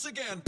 once again.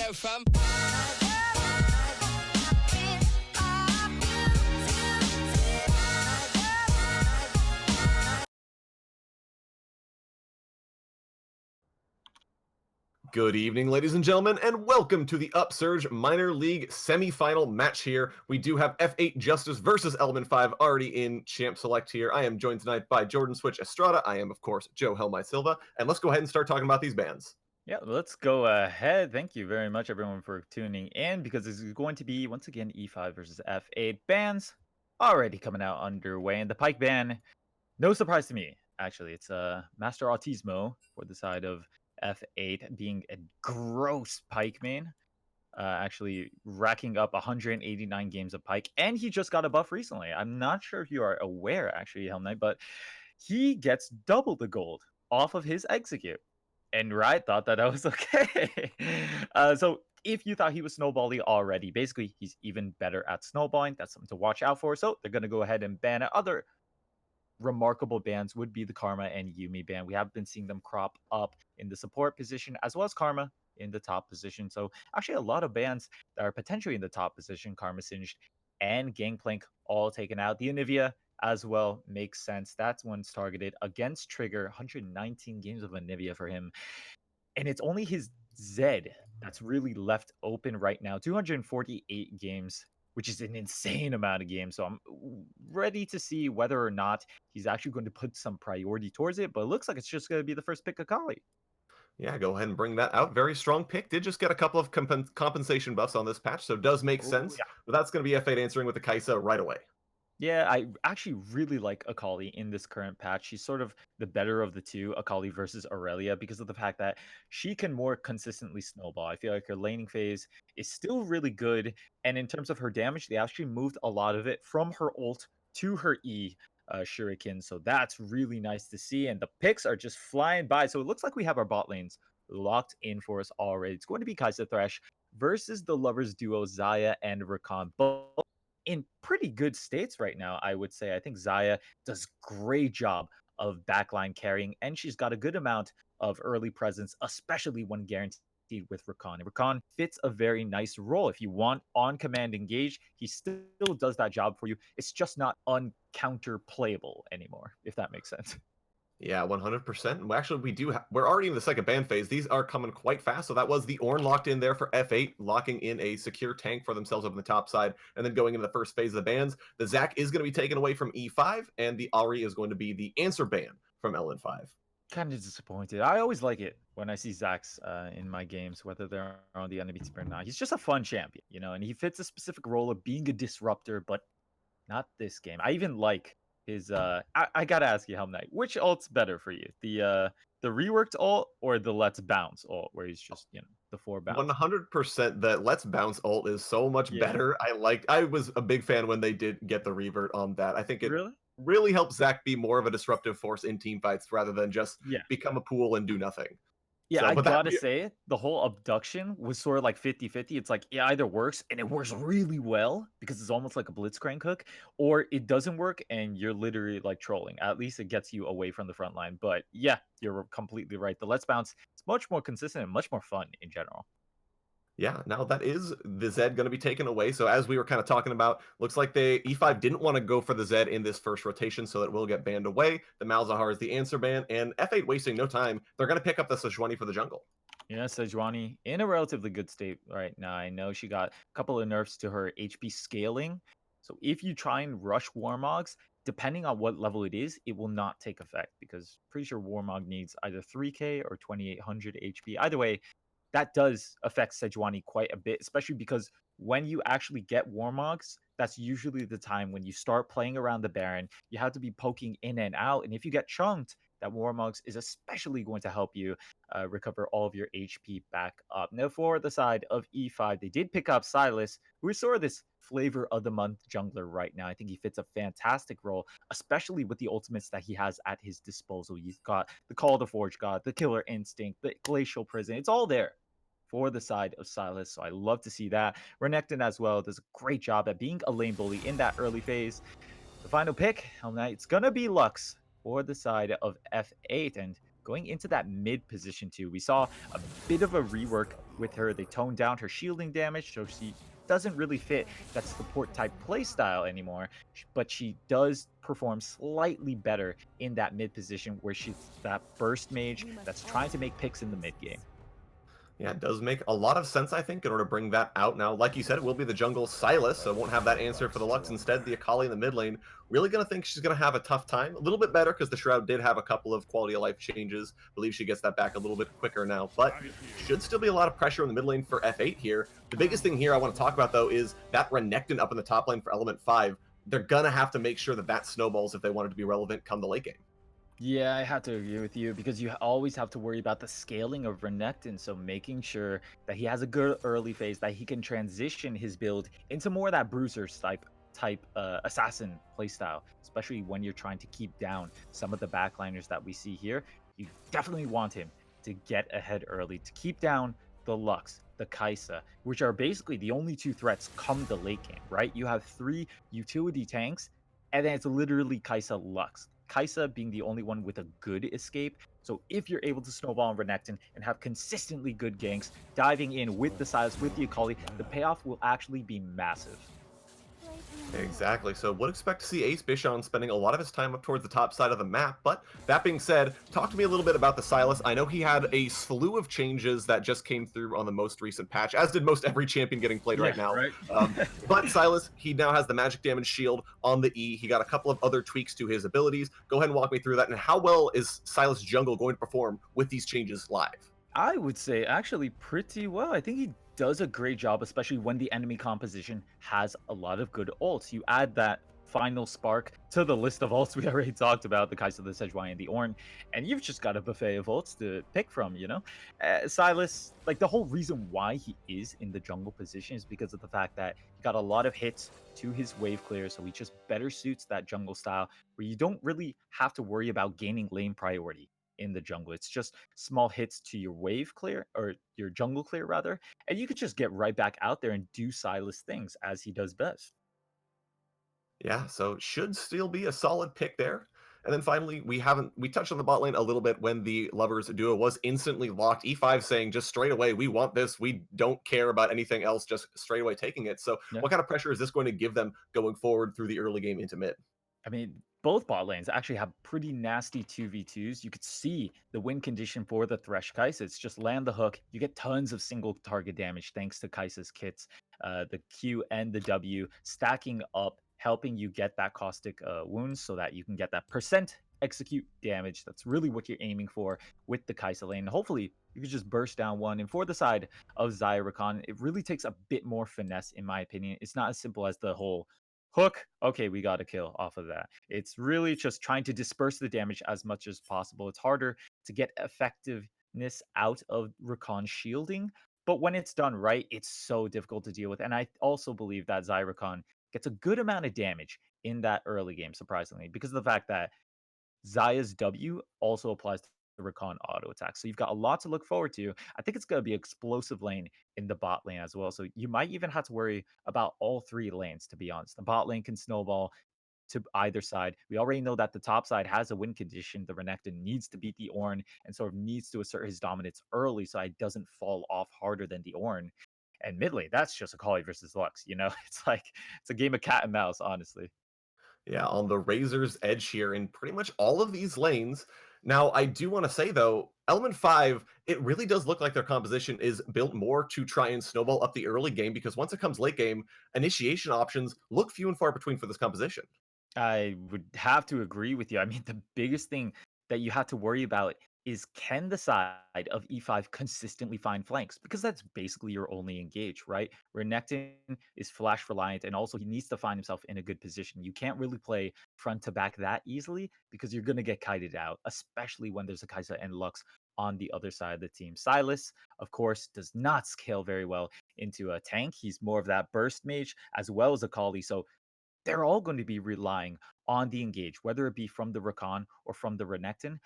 Hello, fam. Good evening, ladies and gentlemen, and welcome to the Upsurge Minor League semi-final match here. We do have F8 Justice versus Element 5 already in Champ Select here. I am joined tonight by Jordan Switch Estrada. I am, of course, Joe Helmai Silva. And let's go ahead and start talking about these bands. Yeah, let's go ahead. Thank you very much, everyone, for tuning in, because this is going to be, once again, E5 versus F8 bans already coming out underway. And the Pike ban, no surprise to me, actually. It's Master Autismo for the side of F8, being a gross Pike main, actually racking up 189 games of Pike. And he just got a buff recently. I'm not sure if you are aware, actually, Helm Knight, but he gets double the gold off of his execute. And Riot thought that was okay. So if you thought he was snowbally already, basically he's even better at snowballing. That's something to watch out for. So they're going to go ahead and ban it. Other remarkable bans would be the Karma and Yumi ban. We have been seeing them crop up in the support position, as well as Karma in the top position. So actually a lot of bans that are potentially in the top position, Karma Singed and Gangplank all taken out. The Anivia as well makes sense. That's one's targeted against Trigger. 119 games of Anivia for him. And it's only his Zed that's really left open right now. 248 games, which is an insane amount of games. So I'm ready to see whether or not he's actually going to put some priority towards it. But it looks like it's just going to be the first pick of Kali. Yeah, go ahead and bring that out. Very strong pick. Did just get a couple of compensation buffs on this patch, so it does make sense. Yeah. But that's going to be F8 answering with the Kaisa right away. Yeah, I actually really like Akali in this current patch. She's sort of the better of the two, Akali versus Aurelia, because of the fact that she can more consistently snowball. I feel like her laning phase is still really good. And in terms of her damage, they actually moved a lot of it from her ult to her E shuriken. So that's really nice to see. And the picks are just flying by. So it looks like we have our bot lanes locked in for us already. It's going to be Kai'Sa Thresh versus the lovers duo Xayah and Rakan. Both in pretty good states right now, I would say. I think Xayah does great job of backline carrying, and she's got a good amount of early presence, especially when guaranteed with Rakan. And Rakan fits a very nice role. If you want on-command engage, he still does that job for you. It's just not uncounter-playable anymore, if that makes sense. Yeah, 100%. Well, actually, we're already in the second ban phase. These are coming quite fast. So that was the Ornn locked in there for F8, locking in a secure tank for themselves up on the top side, and then going into the first phase of the bans. The Zac is going to be taken away from E5, and the Ahri is going to be the answer ban from LN5. Kind of disappointed. I always like it when I see Zax in my games, whether they're on the enemy team or not. He's just a fun champion, you know, and he fits a specific role of being a disruptor, but not this game. I even like his I gotta ask you, Helm Knight, which ult's better for you? The the reworked ult or the let's bounce ult, where he's just, the 4 bounce? 100% that Let's Bounce ult is so much Yeah. better. I was a big fan when they did get the revert on that. I think it Really? really helps Zach be more of a disruptive force in team fights rather than just Yeah. become a pool and do nothing. Yeah, So, I but that gotta say, the whole abduction was sort of like 50-50. It's like it either works and it works really well because it's almost like a blitzcrank hook, or it doesn't work and you're literally like trolling. At least it gets you away from the front line. But yeah, you're completely right. The Let's Bounce is much more consistent and much more fun in general. Yeah, now that is the Zed going to be taken away. So as we were kind of talking about, looks like the E5 didn't want to go for the Zed in this first rotation, so it will get banned away. The Malzahar is the answer ban, and F8 wasting no time. They're going to pick up the Sejuani for the jungle. Yeah, Sejuani in a relatively good state right now. I know she got a couple of nerfs to her HP scaling. So if you try and rush Warmogs, depending on what level it is, it will not take effect because pretty sure Warmog needs either 3k or 2800 HP. Either way, that does affect Sejuani quite a bit, especially because when you actually get Warmogs, that's usually the time when you start playing around the Baron. You have to be poking in and out, and if you get chunked, that Warmogs is especially going to help you recover all of your HP back up. Now, for the side of E5, they did pick up Silas, who is sort of this flavor of the month jungler right now. I think he fits a fantastic role, especially with the ultimates that he has at his disposal. You've got the Call of the Forge God, the Killer Instinct, the Glacial Prison. It's all there for the side of Silas. So I love to see that. Renekton as well does a great job at being a lane bully in that early phase. The final pick, it's going to be Lux for the side of F8. And going into that mid position too, we saw a bit of a rework with her. They toned down her shielding damage, so she doesn't really fit that support type playstyle anymore, but she does perform slightly better in that mid position where she's that burst mage that's trying to make picks in the mid game. Yeah, it does make a lot of sense, I think, in order to bring that out. Now, like you said, it will be the jungle Silas, so won't have that answer for the Lux. Instead, the Akali in the mid lane. Really going to think she's going to have a tough time. A little bit better because the Shroud did have a couple of quality of life changes. Believe she gets that back a little bit quicker now, but should still be a lot of pressure in the mid lane for F8 here. The biggest thing here I want to talk about, though, is that Renekton up in the top lane for Element 5. They're going to have to make sure that that snowballs if they want it to be relevant come the late game. Yeah, I have to agree with you because you always have to worry about the scaling of Renekton. So making sure that he has a good early phase, that he can transition his build into more of that bruiser type assassin playstyle, especially when you're trying to keep down some of the backliners that we see here. You definitely want him to get ahead early to keep down the Lux, the Kai'Sa, which are basically the only two threats come the late game, right? You have 3 utility tanks, and then it's literally Kai'Sa Lux. Kai'Sa being the only one with a good escape. So if you're able to snowball on Renekton and have consistently good ganks, diving in with the Silas, with the Akali, the payoff will actually be massive. Exactly. So would expect to see Ace Bishon spending a lot of his time up towards the top side of the map. But that being said, talk to me a little bit about the Silas. I know he had a slew of changes that just came through on the most recent patch, as did most every champion getting played right now. Right. But Silas, he now has the magic damage shield on the E. He got a couple of other tweaks to his abilities. Go ahead and walk me through that. And how well is Silas Jungle going to perform with these changes live? I would say actually pretty well. I think he does a great job, especially when the enemy composition has a lot of good ults. You add that final spark to the list of ults we already talked about, the Kai'Sa, the Sejuani, and the Ornn, and you've just got a buffet of ults to pick from. Silas, like the whole reason why he is in the jungle position is because of the fact that he got a lot of hits to his wave clear, so he just better suits that jungle style where you don't really have to worry about gaining lane priority in the jungle. It's just small hits to your wave clear or your jungle clear rather, and you could just get right back out there and do Silas things as he does best. Yeah, so should still be a solid pick there. And then finally, we touched on the bot lane a little bit when the lovers duo was instantly locked. E5 saying just straight away, we want this. We don't care about anything else, just straight away taking it. So Yeah. what kind of pressure is this going to give them going forward through the early game into mid? I mean, both bot lanes actually have pretty nasty 2v2s. You could see the win condition for the Thresh Kai'Sa. It's just land the hook. You get tons of single target damage thanks to Kai'Sa's kits. The Q and the W stacking up, helping you get that caustic wounds so that you can get that percent execute damage. That's really what you're aiming for with the Kai'Sa lane. Hopefully, you could just burst down one. And for the side of Zyra Khan, it really takes a bit more finesse, in my opinion. It's not as simple as the whole Hook, okay, we got a kill off of that. It's really just trying to disperse the damage as much as possible. It's harder to get effectiveness out of Rakan shielding, but when it's done right, it's so difficult to deal with. And I also believe that Zyrakan gets a good amount of damage in that early game, surprisingly, because of the fact that Zaya's W also applies to the Rakan auto attack. So you've got a lot to look forward to. I think it's going to be explosive lane in the bot lane as well. So you might even have to worry about all three lanes, to be honest. The bot lane can snowball to either side. We already know that the top side has a win condition. The Renekton needs to beat the Ornn and sort of needs to assert his dominance early so it doesn't fall off harder than the Ornn. And mid lane, that's just a Kali versus Lux. It's like it's a game of cat and mouse, honestly. Yeah, on the razor's edge here in pretty much all of these lanes. Now, I do want to say though, Element 5, it really does look like their composition is built more to try and snowball up the early game because once it comes late game, initiation options look few and far between for this composition. I would have to agree with you. I mean, the biggest thing that you have to worry about is can the side of E5 consistently find flanks? Because that's basically your only engage, right? Renekton is flash reliant and also he needs to find himself in a good position. You can't really play front to back that easily because you're going to get kited out, especially when there's a Kai'Sa and Lux on the other side of the team. Silas, of course, does not scale very well into a tank. He's more of that burst mage as well as a Kali. So they're all going to be relying on the engage, whether it be from the Rakan or from the Renekton.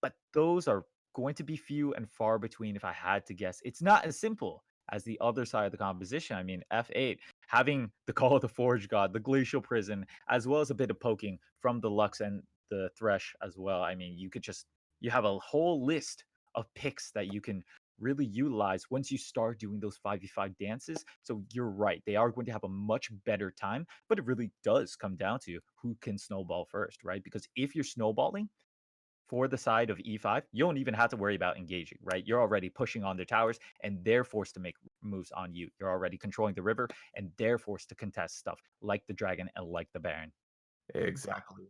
But those are going to be few and far between if I had to guess. It's not as simple as the other side of the composition. I mean, F8, having the Call of the Forge God, the Glacial Prison, as well as a bit of poking from the Lux and the Thresh as well. I mean, you have a whole list of picks that you can really utilize once you start doing those 5v5 dances. So you're right, they are going to have a much better time, but it really does come down to who can snowball first, right? Because if you're snowballing for the side of E5, you don't even have to worry about engaging, right? You're already pushing on their towers and they're forced to make moves on you. You're already controlling the river and they're forced to contest stuff like the dragon and like the baron. Exactly.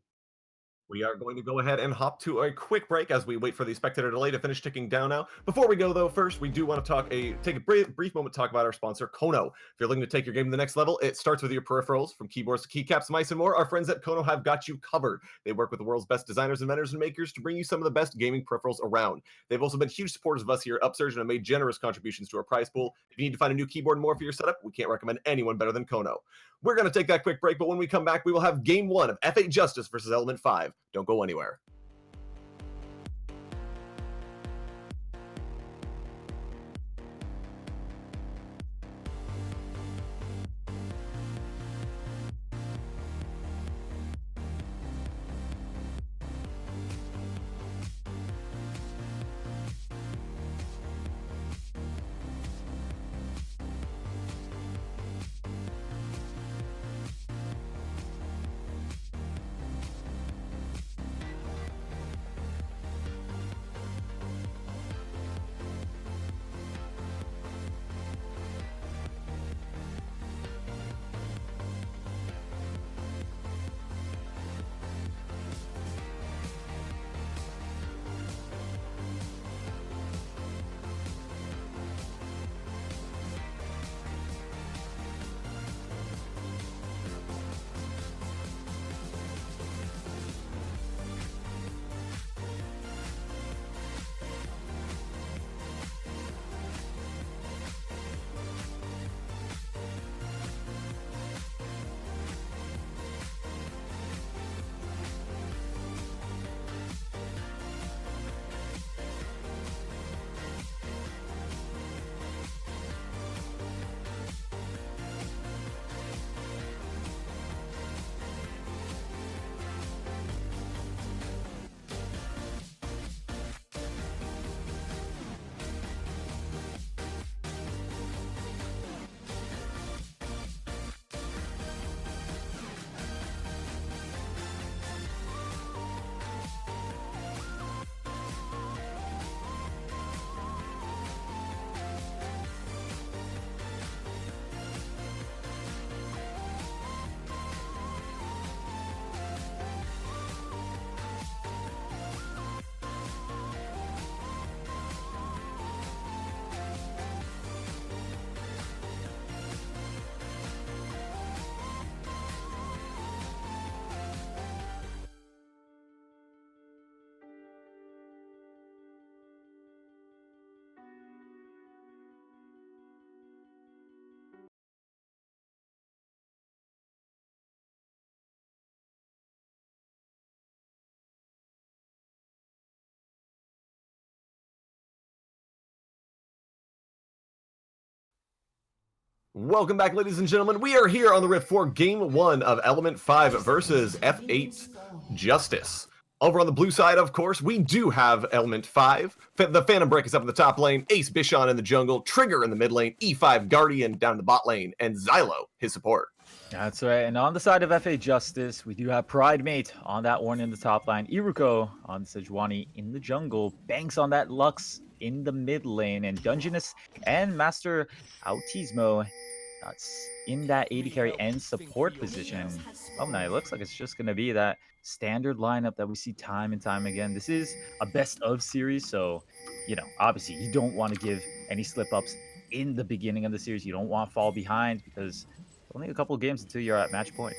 We are going to go ahead and hop to a quick break as we wait for the spectator delay to finish ticking down now. Before we go though, first we do want to take a brief moment to talk about our sponsor, Kono. If you're looking to take your game to the next level, it starts with your peripherals. From keyboards to keycaps, mice, and more, our friends at Kono have got you covered. They work with the world's best designers, inventors, and makers to bring you some of the best gaming peripherals around. They've also been huge supporters of us here at Upsurge and have made generous contributions to our prize pool. If you need to find a new keyboard and more for your setup, we can't recommend anyone better than Kono. We're going to take that quick break, but when we come back, we will have Game 1 of F8 Justice versus Element 5. Don't go anywhere. Welcome back, ladies and gentlemen. We are here on the Rift for Game 1 of Element 5 versus F8 Justice. Over on the blue side, of course, we do have Element 5. The Phantom Break is up in the top lane, Ace Bichon in the jungle, Trigger in the mid lane, E5 Guardian down the bot lane, and Xylo, his support. That's right. And on the side of FA Justice, we do have Pride Mate on that one in the top line, Iruko on Sejuani in the jungle, Banks on that Lux in the mid lane, and Dungeness and Master Autismo that's in that AD carry and support position. Alumni, it looks like it's just going to be that standard lineup that we see time and time again. This is a best of series, so, obviously you don't want to give any slip ups in the beginning of the series. You don't want to fall behind because only a couple of games until you're at match point.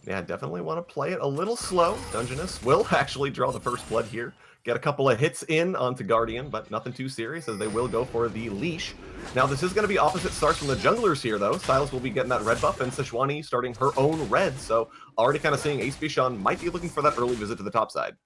Yeah, definitely want to play it a little slow. Dungeness will actually draw the first blood here. Get a couple of hits in onto Guardian, but nothing too serious as they will go for the leash. Now, this is going to be opposite starts from the junglers here, though. Silas will be getting that red buff, and Sejuani starting her own red. So already kind of seeing Ace Bichon might be looking for that early visit to the top side.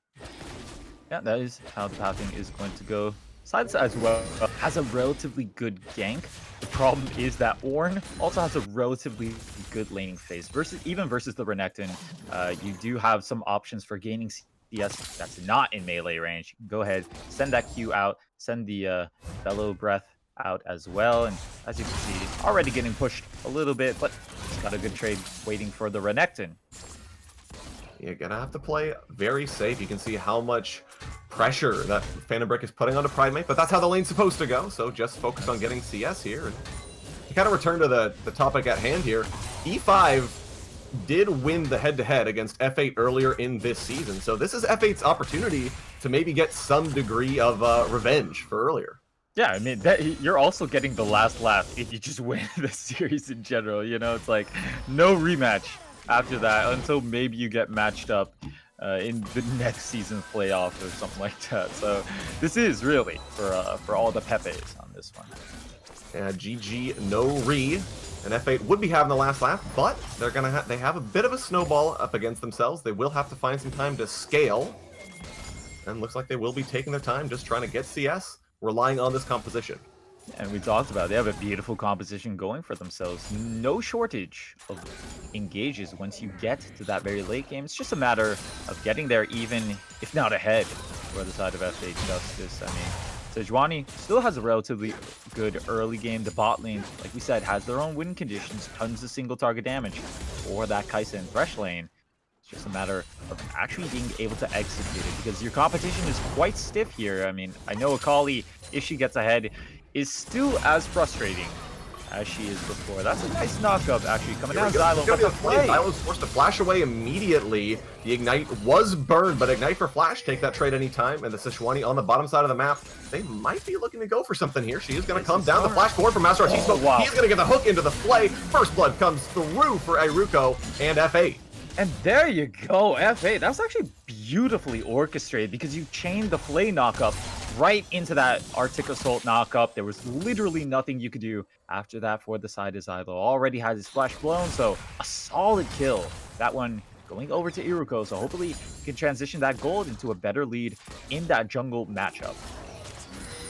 Yeah, that is how the pathing is going to go. Silas as well has a relatively good gank. The problem is that Ornn also has a relatively good laning phase. Versus the Renekton, you do have some options for gaining CS that's not in melee range. Go ahead, send that Q out, send the Bellow Breath out as well. And as you can see, already getting pushed a little bit, but it's got a good trade waiting for the Renekton. You're going to have to play very safe. You can see how much pressure that Phantom Break is putting onto Pride Mate, but that's how the lane's supposed to go. So just focus on getting CS here. And to kind of return to the topic at hand here, E5 did win the head-to-head against F8 earlier in this season. So this is F8's opportunity to maybe get some degree of revenge for earlier. Yeah, I mean, you're also getting the last laugh if you just win the series in general. It's like no rematch after that until maybe you get matched up in the next season's playoff or something like that. So this is really for all the Pepes on this one. Yeah, GG no re. And F8 would be having the last laugh, but they have a bit of a snowball up against themselves. They will have to find some time to scale. And looks like they will be taking their time just trying to get CS, relying on this composition. And we talked about it. They have a beautiful composition going for themselves. No shortage of engages once you get to that very late game. It's just a matter of getting there even, if not ahead, for the side of F8 Justice. I mean, Sejuani still has a relatively good early game. The bot lane, like we said, has their own win conditions, tons of single target damage for that Kai'Sa and Thresh lane. It's just a matter of actually being able to execute it because your competition is quite stiff here. I mean, I know Akali, if she gets ahead, is still as frustrating as she is before. That's a nice knockup, actually, coming down Xylo. But the play! Xylo's forced to flash away immediately. The Ignite was burned, but Ignite for Flash, take that trade anytime. And the Sejuani on the bottom side of the map, they might be looking to go for something here. She is going to come down. The flash forward from Master Autismo. Wow. He's going to get the hook into the play. First blood comes through for Iruko and F8. And there you go, F8. That was actually beautifully orchestrated because you chained the Flay knockup right into that Arctic Assault knockup. There was literally nothing you could do after that for the side of Xylo. Already had his flash blown, so a solid kill. That one going over to Iruko, so hopefully you can transition that gold into a better lead in that jungle matchup.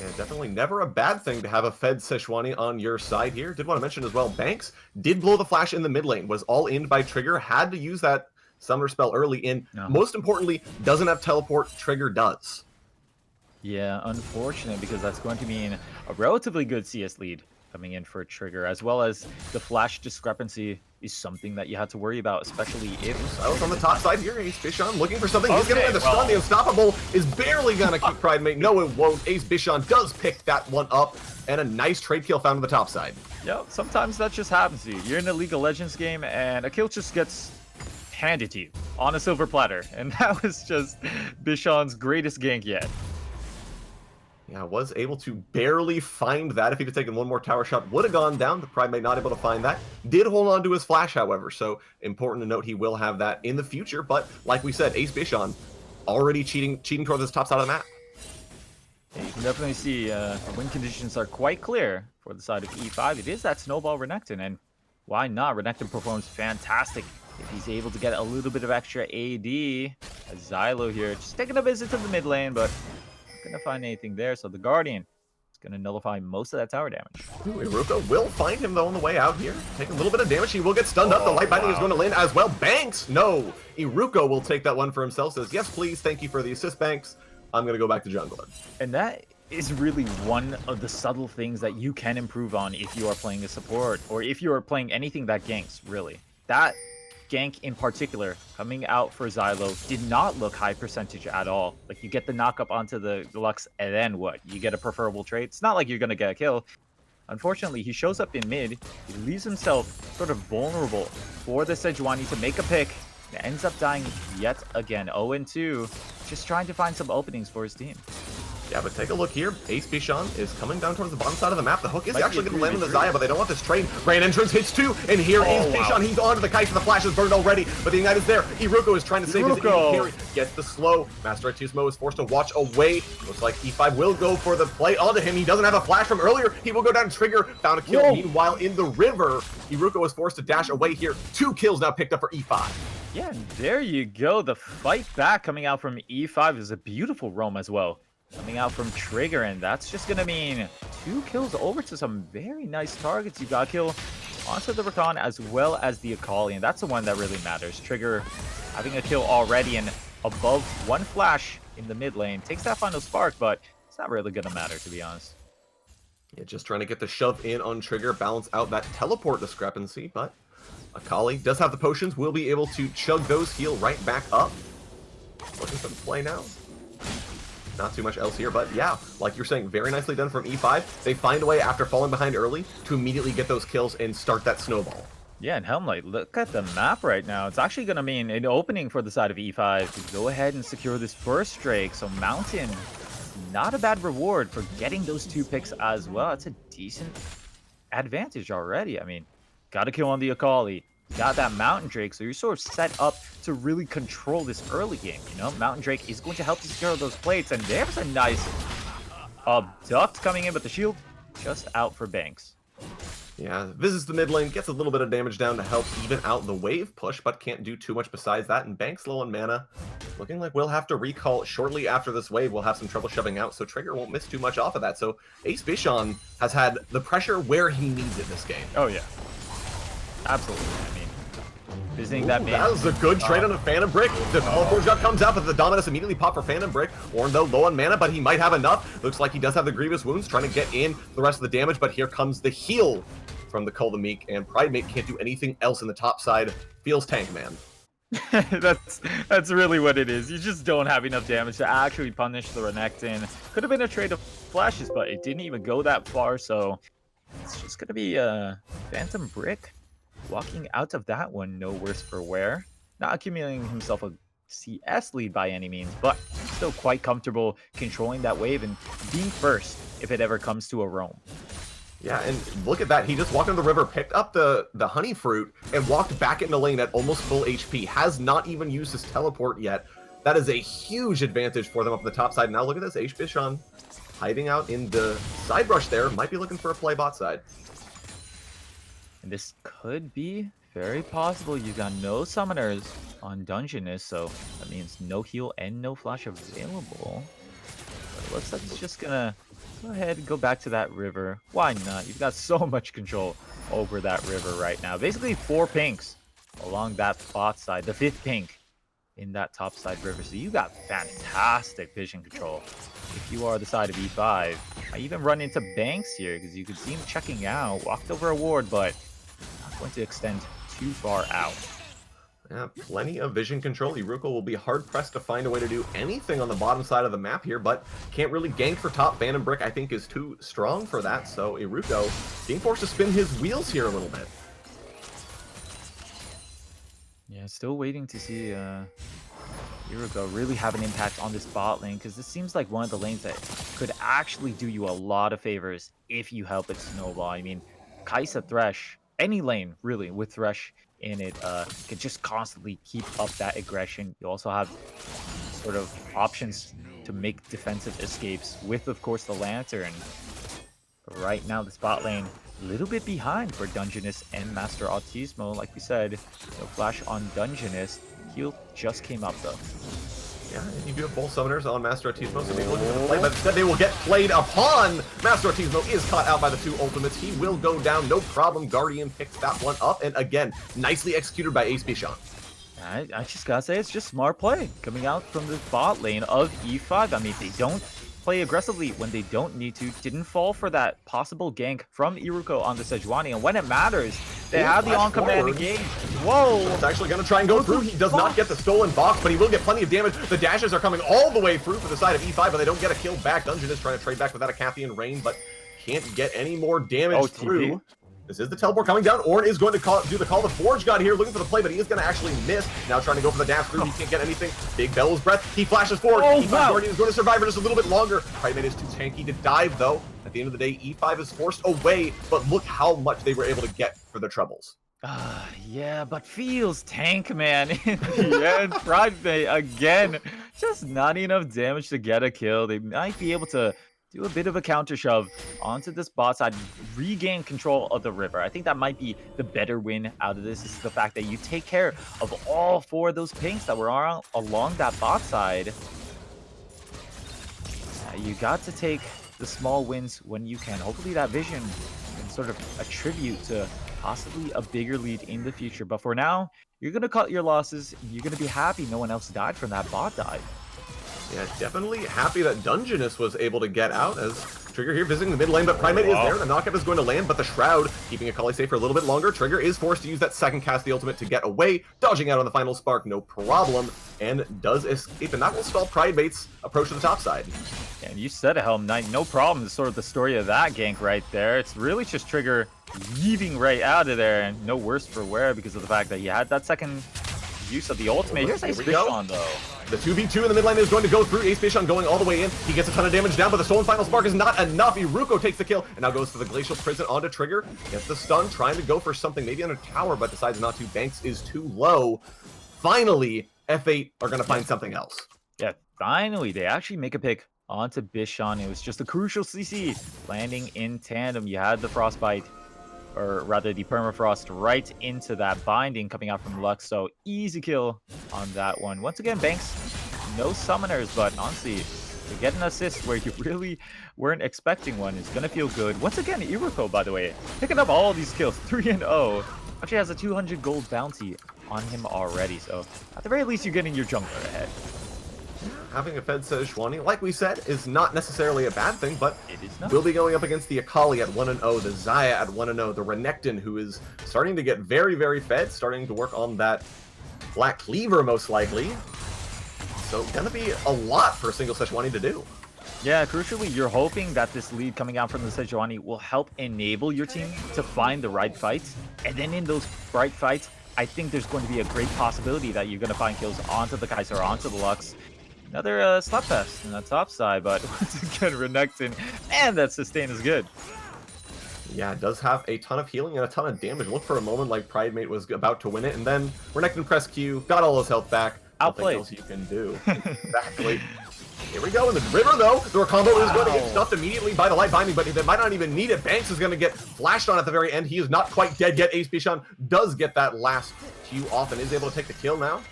Yeah, definitely never a bad thing to have a fed Sejuani on your side here. Did want to mention as well, Banks did blow the flash in the mid lane, was all in by Trigger, had to use that summoner spell early in. Most importantly, doesn't have teleport, Trigger does. Yeah, unfortunate, because that's going to mean a relatively good CS lead coming in for Trigger, as well as the flash discrepancy is something that you have to worry about, especially if... Silas on the top side here, Ace Bichon looking for something. He's going to get the stun. The Unstoppable is barely going to keep Pride Mate. No, it won't. Ace Bichon does pick that one up, and a nice trade kill found on the top side. Yeah, sometimes that just happens to you. You're in a League of Legends game, and a kill just gets handed to you on a silver platter, and that was just Bichon's greatest gank yet. Yeah, was able to barely find that. If he'd have taken one more tower shot, would have gone down. The Pride Mate not able to find that. Did hold on to his flash, however, so important to note he will have that in the future. But like we said, Ace Bichon already cheating towards this top side of the map. Yeah, you can definitely see the win conditions are quite clear for the side of E5. It is that Snowball Renekton, and why not? Renekton performs fantastic if he's able to get a little bit of extra AD. Xylo here, just taking a visit to the mid lane, but not gonna find anything there. So the Guardian is Gonna nullify most of that tower damage. Ooh, Iruko will find him though on the way out here. Taking a little bit of damage. He will get stunned up. The light binding is going to land as well. Banks! No! Iruko will take that one for himself. Says, yes, please. Thank you for the assist, Banks. I'm going to go back to jungler. And that is really one of the subtle things that you can improve on if you are playing a support, or if you are playing anything that ganks, really. That gank in particular, coming out for Xylo, did not look high percentage at all. Like, you get the knock up onto the Lux, and then what? You get a preferable trade? It's not like you're going to get a kill. Unfortunately, he shows up in mid. He leaves himself sort of vulnerable for the Sejuani to make a pick. And ends up dying yet again. 0-2. Just trying to find some openings for his team. Yeah, but take a look here. Ace Bichon is coming down towards the bottom side of the map. The hook is actually going to land on the Xayah, but they don't want this trade. Grand entrance hits two, and here is Bichon. He's onto the kite, and the flash is burned already, but the Ignite is there. Iruko is trying to save his carry. Gets the slow. Master Artismo is forced to watch away. Looks like E5 will go for the play onto him. He doesn't have a flash from earlier. He will go down trigger. Found a kill. Meanwhile, in the river, Iruko is forced to dash away here. 2 kills now picked up for E5. Yeah, there you go. The fight back coming out from E5 is a beautiful roam as well. Coming out from Trigger, and that's just going to mean 2 kills over to some very nice targets. You got kill onto the Rakan as well as the Akali, and that's the one that really matters. Trigger having a kill already and above 1 flash in the mid lane. Takes that final spark, but it's not really going to matter, to be honest. Yeah, just trying to get the shove in on Trigger, balance out that teleport discrepancy, but Akali does have the potions, will be able to chug those, heal right back up. Looking for the play now. Not too much else here, but yeah, like you're saying, very nicely done from E5. They find a way after falling behind early to immediately get those kills and start that snowball. Yeah, and Helmlight, look at the map right now. It's actually going to mean an opening for the side of E5 to go ahead and secure this first Drake. So Mountain, not a bad reward for getting those 2 picks as well. That's a decent advantage already. I mean, got a kill on the Akali. Got that Mountain Drake, so you're sort of set up to really control this early game, you know? Mountain Drake is going to help you secure those plates, and there's a nice abduct coming in, but the shield just out for Banks. Yeah, visits the mid lane, gets a little bit of damage down to help even out the wave push, but can't do too much besides that, and Banks low on mana. Looking like we'll have to recall shortly after this wave. We'll have some trouble shoving out, so Trigger won't miss too much off of that. So Ace Bichon has had the pressure where he needs it this game. Oh, yeah. Absolutely. I mean, visiting that mid. That was a good trade on a Phantom Brick. The Forge Gut comes out, but the Dominus immediately popped for Phantom Brick. Ornn, though, low on mana, but he might have enough. Looks like he does have the Grievous Wounds, trying to get in the rest of the damage, but here comes the heal from the Cull the Meek, and Pridemate can't do anything else in the top side. Feels tank, man. That's really what it is. You just don't have enough damage to actually punish the Renekton. Could have been a trade of flashes, but it didn't even go that far, so it's just going to be a Phantom Brick. Walking out of that one, no worse for wear. Not accumulating himself a CS lead by any means, but still quite comfortable controlling that wave and being first if it ever comes to a roam. Yeah, and look at that. He just walked into the river, picked up the honey fruit, and walked back into lane at almost full HP. Has not even used his teleport yet. That is a huge advantage for them up on the top side. Now look at this. Ace Bichon hiding out in the side brush there. Might be looking for a play bot side. And this could be very possible. You got no summoners on Dungeness, so that means no heal and no flash available. But it looks like it's just gonna go ahead and go back to that river. Why not? You've got so much control over that river right now. Basically 4 pinks along that bot side. The 5th pink in that top side river. So you got fantastic vision control. If you are the side of E5, I even run into Banks here because you can see him checking out. Walked over a ward, but not going to extend too far out. Yeah, plenty of vision control. Iruko will be hard-pressed to find a way to do anything on the bottom side of the map here, but can't really gank for top. Phantom Brick, I think, is too strong for that, so Iruko being forced to spin his wheels here a little bit. Yeah, still waiting to see Iruko really have an impact on this bot lane, because this seems like one of the lanes that could actually do you a lot of favors if you help it snowball. I mean, Kai'Sa Thresh, any lane really with Thresh in it, can just constantly keep up that aggression. You also have sort of options to make defensive escapes with, of course, the Lantern. But right now, the bot lane a little bit behind for Dungeness and Master Autismo. Like we said, no flash on Dungeness. Heal just came up though. Yeah, and you do have both summoners on Master Autismo, so maybe looking for the play, but instead they will get played upon. Master Autismo is caught out by the 2 ultimates. He will go down, no problem. Guardian picks that one up, and again, nicely executed by Ace Bichon. I just gotta say, it's just smart play coming out from the bot lane of E5. I mean, they don't play aggressively when they don't need to. Didn't fall for that possible gank from Iruko on the Sejuani, and when it matters, they have the on-command engage. Whoa! It's actually going to try and go through. He does not get the stolen box, but he will get plenty of damage. The dashes are coming all the way through for the side of E5, but they don't get a kill back. Dungeon is trying to trade back without a Cathian Rain, but can't get any more damage through. This is the teleport coming down. Ornn is going to do the call. The Forge God here looking for the play, but he is going to actually miss. Now trying to go for the dash through. He can't get anything. Big Bell's Breath. He flashes forward. E5 Guardian is going to survive for just a little bit longer. Primate is too tanky to dive, though. At the end of the day, E5 is forced away, but look how much they were able to get for their troubles. Yeah, but feels tank, man. In the end, Primate again. Just not enough damage to get a kill. They might be able to do a bit of a counter shove onto this bot side, regain control of the river. I think that might be the better win out of this, is the fact that you take care of all 4 of those pinks that were along that bot side. You got to take the small wins when you can. Hopefully that vision can sort of attribute to possibly a bigger lead in the future. But for now, you're going to cut your losses. You're going to be happy no one else died from that bot dive. Yeah, definitely happy that Dungeness was able to get out as Trigger here visiting the mid lane, but Primate is there. The knockup is going to land, but the Shroud keeping Akali safe for a little bit longer. Trigger is forced to use that second cast, the ultimate, to get away, dodging out on the final spark, no problem, and does escape, and that will stall Primate's approach to the top side. And you said it, Helm Knight, no problem. It's sort of the story of that gank right there. It's really just Trigger yeeting right out of there, and no worse for wear because of the fact that he had that second use of the ultimate. Here's Ace Bichon, though. The 2v2 in the mid lane is going to go through. Ace Bichon going all the way in. He gets a ton of damage down, but the stolen final spark is not enough. Iruko takes the kill and now goes for the Glacial Prison onto Trigger. Gets the stun, trying to go for something maybe on a tower, but decides not to. Banks is too low. Finally, F8 are going to find something else. Yeah, finally, they actually make a pick onto Bichon. It was just a crucial CC landing in tandem. You had the Frostbite, or rather the Permafrost, right into that binding coming out from Lux, so easy kill on that one. Once again, Banks, no summoners, but honestly, to get an assist where you really weren't expecting one is going to feel good. Once again, Iruko, by the way, picking up all these kills, 3-0. Actually has a 200 gold bounty on him already, so at the very least, you're getting your jungler ahead. Having a fed Sejuani, like we said, is not necessarily a bad thing, but it is not. We'll be going up against the Akali at 1-0, the Xayah at 1-0, the Renekton, who is starting to get very, very fed, starting to work on that Black Cleaver, most likely. So, gonna be a lot for a single Sejuani to do. Yeah, crucially, you're hoping that this lead coming out from the Sejuani will help enable your team to find the right fights, and then in those right fights, I think there's going to be a great possibility that you're going to find kills onto the Kai'Sa, onto the Lux. Another slapfest on the top side, but once again, Renekton, and that sustain is good. Yeah, it does have a ton of healing and a ton of damage. Look for a moment like Primate was about to win it, and then Renekton pressed Q, got all his health back. Outplayed. Nothing else you can do. Exactly. Here we go in the river, though. The combo is going to get stuffed immediately by the light binding, but they might not even need it. Banks is going to get flashed on at the very end. He is not quite dead yet. Ace Bichon does get that last Q off and is able to take the kill now.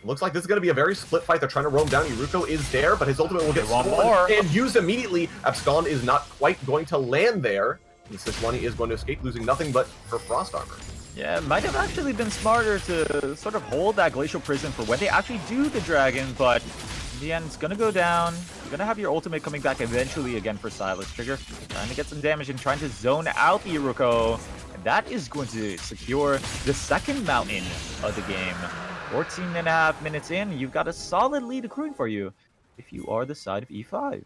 Looks like this is going to be a very split fight. They're trying to roam down. Iruko is there, but his ultimate will get stolen and used immediately. Abscond is not quite going to land there. And Sejuani is going to escape, losing nothing but her frost armor. Yeah, it might have actually been smarter to sort of hold that Glacial Prison for when they actually do the dragon, but in the end, it's going to go down. You're going to have your ultimate coming back eventually again for Silas. Trigger trying to get some damage and trying to zone out the Iruko. And that is going to secure the second mountain of the game. 14.5 minutes in, you've got a solid lead accruing for you if you are the side of E5.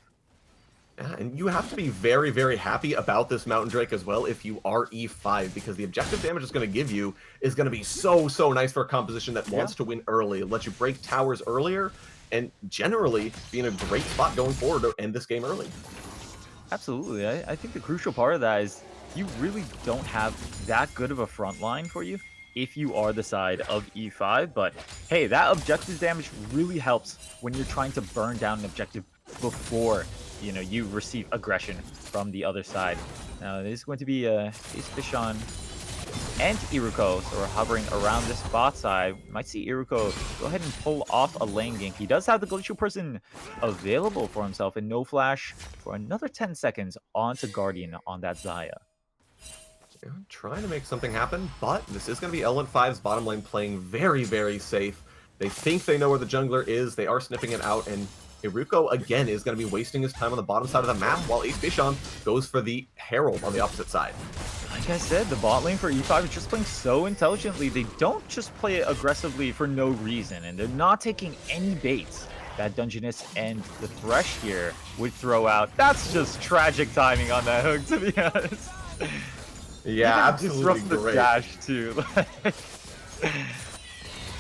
Yeah, and you have to be very, very happy about this Mountain Drake as well if you are E5, because the objective damage it's going to give you is going to be so, so nice for a composition that wants to win early. It lets you break towers earlier and generally be in a great spot going forward to end this game early. Absolutely. I think the crucial part of that is you really don't have that good of a front line for you if you are the side of E5, but hey, that objective damage really helps when you're trying to burn down an objective before you receive aggression from the other side. Now, this is going to be Ace Bichon and Iruko. So we're hovering around this bot side. We might see Iruko go ahead and pull off a lane gank. He does have the Glacial Person available for himself, and no flash for another 10 seconds onto Guardian on that Xayah. Yeah, trying to make something happen, but this is going to be Element 5's bottom lane playing very, very safe. They think they know where the jungler is. They are sniffing it out, and Iruko, again, is going to be wasting his time on the bottom side of the map, while Ace Bishon goes for the Herald on the opposite side. Like I said, the bot lane for E5 is just playing so intelligently. They don't just play it aggressively for no reason, and they're not taking any baits that Dungeness and the Thresh here would throw out. That's just tragic timing on that hook, to be honest. Yeah, absolutely disrupt the great. dash, too.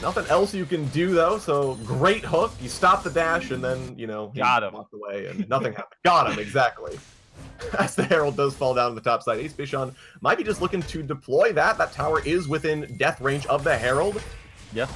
Nothing else you can do, though, so great hook. You stop the dash, and then, you know, he Got him. walked away, and nothing happened. Got him, exactly. As the Herald does fall down on the top side, Ace Bishon might be just looking to deploy that. That tower is within death range of the Herald. Yeah.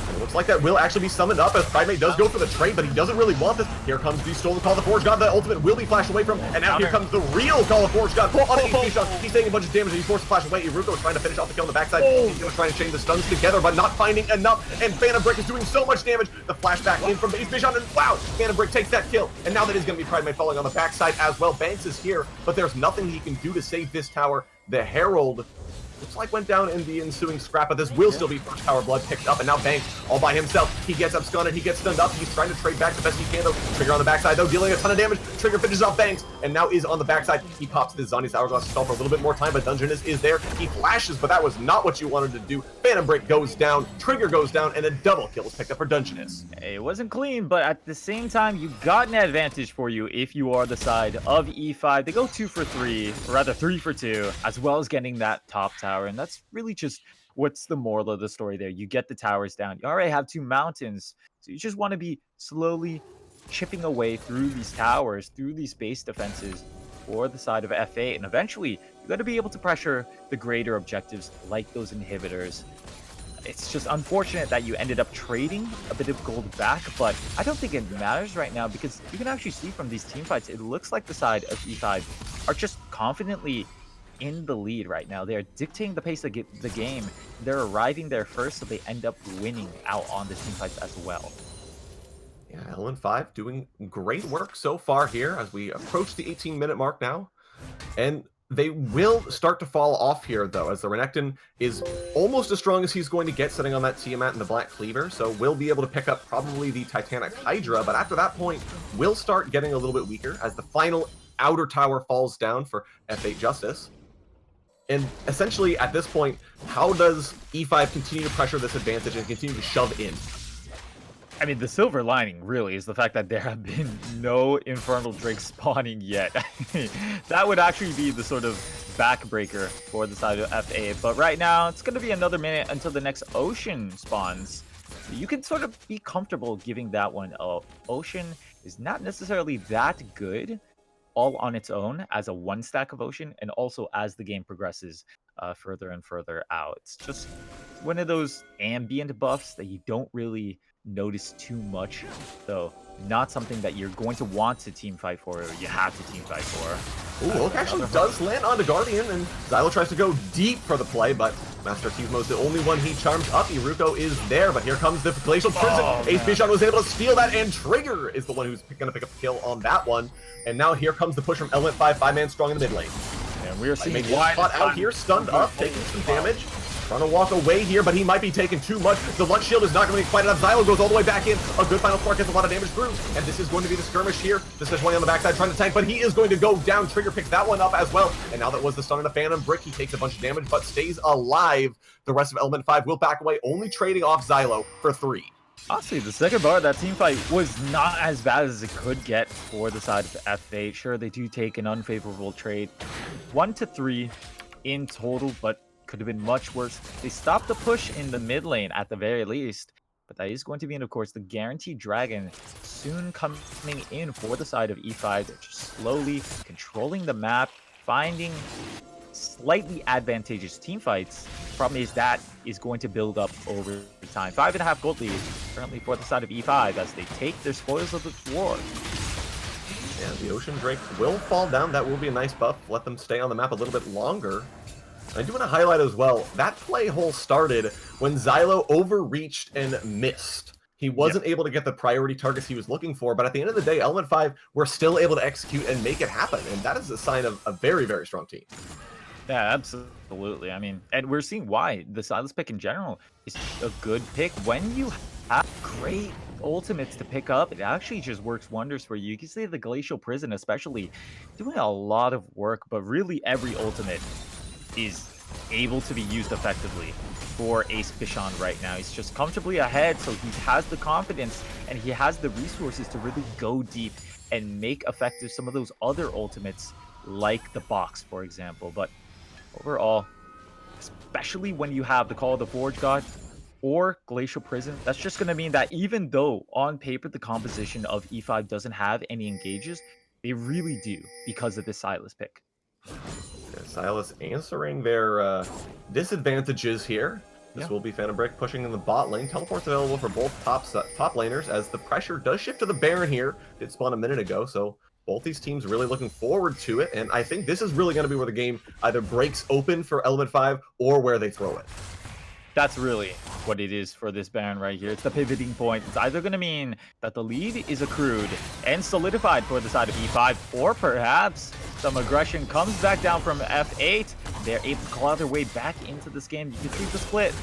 It looks like that will actually be summoned up as Pridemate does go for the trade, but he doesn't really want this. Here comes the stolen Call of Forge God. The ultimate will be flashed away from, and now here comes the real Call of Forge God. On Ace Bishon. He's taking a bunch of damage, and he's forced to flash away. Iruko is trying to finish off the kill on the backside. He's going to try and chain the stuns together, but not finding enough, and Phantom Break is doing so much damage. The flashback in from Ace Bishon, and wow, Phantom Break takes that kill, and now that is going to be Pridemate falling on the backside as well. Banks is here, but there's nothing he can do to save this tower. The Herald looks like went down in the ensuing scrap, but this will still be first tower blood picked up, and now Banks all by himself. He gets absconded, he gets stunned up, he's trying to trade back the best he can though. Trigger on the backside though, dealing a ton of damage. Trigger finishes off Banks, and now is on the backside. He pops the Zani's Hourglass spell for a little bit more time, but Dungeness is there. He flashes, but that was not what you wanted to do. Phantom Break goes down, Trigger goes down, and a double kill is picked up for Dungeness. It wasn't clean, but at the same time, you got an advantage for you if you are the side of E5. They go 2 for 3, or rather 3 for 2, as well as getting that top tower, and that's really just what's the moral of the story there. You get the towers down. You already have 2 mountains, so you just want to be slowly chipping away through these towers, through these base defenses for the side of F8, and eventually you got to be able to pressure the greater objectives like those inhibitors. It's just unfortunate that you ended up trading a bit of gold back, but I don't think it matters right now because you can actually see from these team fights, it looks like the side of E5 are just confidently in the lead right now. They're dictating the pace of the game. They're arriving there first, so they end up winning out on the team fights as well. Yeah, Element 5 doing great work so far here as we approach the 18-minute mark now. And they will start to fall off here, though, as the Renekton is almost as strong as he's going to get sitting on that Tiamat and the Black Cleaver, so we'll be able to pick up probably the Titanic Hydra, but after that point, we'll start getting a little bit weaker as the final outer tower falls down for F8 Justice. And essentially, at this point, how does E5 continue to pressure this advantage and continue to shove in? I mean, the silver lining really is the fact that there have been no Infernal Drake spawning yet. That would actually be the sort of backbreaker for the side of FA. But right now, it's going to be another minute until the next Ocean spawns. You can sort of be comfortable giving that one a Ocean is not necessarily that good all on its own as a one stack of Ocean, and also as the game progresses further and further out. It's just one of those ambient buffs that you don't really notice too much, though not something that you're going to want to team fight for, or you have to team fight for. Ooh, Oak actually does land onto Guardian, and Xylo tries to go deep for the play, but Master Timo is the only one he charms up. Iruko is there, but here comes the Glacial Prison. Ace Bishon was able to steal that, and Trigger is the one who's going to pick up the kill on that one. And now here comes the push from Element 5, 5-man strong in the mid lane. And we're seeing spot out here, stunned up, taking some damage. Trying to walk away here, but he might be taking too much. The Lunch Shield is not going to be quite enough. Xylo goes all the way back in. A good final spark gets a lot of damage through. And this is going to be the skirmish here. This is 20 on the backside trying to tank, but he is going to go down. Trigger picks that one up as well. And now that was the stun and a Phantom Brick. He takes a bunch of damage, but stays alive. The rest of Element 5 will back away, only trading off Xylo for 3. Honestly, the second bar of that team fight was not as bad as it could get for the side of F8. Sure, they do take an unfavorable trade. 1 to 3 in total, but could have been much worse. They stopped the push in the mid lane at the very least, but that is going to be, and of course, the Guaranteed Dragon soon coming in for the side of E5. They're just slowly controlling the map, finding slightly advantageous team fights. Problem is that is going to build up over time. 5.5 gold lead currently for the side of E5 as they take their spoils of the war. Yeah, the Ocean Drake will fall down. That will be a nice buff. Let them stay on the map a little bit longer. I do want to highlight as well, that play hole started when Xylo overreached and missed. He wasn't able to get the priority targets he was looking for, but at the end of the day, Element 5 were still able to execute and make it happen, and that is a sign of a very, very strong team. Yeah, absolutely. I mean, and we're seeing why the Silas pick in general is a good pick. When you have great ultimates to pick up, it actually just works wonders for you. You can see the Glacial Prison especially doing a lot of work, but really every ultimate is able to be used effectively for Ace Bichon right now. He's just comfortably ahead, so he has the confidence and he has the resources to really go deep and make effective some of those other ultimates like the box, for example. But overall, especially when you have the Call of the Forge God or Glacial Prison, that's just going to mean that even though on paper the composition of E5 doesn't have any engages, they really do because of this Silas pick. Silas answering their disadvantages here. This will be Phantom Brick pushing in the bot lane. Teleport's available for both top laners as the pressure does shift to the Baron here. Did spawn a minute ago, so both these teams really looking forward to it. And I think this is really going to be where the game either breaks open for Element 5 or where they throw it. That's really what it is for this Baron right here. It's the pivoting point. It's either going to mean that the lead is accrued and solidified for the side of E5, or perhaps some aggression comes back down from F8. They're able to claw their way back into this game. You can see the split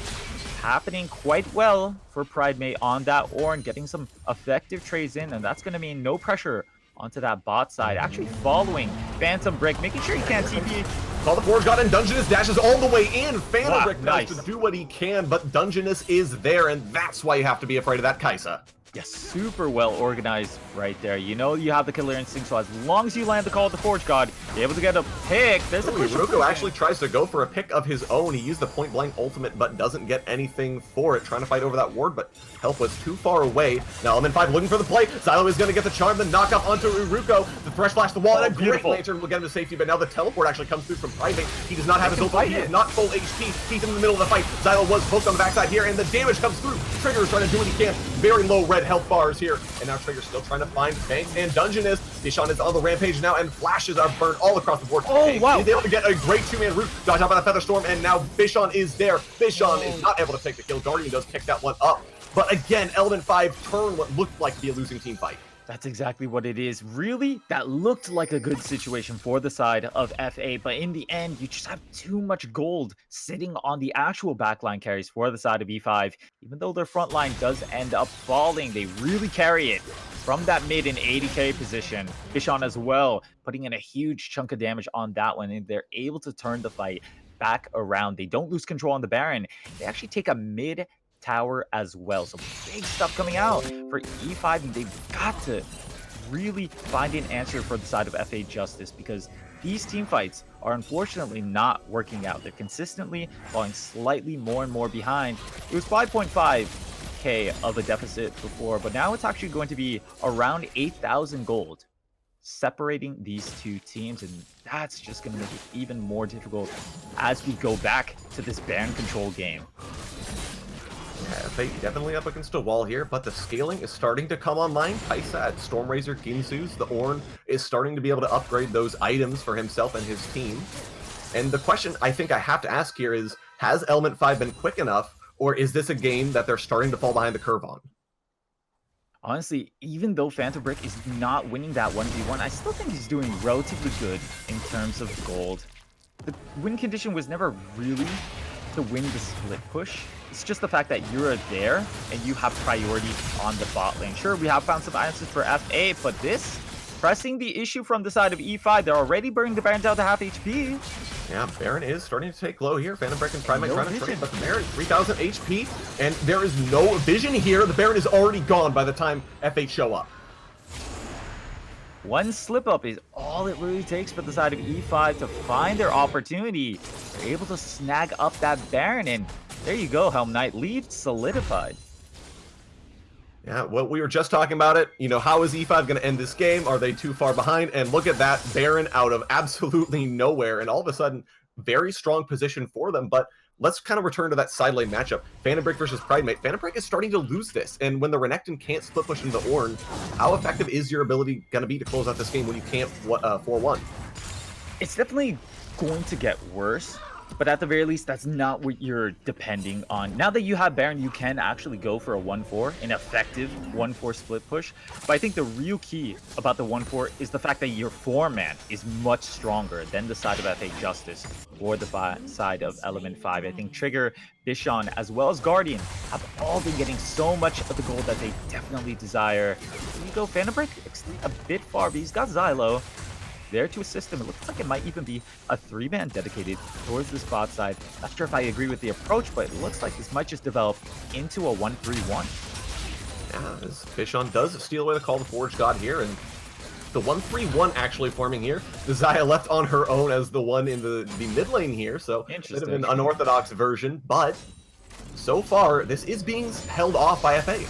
happening quite well for Pridemate on that Ornn, getting some effective trades in, and that's going to mean no pressure onto that bot side. Actually following Phantom Brick, making sure he can't TP. Call the Forge God and Dungeness dashes all the way in. Phantom Brick nice to do what he can, but Dungeness is there, and that's why you have to be afraid of that Kaisa. Yes, super well organized right there. You know you have the killer instinct, so as long as you land the Call of the Forge God, you're able to get a pick. There's a Ruko actually tries to go for a pick of his own. He used the point blank ultimate, but doesn't get anything for it. Trying to fight over that ward, but help was too far away. Now Element 5 looking for the play. Xylo is going to get the charm, the knock up onto Uruko. The Thresh Flash the wall, and a great lantern will get him to safety, but now the teleport actually comes through from Private. He does not have his ultimate. He is not full HP. He's in the middle of the fight. Xylo was hooked on the backside here, and the damage comes through. Trigger is trying to do what he can. Very low red health bars here. And now Trigger's still trying to find Banks and Dungeness. Bichon is on the rampage now, and flashes are burned all across the board. Oh, wow. He's able to get a great two-man root. Dodge out by the Feather Storm, and now Bichon is there. Bichon is not able to take the kill. Guardian does pick that one up. But again, Element 5 turn what looked like to be a losing team fight. That's exactly what it is. Really, that looked like a good situation for the side of FA, but in the end, you just have too much gold sitting on the actual backline carries for the side of E5. Even though their front line does end up falling, they really carry it from that mid and 80k position. Bichon as well, putting in a huge chunk of damage on that one, and they're able to turn the fight back around. They don't lose control on the Baron. They actually take a mid tower as well. So big stuff coming out for E5, and they've got to really find an answer for the side of FA Justice, because these team fights are unfortunately not working out. They're consistently falling slightly more and more behind. It was 5.5k of a deficit before, but now it's actually going to be around 8,000 gold separating these two teams, and that's just going to make it even more difficult as we go back to this Baron control game. Yeah, FA definitely up against a wall here, but the scaling is starting to come online. Kaisa at Stormrazor, Ginsu's, the Ornn is starting to be able to upgrade those items for himself and his team. And the question I think I have to ask here is, has Element 5 been quick enough, or is this a game that they're starting to fall behind the curve on? Honestly, even though Phantom Brick is not winning that 1v1, I still think he's doing relatively good in terms of gold. The win condition was never really to win the split push. It's just the fact that you're there and you have priority on the bot lane. Sure, we have found some answers for FA, but this, pressing the issue from the side of E5, they're already burning the Baron down to half HP. Yeah, Baron is starting to take low here. Phantom Brick and Primate trying to trade, but the Baron, 3,000 HP, and there is no vision here. The Baron is already gone by the time FH show up. One slip up is all it really takes for the side of E5 to find their opportunity. They're able to snag up that Baron, and there you go, Helm Knight, lead solidified. Yeah, well, we were just talking about it. You know, how is E5 going to end this game? Are they too far behind? And look at that, Baron out of absolutely nowhere. And all of a sudden, very strong position for them. But let's kind of return to that side lane matchup. Phantom Brick versus Pridemate. Phantom Brick is starting to lose this. And when the Renekton can't split push into the Ornn, how effective is your ability going to be to close out this game when you can't 4-1? It's definitely going to get worse But at the very least, that's not what you're depending on. Now that you have Baron, you can actually go for a 1-4, an effective 1-4 split push. But I think the real key about the 1-4 is the fact that your 4-man is much stronger than the side of FA Justice or the side of Element 5. I think Trigger, Bishon, as well as Guardian have all been getting so much of the gold that they definitely desire. Here you go, Phantom Break, extend a bit far, but he's got Xylo there to assist him. It looks like it might even be a 3-man dedicated towards this bot side. Not sure if I agree with the approach, but it looks like this might just develop into a 1-3-1. Yeah, as Bishon does steal away the Call to Forge God here, and the 1-3-1 actually forming here. The Xayah left on her own as the one in the mid lane here, so a bit of an unorthodox version, but so far, this is being held off by FA.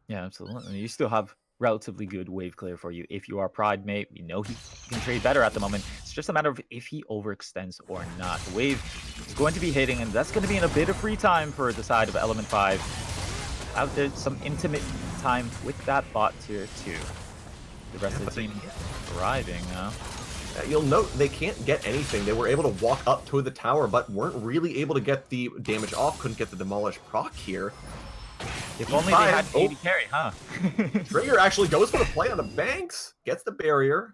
Yeah, absolutely. You still have relatively good wave clear for you. If you are Pride mate, you know he can trade better at the moment. It's just a matter of if he overextends or not. The wave is going to be hitting, and that's going to be in a bit of free time for the side of Element 5. Out there, some intimate time with that bot tier 2. The rest of the team arriving now. You'll note they can't get anything. They were able to walk up to the tower, but weren't really able to get the damage off. Couldn't get the Demolish proc here. If only they had 80 carry, huh? Trigger actually goes for the play on the banks, gets the barrier.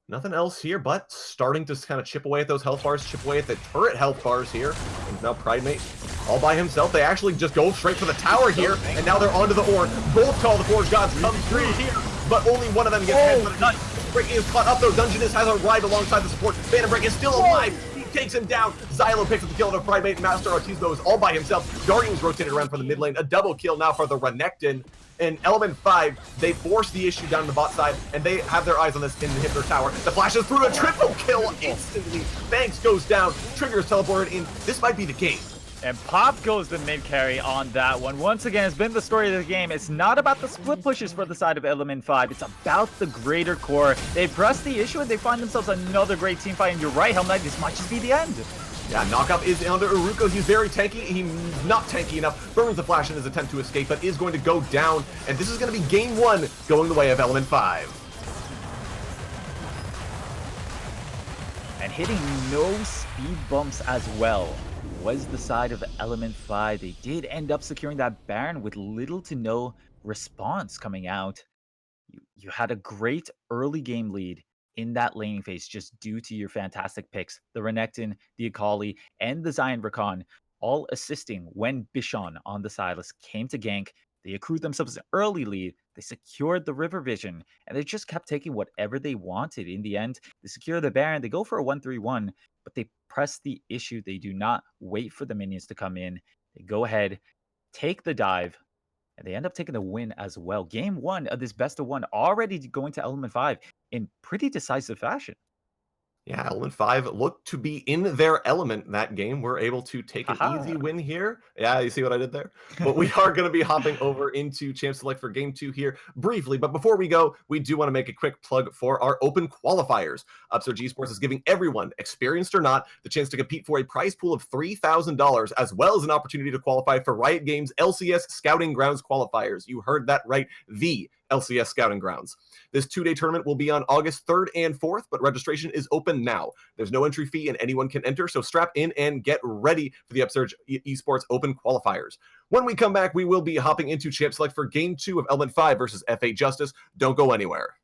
Nothing else here, but starting to kind of chip away at those health bars, chip away at the turret health bars here. And now Pridemate all by himself. They actually just go straight for the tower here, and now they're onto the Ornn. Both Call the Forge Gods come through here, but only one of them gets hit. Breaking is caught up though. Dungeness has arrived alongside the support. Phantom Break is still alive. He takes him down. Xylo picks up the kill of Pridemate. Master Ortiz though is all by himself. Guardian's rotated around for the mid lane. A double kill now for the Renekton. In Element 5, they force the issue down the bot side, and they have their eyes on this in the Hitler Tower. The flash is through, a triple kill instantly. Banks goes down. Trigger is teleported in. This might be the game. And Pop goes the mid carry on that one. Once again, it's been the story of the game. It's not about the split pushes for the side of Element 5. It's about the greater core. They press the issue, and they find themselves another great team fight. And you're right, Helm Knight, this might just be the end. Yeah, knockup is under Uruko. He's very tanky. He's not tanky enough. Burns the flash in his attempt to escape, but is going to go down. And this is going to be game 1 going the way of Element 5. And hitting no speed bumps as well was the side of Element 5. They did end up securing that Baron with little to no response coming out. You had a great early game lead in that laning phase just due to your fantastic picks. The Renekton, the Akali, and the Zion Rakan all assisting when Bishon on the Silas came to gank. They accrued themselves an early lead. They secured the River Vision, and they just kept taking whatever they wanted. In the end, they secure the Baron. They go for a 1-3-1, but they press the issue. They do not wait for the minions to come in. They go ahead, take the dive, and they end up taking the win as well. Game 1 of this best of 1 already going to Element 5 in pretty decisive fashion. Yeah, Element 5 looked to be in their element that game. We're able to take an easy win here. Yeah, you see what I did there? But we are going to be hopping over into Champ Select for Game 2 here briefly. But before we go, we do want to make a quick plug for our open qualifiers. Upsurge Esports is giving everyone, experienced or not, the chance to compete for a prize pool of $3,000, as well as an opportunity to qualify for Riot Games LCS Scouting Grounds qualifiers. You heard that right, the LCS Scouting Grounds. This 2-day tournament will be on August 3rd and 4th, but registration is open now. There's no entry fee and anyone can enter, so strap in and get ready for the Upsurge Esports Open Qualifiers. When we come back, we will be hopping into Champ Select for Game 2 of Element 5 versus FA Justice. Don't go anywhere.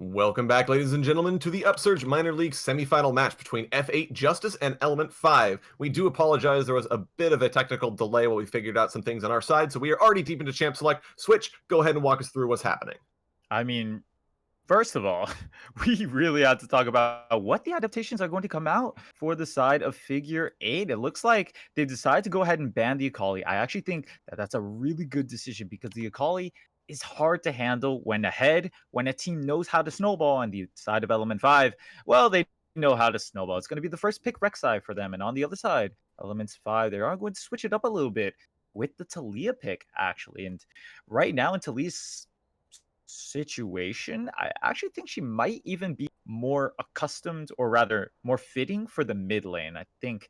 Welcome back, ladies and gentlemen, to the Upsurge Minor League semifinal match between F8 Justice and Element 5. We do apologize, there was a bit of a technical delay while we figured out some things on our side, so we are already deep into Champ Select. Switch, go ahead and walk us through what's happening. I mean, first of all, we really had to talk about what the adaptations are going to come out for the side of Figure 8. It looks like they decided to go ahead and ban the Akali. I actually think that that's a really good decision because the Akali is hard to handle when ahead, when a team knows how to snowball. On the side of Element 5, well, they know how to snowball. It's going to be the first pick Rek'Sai for them. And on the other side, Elements 5, they are going to switch it up a little bit with the Talia pick, actually. And right now, in Talia's situation, I actually think she might even be more accustomed, or rather more fitting for the mid lane. I think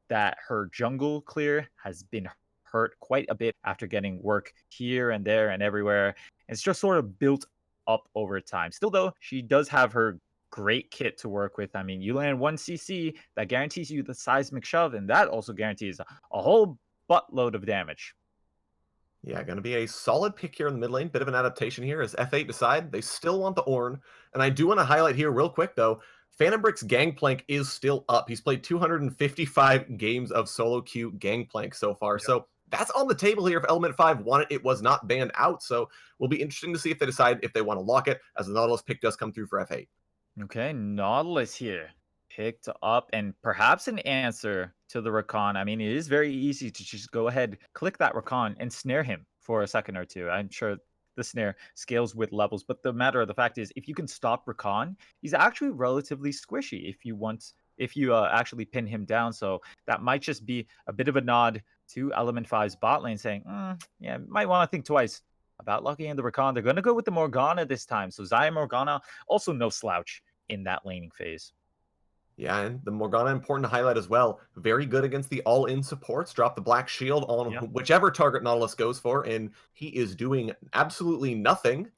that her jungle clear has been hurt quite a bit after getting work here and there and everywhere. It's just sort of built up over time. Still though, she does have her great kit to work with. I mean, you land 1 CC, that guarantees you the seismic shove, and that also guarantees a whole buttload of damage. Yeah, going to be a solid pick here in the mid lane. Bit of an adaptation here as F8 decide they still want the Ornn. And I do want to highlight here real quick, though, Phantom Brick's Gangplank is still up. He's played 255 games of solo queue Gangplank so far. Yep. So that's on the table here if Element 5 won it. It was not banned out. So will be interesting to see if they decide if they want to lock it, as the Nautilus pick does come through for F8. Okay, Nautilus here picked up and perhaps an answer to the Rakan. I mean, it is very easy to just go ahead, click that Rakan, and snare him for a second or two. I'm sure the snare scales with levels, but the matter of the fact is, if you can stop Rakan, he's actually relatively squishy if you actually pin him down. So that might just be a bit of a nod to Element 5's bot lane saying, yeah, might want to think twice about locking in the Rakan. They're going to go with the Morgana this time. So Xayah Morgana, also no slouch in that laning phase. Yeah, and the Morgana important to highlight as well. Very good against the all-in supports. Drop the Black Shield on Yep. whichever target Nautilus goes for, and he is doing absolutely nothing.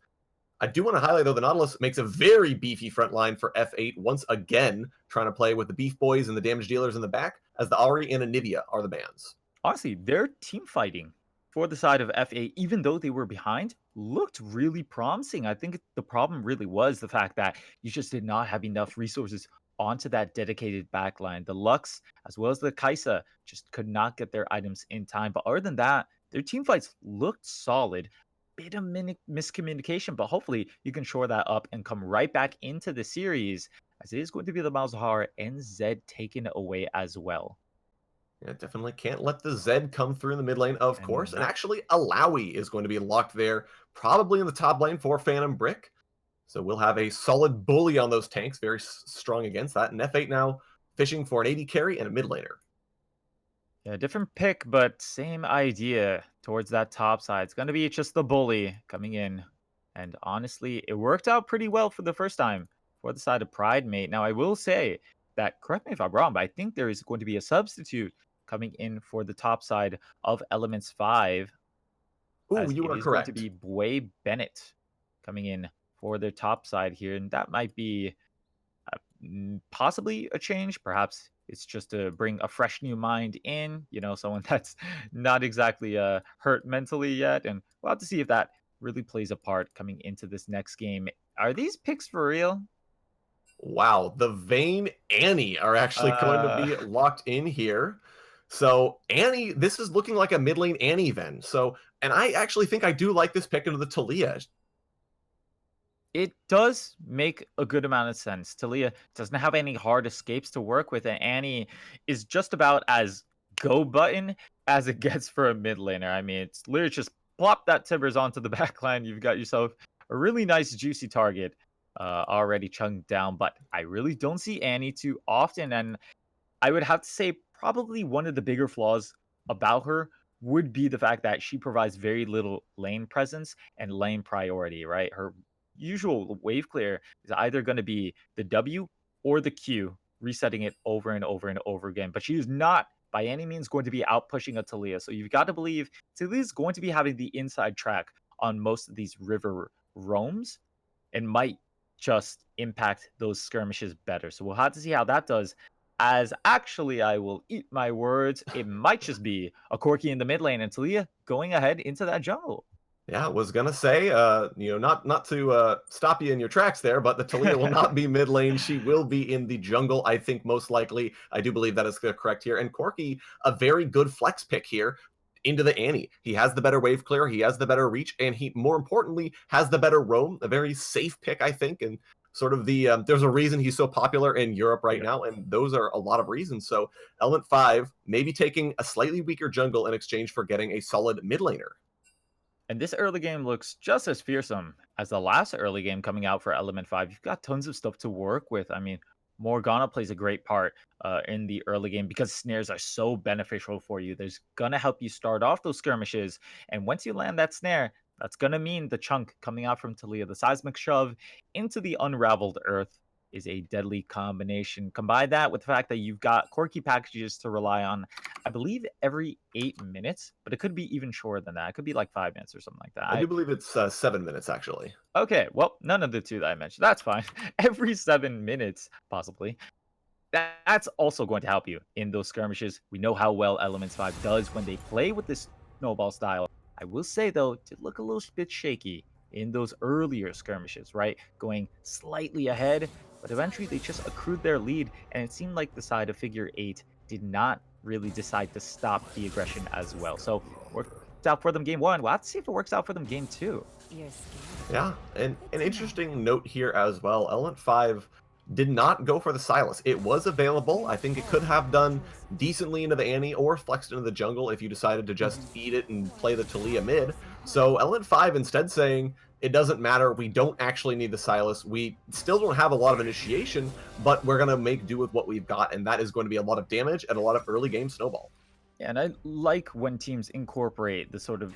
I do want to highlight, though, the Nautilus makes a very beefy front line for F8, once again trying to play with the Beef Boys and the damage dealers in the back, as the Ahri and Anivia are the bans. Honestly, their team fighting for the side of FA, even though they were behind, looked really promising. I think the problem really was the fact that you just did not have enough resources onto that dedicated backline. The Lux, as well as the Kaisa, just could not get their items in time. But other than that, their team fights looked solid. Bit of miscommunication, but hopefully you can shore that up and come right back into the series, as it is going to be the Malzahar and Zed taken away as well. Yeah, definitely can't let the Zed come through in the mid lane, of And course. And actually, Alawi is going to be locked there, probably in the top lane for Phantom Brick. So we'll have a solid bully on those tanks, very strong against that. And F8 now fishing for an 80 carry and a mid laner. yeah, different pick, but same idea towards that top side. It's going to be just the bully coming in. And honestly, it worked out pretty well for the first time for the side of Pride Mate. Now, I will say that, correct me if I'm wrong, but I think there is going to be a substitute coming in for the top side of Elements 5, Ooh, as you it are is going to correct. be Bway Bennett coming in for their top side here. And that might be possibly a change. Perhaps it's just to bring a fresh new mind in, someone that's not exactly hurt mentally yet. And we'll have to see if that really plays a part coming into this next game. Are these picks for real? Wow, the Vayne Annie are actually going to Uh, be locked in here. So Annie, this is looking like a mid lane Annie then. So, and I actually think I do like this pick into the Talia. it does make a good amount of sense. Talia doesn't have any hard escapes to work with, and Annie is just about as go button as it gets for a mid laner. I mean, it's literally just plop that Timbers onto the back line. You've got yourself a really nice, juicy target already chunked down. But I really don't see Annie too often, and I would have to say probably one of the bigger flaws about her would be the fact that she provides very little lane presence and lane priority, right? Her usual wave clear is either going to be the W or the Q, resetting it over and over and over again. But she is not by any means going to be out pushing a Talia. So you've got to believe Talia is going to be having the inside track on most of these river roams and might just impact those skirmishes better. So we'll have to see how that does. As actually, I will eat my words. It might just be a Corki in the mid lane and Talia going ahead into that jungle. Yeah, was gonna say, not to stop you in your tracks there, but the Talia will not be mid lane. She will be in the jungle, I think, most likely. I do believe that is correct here. And Corki, a very good flex pick here into the Annie. He has the better wave clear, he has the better reach, and he, more importantly, has the better roam. A very safe pick, I think, and sort of there's a reason he's so popular in Europe right Yeah. now, and those are a lot of reasons. So Element 5 maybe taking a slightly weaker jungle in exchange for getting a solid mid laner. And this early game looks just as fearsome as the last early game coming out for Element 5. You've got tons of stuff to work with. I mean, Morgana plays a great part in the early game because snares are so beneficial for you. There's going to help you start off those skirmishes. And once you land that snare, that's going to mean the chunk coming out from Talia, the seismic shove into the unraveled earth is a deadly combination. Combine that with the fact that you've got quirky packages to rely on, I believe every 8 minutes, but it could be even shorter than that. It could be like 5 minutes or something like that. I do believe it's 7 minutes actually. Okay, well, none of the two that I mentioned. That's fine. Every 7 minutes, possibly. That's also going to help you in those skirmishes. We know how well Elements 5 does when they play with this snowball style. I will say, though, to look a little bit shaky in those earlier skirmishes, right? Going slightly ahead, but eventually they just accrued their lead, and it seemed like the side of Figure 8 did not really decide to stop the aggression as well. So, worked out for them game one. We'll have to see if it works out for them game two. You're scared. Yeah, and Good an to know. interesting note here as well. Element 5 did not go for the Silas. It was available. I think it could have done decently into the Annie or flexed into the jungle if you decided to just eat it and play the Talia mid. So Element 5 instead saying, it doesn't matter, we don't actually need the Silas. We still don't have a lot of initiation, but we're going to make do with what we've got, and that is going to be a lot of damage and a lot of early game snowball. Yeah, and I like when teams incorporate the sort of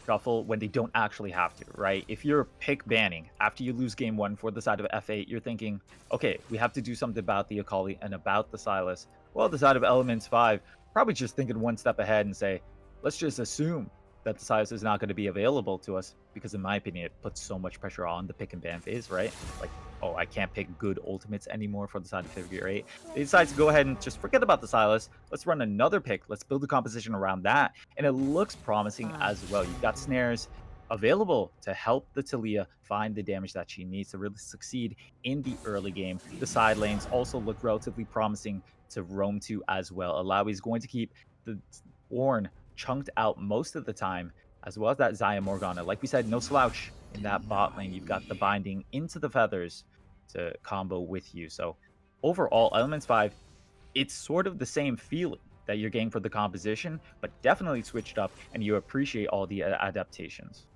shuffle when they don't actually have to, right? If you're pick banning after you lose game one for the side of F8, you're thinking, okay, we have to do something about the Akali and about the Silas. Well, the side of Elements 5, probably just thinking one step ahead and say, let's just assume that the Silas is not going to be available to us because, in my opinion, it puts so much pressure on the pick and ban phase, right? Like, oh, I can't pick good ultimates anymore for the side of Figure 8. They decide to go ahead and just forget about the Silas. Let's run another pick. Let's build a composition around that. And it looks promising as well. You've got snares available to help the Talia find the damage that she needs to really succeed in the early game. The side lanes also look relatively promising to roam to as well. Alawi is going to keep the Ornn chunked out most of the time, as well as that Zaya Morgana. Like we said, no slouch in that bot lane. You've got the binding into the feathers to combo with you. So overall, Elements 5, it's sort of the same feeling that you're getting for the composition, but definitely switched up, and you appreciate all the adaptations.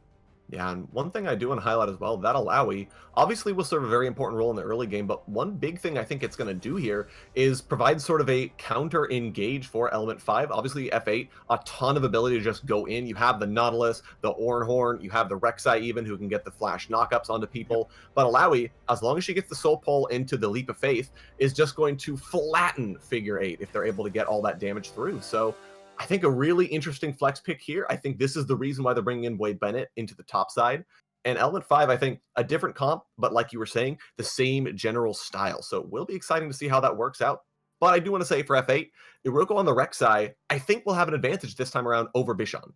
Yeah, and one thing I do want to highlight as well, that Alawi obviously will serve a very important role in the early game, but one big thing I think it's going to do here is provide sort of a counter engage for Element 5. Obviously, F8, a ton of ability to just go in. You have the Nautilus, the Ornhorn, you have the Rek'Sai even, who can get the flash knockups onto people. But Alawi, as long as she gets the Soul Pull into the Leap of Faith, is just going to flatten Figure 8 if they're able to get all that damage through. So I think a really interesting flex pick here. I think this is the reason why they're bringing in Wade Bennett into the top side. And Element 5, I think, a different comp, but like you were saying, the same general style. So it will be exciting to see how that works out. But I do want to say for F8, Iroko on the Rek'Sai, I think will have an advantage this time around over Bishan.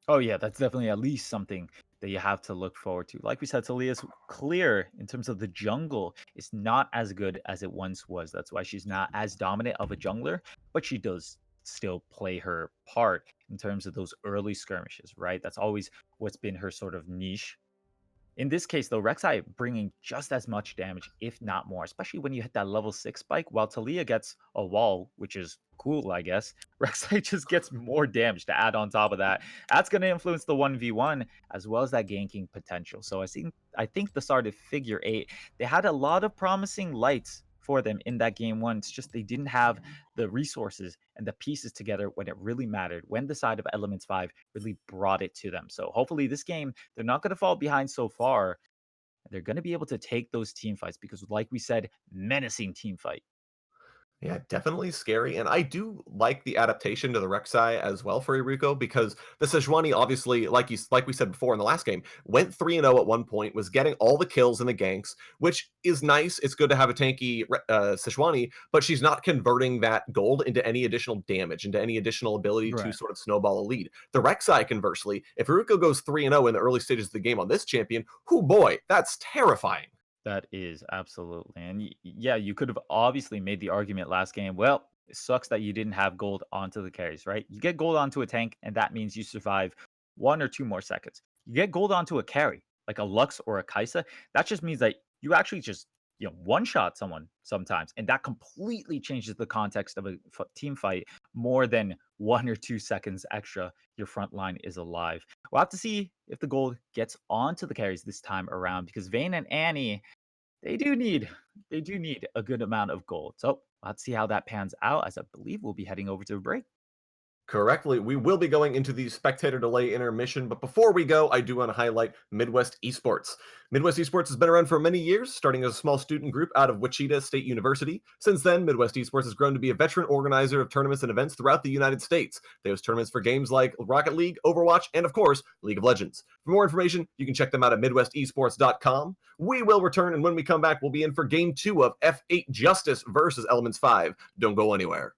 Oh yeah, that's definitely at least something that you have to look forward to. Like we said, Talia's clear in terms of the jungle is not as good as it once was. That's why she's not as dominant of a jungler, but she does still play her part in terms of those early skirmishes, right? That's always what's been her sort of niche. In this case, though, Rek'Sai bringing just as much damage, if not more, especially when you hit that level 6 spike, while Talia gets a wall, which is cool, I guess. Rek'Sai just gets more damage to add on top of that. That's going to influence the 1v1 as well as that ganking potential. So I think the start of Figure 8, they had a lot of promising lights for them in that game one. It's just they didn't have the resources and the pieces together when it really mattered, when the side of Elements 5 really brought it to them. So hopefully this game, they're not going to fall behind so far. They're going to be able to take those team fights because, like we said, menacing team fight. Yeah, definitely scary. And I do like the adaptation to the Rek'Sai as well for Iruko because the Sejuani obviously, like we said before in the last game, went 3-0 at one point, was getting all the kills and the ganks, which is nice. It's good to have a tanky Sejuani, but she's not converting that gold into any additional damage, into any additional ability to Right. sort of snowball a lead. The Rek'Sai, conversely, if Iruko goes 3-0 in the early stages of the game on this champion, whoo boy, that's terrifying. That is absolutely. And yeah, you could have obviously made the argument last game. Well, it sucks that you didn't have gold onto the carries, right? You get gold onto a tank, and that means you survive 1 or 2 more seconds. You get gold onto a carry, like a Lux or a Kaisa. That just means that you actually just one shot someone sometimes, and that completely changes the context of a team fight more than 1 or 2 seconds extra. Your front line is alive. We'll have to see if the gold gets onto the carries this time around because Vayne and Annie they do need a good amount of gold. So let's see how that pans out as I believe we'll be heading over to a break. Correctly. We will be going into the spectator delay intermission, but before we go, I do want to highlight Midwest Esports. Midwest Esports has been around for many years, starting as a small student group out of Wichita State University. Since then, Midwest Esports has grown to be a veteran organizer of tournaments and events throughout the United States. They host tournaments for games like Rocket League, Overwatch, and of course, League of Legends. For more information, you can check them out at MidwestEsports.com. We will return, and when we come back, we'll be in for Game 2 of F8 Justice versus Elements 5. Don't go anywhere.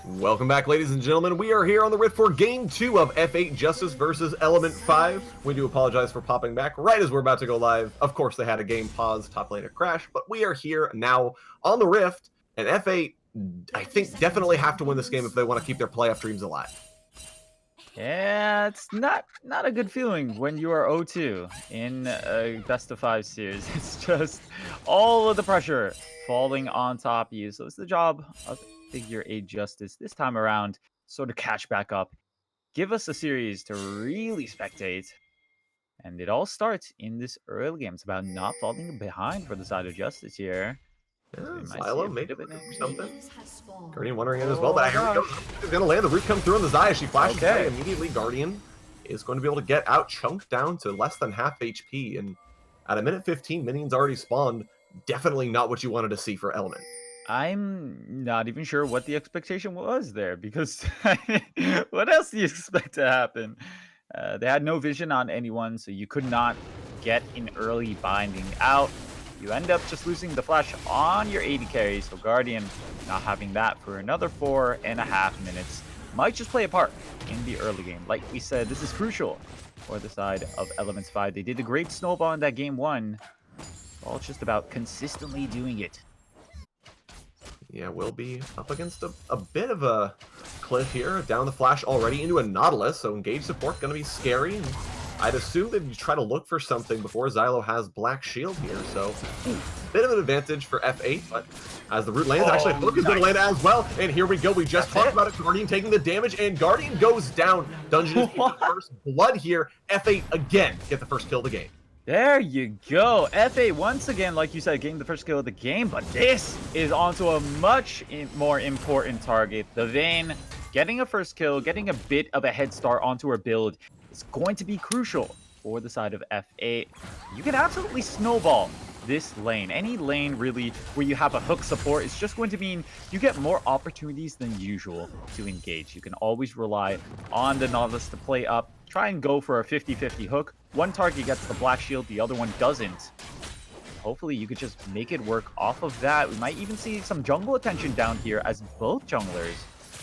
Welcome back, ladies and gentlemen. We are here on the Rift for Game 2 of F8 Justice versus Element 5. We do apologize for popping back right as we're about to go live. Of course, they had a game pause, top laner crash, but we are here now on the Rift, and F8, I think, definitely have to win this game if they want to keep their playoff dreams alive. Yeah, it's not a good feeling when you are 0-2 in a best-of-5 series. It's just all of the pressure falling on top of you. So it's the job of Figure 8 Justice this time around, sort of catch back up, give us a series to really spectate, and it all starts in this early game. It's about not falling behind for the side of Justice here. Yeah, So we might see Silo a maybe bit of an something. Guardian wondering it as well, but here we go. He's going to land. The root comes through on the Zaya. She flashes away immediately. Guardian is going to be able to get out, chunked down to less than half HP, and at a minute 15, minions already spawned. Definitely not what you wanted to see for Element. I'm not even sure what the expectation was there, because what else do you expect to happen? They had no vision on anyone, so you could not get an early binding out. You end up just losing the flash on your 80 carry, so Guardian not having that for another 4.5 minutes might just play a part in the early game. Like we said, this is crucial for the side of Elements 5. They did a great snowball in that game 1. It's all just about consistently doing it. Yeah, we'll be up against a bit of a cliff here. Down the flash already into a Nautilus, so engage support going to be scary. And I'd assume that you try to look for something before Xylo has Black Shield here, so bit of an advantage for F8, but as the root lands, actually Hook is going to land as well, and here we go. We just talked about it. Guardian taking the damage, and Guardian goes down. Dungeon is the first blood here. F8 again get the first kill of the game. There you go. F8 once again, like you said, getting the first kill of the game, but this is onto a much more important target. The Vayne getting a first kill, getting a bit of a head start onto her build is going to be crucial for the side of F8. You can absolutely snowball this lane. Any lane really where you have a hook support is just going to mean you get more opportunities than usual to engage. You can always rely on the Nautilus to play up, try and go for a 50-50 hook. One target gets the black shield, the other one doesn't. Hopefully you could just make it work off of that. We might even see some jungle attention down here as both junglers,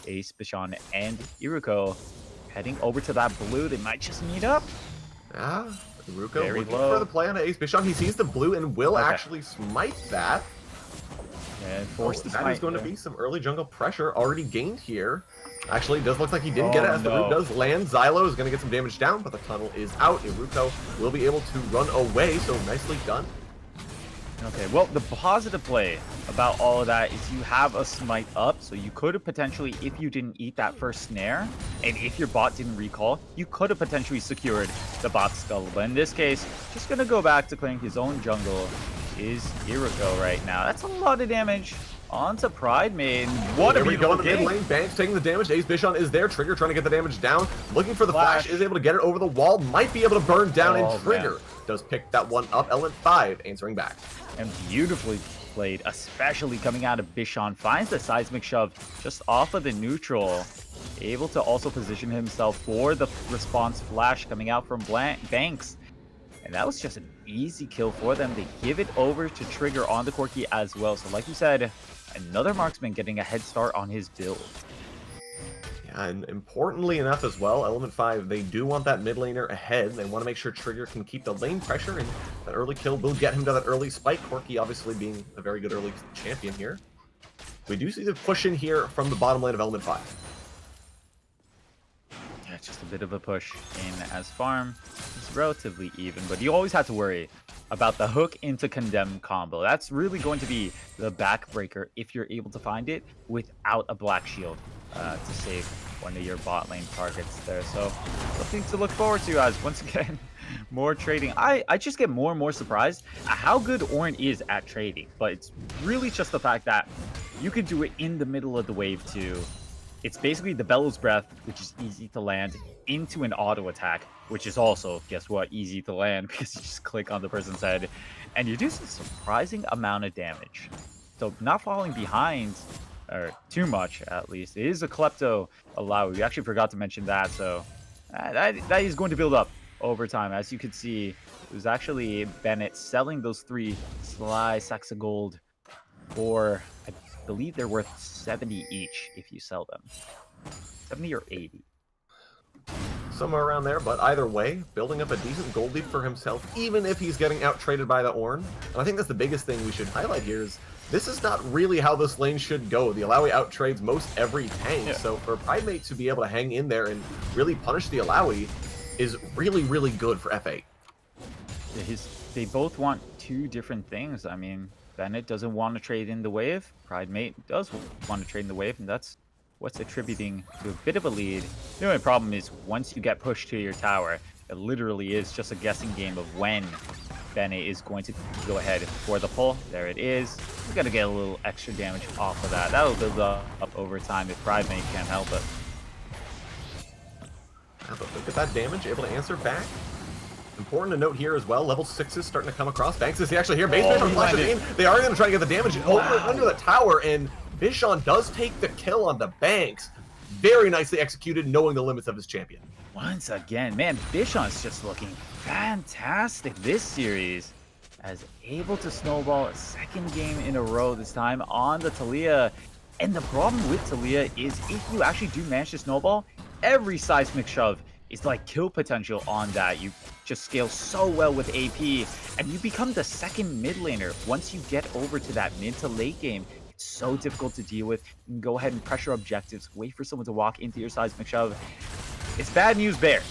Ace, Bishan, and Iruko, heading over to that blue. They might just meet up. Yeah, Iruko Very looking low for the play on Ace. Bishan, he sees the blue and will actually smite that. And force the that smite is going to there. be some early jungle pressure already gained here. Actually, it does look like he didn't get it as the root does land. Xylo is going to get some damage down, but the tunnel is out. Iruko will be able to run away, so nicely done. Okay, well, the positive play about all of that is you have a smite up, so you could have potentially, if you didn't eat that first snare, and if your bot didn't recall, you could have potentially secured the bot's skull. But in this case, just going to go back to clearing his own jungle is Iruko right now. That's a lot of damage onto Pride Maiden. What a we go in beautiful the mid game. lane. Banks taking the damage. Ace Bishan is there. Trigger trying to get the damage down. Looking for the flash. Is able to get it over the wall. Might be able to burn down. And Trigger does pick that one up. Element 5 answering back. And beautifully played, especially coming out of Bishan. Finds the seismic shove just off of the neutral. Able to also position himself for the response flash coming out from Banks. And that was just an easy kill for them. They give it over to Trigger on the Corki as well. So like you said, another marksman getting a head start on his build. Yeah, and importantly enough as well, Element 5, they do want that mid laner ahead. They want to make sure Trigger can keep the lane pressure, and that early kill will get him to that early spike. Corki obviously being a very good early champion here. We do see the push in here from the bottom lane of Element 5. Yeah, just a bit of a push in as farm. It's relatively even, but you always have to worry about the hook into condemn combo. That's really going to be the backbreaker if you're able to find it without a black shield to save one of your bot lane targets there. So something to look forward to as once again, more trading. I just get more and more surprised at how good Orin is at trading, but it's really just the fact that you can do it in the middle of the wave too. It's basically the Bellows Breath, which is easy to land, into an auto attack, which is also, guess what, easy to land because you just click on the person's head and you do some surprising amount of damage. So not falling behind, or too much at least. It is a Klepto allow. We actually forgot to mention that, so that is going to build up over time. As you can see, it was actually Bennett selling those 3 sly sacks of gold for, I believe they're worth 70 each if you sell them. 70 or 80. Somewhere around there, but either way, building up a decent gold lead for himself, even if he's getting out-traded by the Ornn. And I think that's the biggest thing we should highlight here is this is not really how this lane should go. The Alawi out-trades most every tank, so for Pridemate to be able to hang in there and really punish the Alawi is really, really good for F8. They both want 2 different things. I mean, Bennett doesn't want to trade in the wave. Pridemate does want to trade in the wave, and that's what's attributing to a bit of a lead. The only problem is once you get pushed to your tower, it literally is just a guessing game of when Bennett is going to go ahead for the pull. There it is. We're going to get a little extra damage off of that. That'll build up over time if Pridemate can't help it. Yeah, but look at that damage, able to answer back. Important to note here as well, level 6 is starting to come across. Banks is actually here. Base on flashes in. They are going to try to get the damage over under the tower, and Bishan does take the kill on the Banks. Very nicely executed, knowing the limits of his champion. Once again, man, Bishan's just looking fantastic this series. As able to snowball a 2nd game in a row this time on the Taliyah. And the problem with Taliyah is if you actually do manage to snowball, every seismic shove is like kill potential on that. You just scale so well with AP, and you become the 2nd mid laner once you get over to that mid to late game. It's so difficult to deal with. You can go ahead and pressure objectives, wait for someone to walk into your seismic shove. It's bad news bears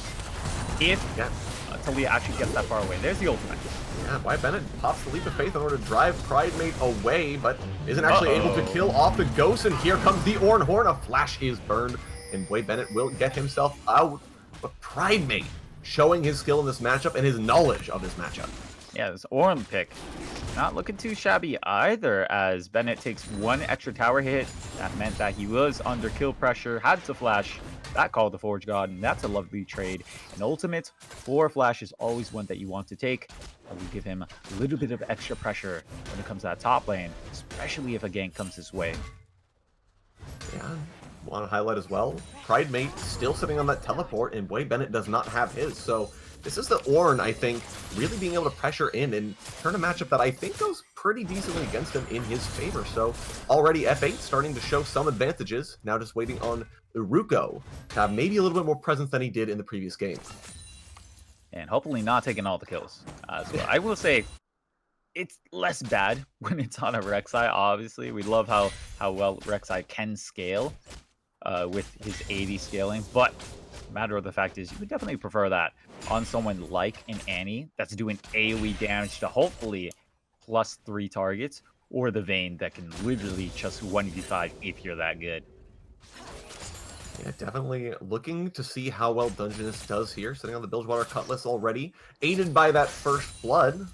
if Taliyah actually gets that far away. There's the ultimate. Yeah, why Bennett pops the leap of faith in order to drive Pridemate away, but isn't actually able to kill off the ghost, and here comes the Ornn Horn. A flash is burned, and Boy Bennett will get himself out. But Pridemate showing his skill in this matchup and his knowledge of this matchup. Yeah, this Ornn pick, not looking too shabby either, as Bennett takes one extra tower hit. That meant that he was under kill pressure, had to flash. That called the Forge God, and that's a lovely trade. An ultimate for Flash is always one that you want to take. That will give him a little bit of extra pressure when it comes to that top lane, especially if a gank comes his way. Yeah, want to highlight as well, Pridemate still sitting on that teleport, and Boy Bennett does not have his, so this is the Ornn, I think, really being able to pressure in and turn a matchup that I think goes pretty decently against him in his favor. So already F8 starting to show some advantages. Now just waiting on Uruko to have maybe a little bit more presence than he did in the previous game. And hopefully not taking all the kills. So I will say, it's less bad when it's on a Rek'Sai, obviously. We love how well Rek'Sai can scale with his 80 scaling, but matter of the fact is you would definitely prefer that on someone like an Annie that's doing AoE damage to hopefully +3 targets, or the Vayne that can literally just 1v5 if you're that good. Yeah, definitely looking to see how well Dungeness does here, sitting on the Bilgewater Cutlass already, aided by that first blood,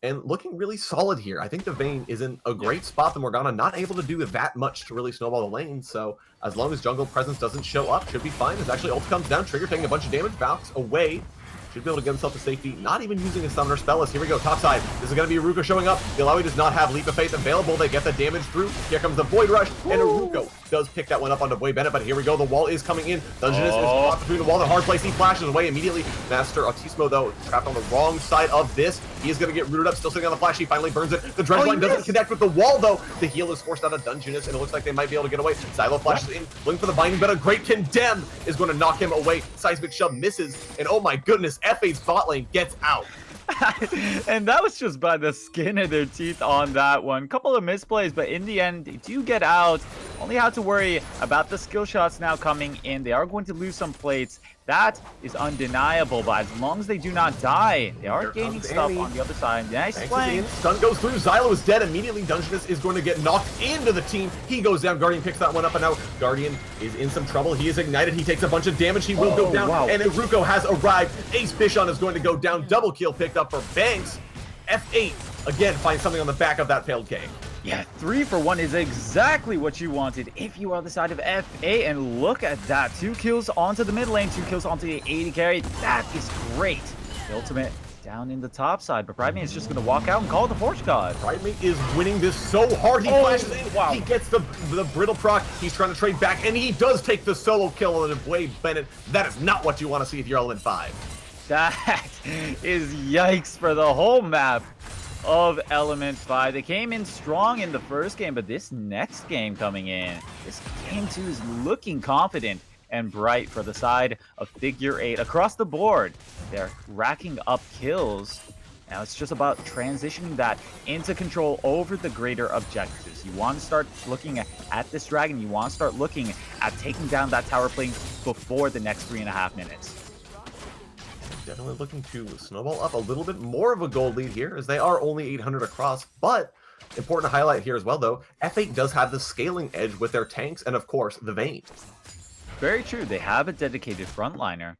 and looking really solid here. I think the Vayne is in a great spot. The Morgana not able to do that much to really snowball the lane, so as long as jungle presence doesn't show up, should be fine. As actually ult comes down, Trigger taking a bunch of damage, Valks away. Should be able to get himself to safety, not even using a summoner spell. As here we go, top side. This is going to be Uruko showing up. The Illaoi does not have Leap of Faith available. They get the damage through. Here comes the Void Rush, and Uruko does pick that one up onto Boy Bennett, but here we go. The wall is coming in. Dungeness is caught between the wall. The hard place. He flashes away immediately. Master Autismo, though, trapped on the wrong side of this. He is going to get rooted up, still sitting on the flash. He finally burns it. The Dredge line doesn't connect with the wall, though. The heal is forced out of Dungeness, and it looks like they might be able to get away. Xylo flashes in, looking for the binding, but a great Condemn is going to knock him away. Seismic Shove misses, and oh my goodness, F8's bot lane gets out. And that was just by the skin of their teeth on that one. Couple of misplays, but in the end, they do get out. Only have to worry about the skill shots now coming in. They are going to lose some plates. That is undeniable, but as long as they do not die, they are gaining stuff on the other side. Nice play. Stun goes through. Xylo is dead immediately. Dungeness is going to get knocked into the team. He goes down. Guardian picks that one up, and now Guardian is in some trouble. He is ignited. He takes a bunch of damage. He will go down, and Uruko has arrived. Ace Bishon is going to go down. Double kill picked up for Banks. F8 again finds something on the back of that failed K. Yeah, 3 for 1 is exactly what you wanted if you are on the side of F8, and look at that. 2 kills onto the mid lane, 2 kills onto the 80 carry. That is great. The ultimate down in the top side, but Pridemate is just going to walk out and call the Forge God. Pridemate is winning this so hard. He flashes in. Wow. He gets the brittle proc. He's trying to trade back, and he does take the solo kill on Boy Bennett. That is not what you want to see if you're Element 5. That is yikes for the whole map of Element 5. They came in strong in the first game, but this next game coming in, this game 2 is looking confident and bright for the side of Figure 8 across the board. They're racking up kills. Now it's just about transitioning that into control over the greater objectives. You want to start looking at this dragon. You want to start looking at taking down that tower plane before the next 3.5 minutes. Definitely looking to snowball up a little bit more of a gold lead here, as they are only 800 across, but important to highlight here as well, though, F8 does have the scaling edge with their tanks and, of course, the Vayne. Very true. They have a dedicated frontliner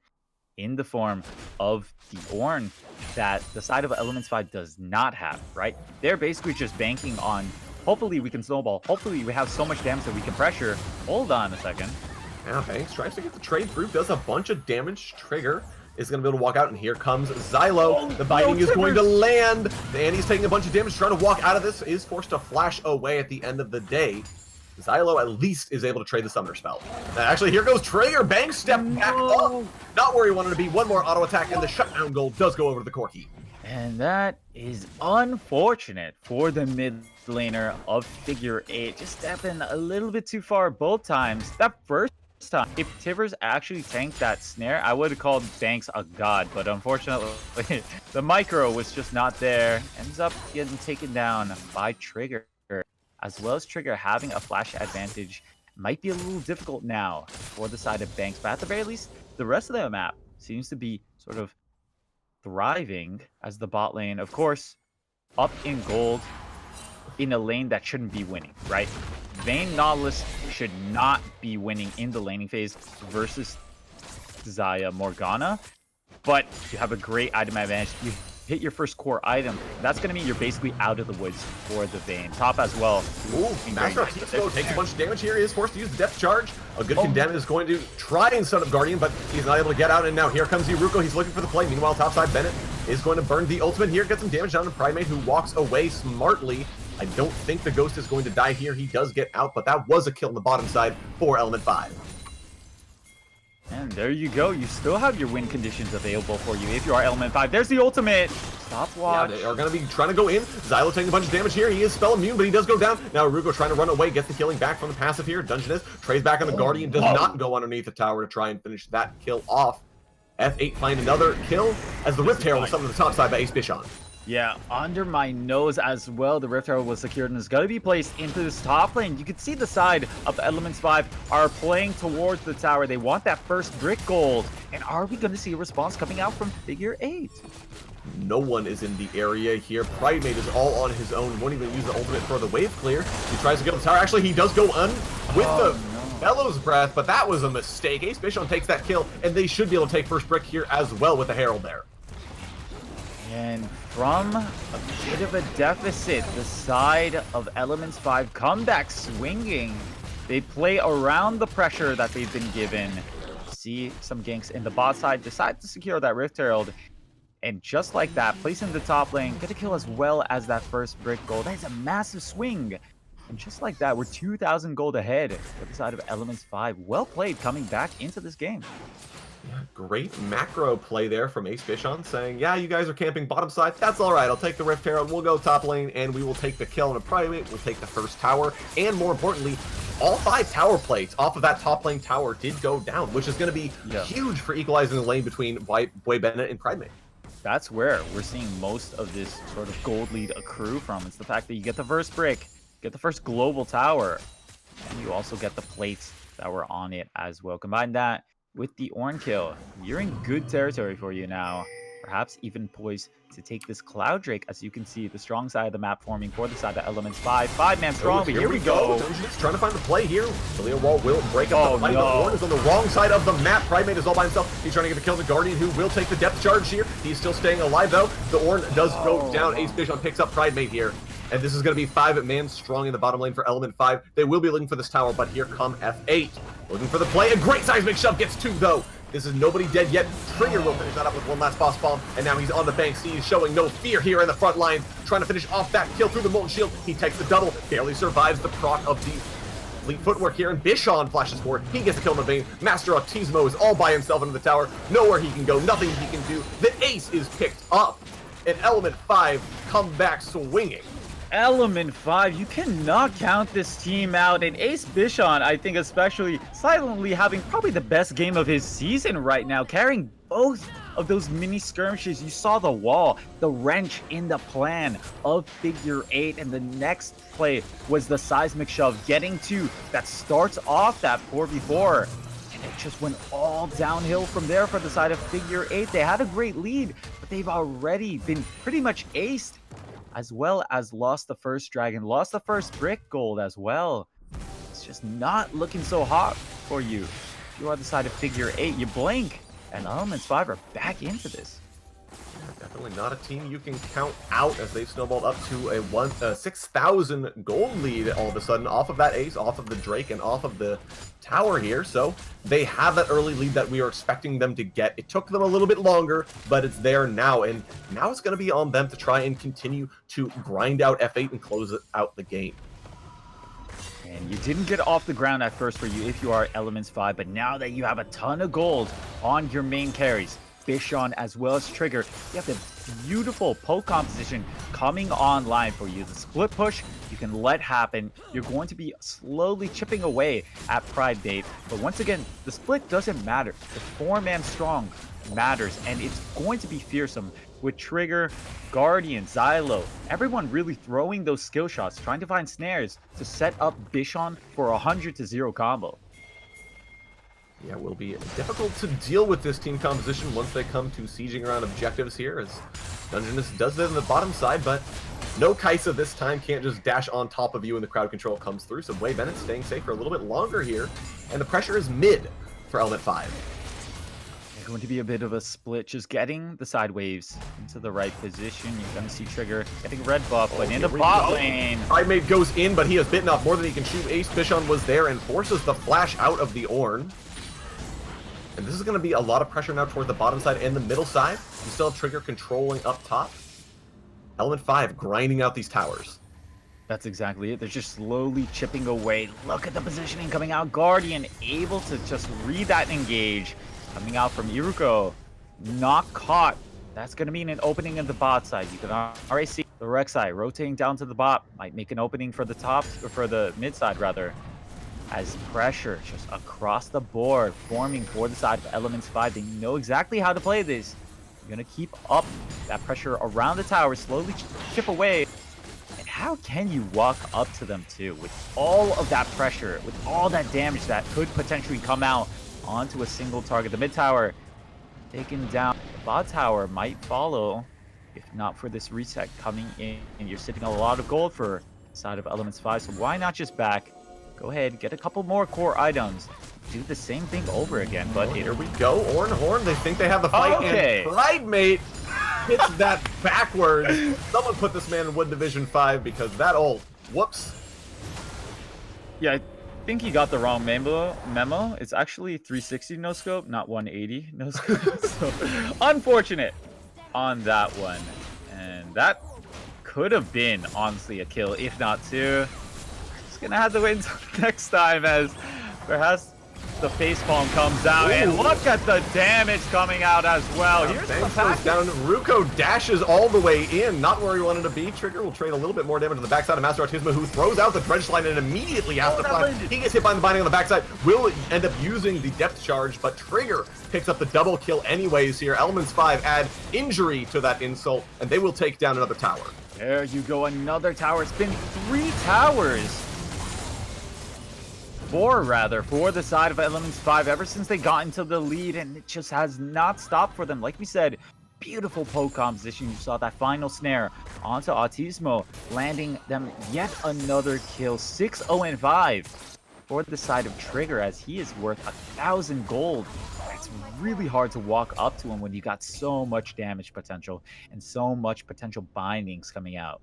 in the form of the Ornn that the side of Elements 5 does not have, right? They're basically just banking on, hopefully we can snowball, hopefully we have so much damage that we can pressure. Hold on a second. Now Banks tries to get the trade through, does a bunch of damage. Trigger is going to be able to walk out, and here comes Xylo. The binding is going to land. Annie's taking a bunch of damage, trying to walk out of this, is forced to flash away at the end of the day. Xylo at least is able to trade the summoner spell. Actually, here goes Trigger. Bang, step back up. Not where he wanted to be. One more auto attack, and the shutdown goal does go over to the Corki. And that is unfortunate for the mid laner of Figure 8. Just stepping a little bit too far both times. That first time, if Tivers actually tanked that snare, I would have called Banks a god, but unfortunately, the micro was just not there. Ends up getting taken down by Trigger. As well as Trigger having a flash advantage might be a little difficult now for the side of Banks, but at the very least, the rest of the map seems to be sort of thriving as the bot lane, of course, up in gold in a lane that shouldn't be winning, right? Vayne Nautilus should not be winning in the laning phase versus Xayah Morgana. but you have a great item advantage. You hit your first core item. That's going to mean you're basically out of the woods for the Vayne. Top as well. Ooh, Master of Teemo takes a bunch of damage here. He is forced to use the depth charge. A good condemn is going to try and stun up Guardian, but he's not able to get out. And now here comes Yuruko. He's looking for the play. Meanwhile, topside Bennett is going to burn the ultimate here. Get some damage down to Primate, who walks away smartly. I don't think the Ghost is going to die here. He does get out, but that was a kill on the bottom side for Element 5. And there you go. You still have your win conditions available for you if you are Element 5. There's the ultimate. Stopwatch. Yeah, they are going to be trying to go in. Xylo taking a bunch of damage here. He is spell immune, but he does go down. Now Ruko trying to run away, gets the killing back from the passive here. Dungeonist trays back on the Guardian, does not go underneath the tower to try and finish that kill off. F8 find another kill as the Rift Herald is summoned to the top side by Ace Bishon. Yeah, under my nose as well, the Rift Herald was secured and is going to be placed into this top lane. You can see the side of the Elements 5 are playing towards the tower. They want that first brick gold. And are we going to see a response coming out from Figure 8? No one is in the area here. Primate is all on his own. Won't even use the ultimate for the wave clear. He tries to get on the tower. Actually, he does go with the Bellows Breath, but that was a mistake. Ace Bishon takes that kill, and they should be able to take first brick here as well with the Herald there. And from a bit of a deficit, the side of Elements 5 come back swinging. They play around the pressure that they've been given. See some ganks in the bot side, decide to secure that Rift Herald. And just like that, placing the top lane, get a kill as well as that first brick gold. That is a massive swing. And just like that, we're 2,000 gold ahead for the side of Elements 5. Well played coming back into this game. Yeah, great macro play there from Ace Bishon saying, yeah, you guys are camping bottom side. That's all right. I'll take the Rift Herald. We'll go top lane, and we will take the kill on a Primate. We'll take the first tower. And more importantly, all 5 tower plates off of that top lane tower did go down, which is going to be huge for equalizing the lane between Boy Bennett and Primate. That's where we're seeing most of this sort of gold lead accrue from. It's the fact that you get the first brick, get the first global tower, and you also get the plates that were on it as well. Combine that with the Ornn kill. You're in good territory for you now. Perhaps even poised to take this Cloud Drake, as you can see the strong side of the map forming for the side of Elements 5. 5-man strong, but here we go. Dungeonist trying to find the play here. Talia Wall will break up the fight. The Ornn is on the wrong side of the map. Primate is all by himself. He's trying to get the kill on the Guardian, who will take the depth charge here. He's still staying alive, though. The Ornn does go down. Ace Bishon picks up Primate here. And this is going to be 5-man strong in the bottom lane for Element 5. They will be looking for this tower, but here come F8. Looking for the play. A great seismic shove gets 2, though. This is nobody dead yet. Trigger will finish that up with one last boss bomb, and now he's on the bank. He's showing no fear here in the front line, trying to finish off that kill through the Molten Shield. He takes the double, barely survives the proc of the fleet footwork here, and Bishon flashes forward. He gets the kill in the Vayne. Master Autismo is all by himself into the tower. Nowhere he can go, nothing he can do. The ace is picked up, and Element 5 come back swinging. Element 5, you cannot count this team out. And Ace Bishon, I think especially, silently having probably the best game of his season right now, carrying both of those mini skirmishes. You saw the wall, the wrench in the plan of Figure 8, and the next play was the seismic shove, getting 2 that starts off that 4v4. And it just went all downhill from there for the side of Figure 8. They had a great lead, but they've already been pretty much aced, as well as lost the first dragon, lost the first brick gold as well. It's just not looking so hot for you. If you are the side of Figure 8, you blink, and Elements 5 are back into this. Definitely not a team you can count out, as they've snowballed up to a 6,000 gold lead all of a sudden off of that ace, off of the Drake, and off of the tower here. So they have that early lead that we are expecting them to get. It took them a little bit longer, but it's there now, and now it's going to be on them to try and continue to grind out F8 and close it out the game. And you didn't get off the ground at first for you if you are Elements 5, but now that you have a ton of gold on your main carries, Bishon as well as Trigger, you have the beautiful poke composition coming online for you. The split push, you can let happen. You're going to be slowly chipping away at Primate, but once again, the split doesn't matter. The 4-man strong matters, and it's going to be fearsome with Trigger, Guardian, Xylo, everyone really throwing those skill shots, trying to find snares to set up Bishon for a 100-0 combo. Yeah, it will be difficult to deal with this team composition once they come to sieging around objectives here, as Dungeonist does it on the bottom side, but no Kaisa this time, can't just dash on top of you and the crowd control comes through, so Boy Bennett staying safe for a little bit longer here, and the pressure is mid for Element 5. going to be a bit of a split. Just getting the side waves into the right position. You're going to see Trigger getting red buff, but in the bot lane. Primate goes in, but he has bitten off more than he can chew. Ace Bishon was there and forces the flash out of the Ornn. And this is going to be a lot of pressure now toward the bottom side and the middle side. You still have Trigger controlling up top. Element 5 grinding out these towers. That's exactly it. They're just slowly chipping away. Look at the positioning coming out. Guardian able to just read that and engage. Coming out from Iruko. Not caught. That's going to mean an opening in the bot side. You can already see the Rek'Sai rotating down to the bot. Might make an opening for the top, or for the mid side rather. As pressure just across the board forming for the side of Elements 5. They know exactly how to play this. You're going to keep up that pressure around the tower, slowly chip away. And how can you walk up to them too with all of that pressure, with all that damage that could potentially come out onto a single target? The mid tower taken down. The bot tower might follow if not for this reset coming in. And you're sitting a lot of gold for the side of Elements 5. So why not just back? Go ahead, get a couple more core items. Do the same thing over again, but here we go. Ornn Horn, they think they have the fight, and Primate hits that backwards. Someone put this man in Wood Division 5 because that ult. Whoops. Yeah, I think he got the wrong memo. It's actually 360 no scope, not 180 no scope. So unfortunate on that one. And that could have been honestly a kill, if not two. Gonna have to wait until next time as perhaps the facepalm comes out. Ooh. And look at the damage coming out as well. Here's the package. Down. Ruko dashes all the way in, not where he wanted to be. Trigger will trade a little bit more damage on the backside of Master Artisma, who throws out the dredge line and immediately has to flash. He gets hit by the binding on the backside. Will end up using the depth charge, but Trigger picks up the double kill anyways here. Elements 5 add injury to that insult, and they will take down another tower. There you go, another tower. It's been 3 towers. 4 rather, for the side of Elements 5 ever since they got into the lead, and it just has not stopped for them. Like we said, beautiful poke composition. You saw that final snare onto Autismo, landing them yet another kill. 6-0-5 for the side of Trigger, as he is worth 1,000 gold. It's really hard to walk up to him when you got so much damage potential and so much potential bindings coming out.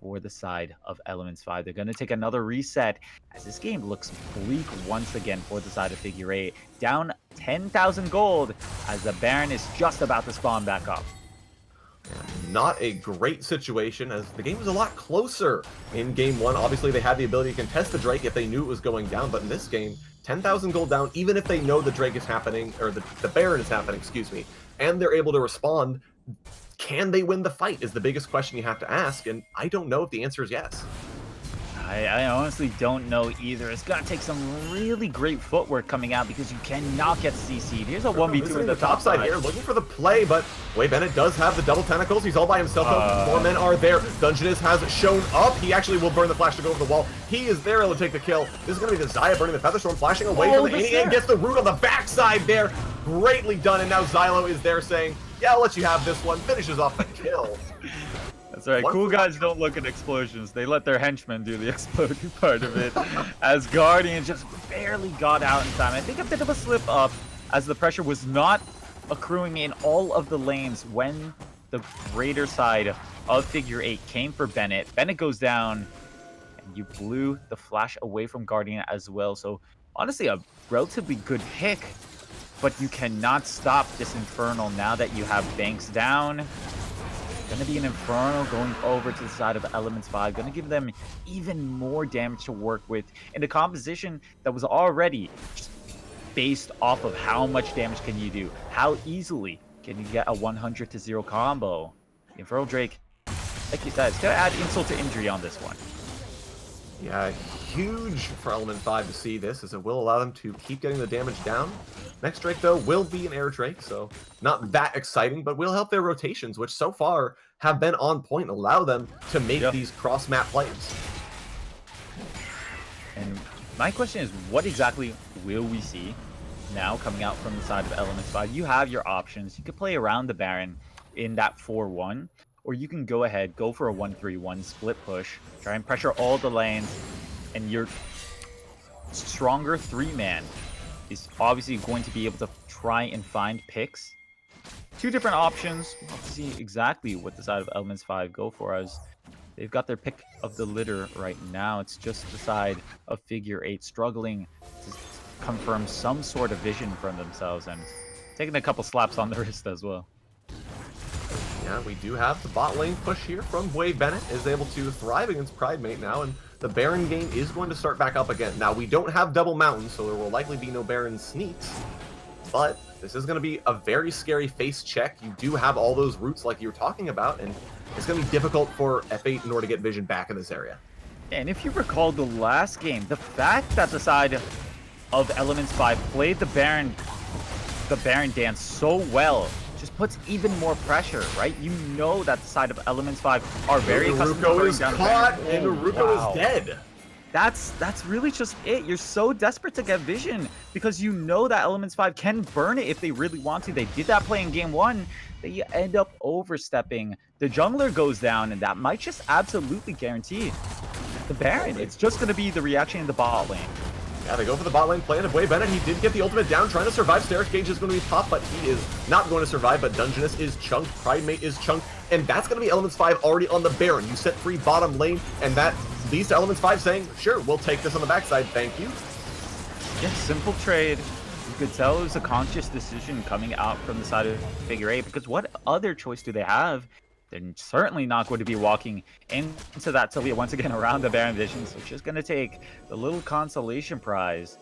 For the side of Elements 5, they're going to take another reset as this game looks bleak once again for the side of Figure 8. Down 10,000 gold as the Baron is just about to spawn back up. Not a great situation, as the game was a lot closer in game 1. Obviously, they had the ability to contest the Drake if they knew it was going down, but in this game, 10,000 gold down, even if they know the Drake is happening, or the Baron is happening, excuse me, and they're able to respond. Can they win the fight is the biggest question you have to ask, and I don't know if the answer is yes. I honestly don't know either. It's going to take some really great footwork coming out because you cannot get CC'd. Here's a 1v2 in the top side here, looking for the play, but Way Bennett does have the double tentacles. He's all by himself. 4 men are there. Dungeness has shown up. He actually will burn the flash to go over the wall. He is there to take the kill. This is going to be the Xayah burning the Featherstorm, flashing away from the Any and gets the root on the backside there. Greatly done, and now Xylo is there saying, yeah, I'll let you have this one. Finishes off the kill. That's right. Cool guys don't look at explosions. They let their henchmen do the exploding part of it. As Guardian just barely got out in time. I think a bit of a slip up as the pressure was not accruing in all of the lanes when the Raider side of Figure 8 came for Bennett. Bennett goes down, and you blew the flash away from Guardian as well. So honestly, a relatively good pick. But you cannot stop this Infernal now that you have Banks down. Going to be an Infernal going over to the side of Elements 5. Going to give them even more damage to work with in a composition that was already just based off of how much damage can you do. How easily can you get a 100-0 combo. The Infernal Drake, like you said, it's going to add insult to injury on this one. Yeah, huge for Element 5 to see this, as it will allow them to keep getting the damage down. Next Drake, though, will be an Air Drake, so not that exciting, but will help their rotations, which so far have been on point, allow them to make these cross-map plays. And my question is, what exactly will we see now coming out from the side of Elements 5? You have your options. You could play around the Baron in that 4-1, or you can go ahead, go for a 1-3-1 split push, try and pressure all the lanes, and your stronger 3-man is obviously going to be able to try and find picks. Two different options. We'll have to see exactly what the side of Elements 5 go for, as they've got their pick of the litter right now. It's just the side of Figure 8 struggling to confirm some sort of vision from themselves and taking a couple slaps on the wrist as well. Yeah, we do have the bot lane push here from Wade Bennett, is able to thrive against Pridemate now, and the Baron game is going to start back up again. Now, we don't have double mountains, so there will likely be no Baron sneaks, but this is going to be a very scary face check. You do have all those roots like you were talking about, and it's going to be difficult for F8 in order to get vision back in this area. And if you recall the last game, the fact that the side of Elements 5 played the Baron dance so well just puts even more pressure, right? You know that the side of Elements 5 are very accustomed to Naruto is down caught, Baron. and Naruto is dead. That's really just it. You're so desperate to get vision because you know that Elements 5 can burn it if they really want to. They did that play in game 1. They end up overstepping. The jungler goes down, and that might just absolutely guarantee the Baron. It's just going to be the reaction in the bot lane. Yeah, they go for the bot lane plan of Wade Bennett. He did get the ultimate down, trying to survive. Steris Gage is going to be tough, but he is not going to survive. But Dungeness is chunked, Pridemate is chunked, and that's going to be Elements 5 already on the Baron. You set free bottom lane, and that leads to Elements 5 saying, sure, we'll take this on the backside, thank you. Yeah, simple trade. You could tell it was a conscious decision coming out from the side of Figure 8, because what other choice do they have? They're certainly not going to be walking into that Talia once again around the Baron Vision, so it's just going to take the little consolation prize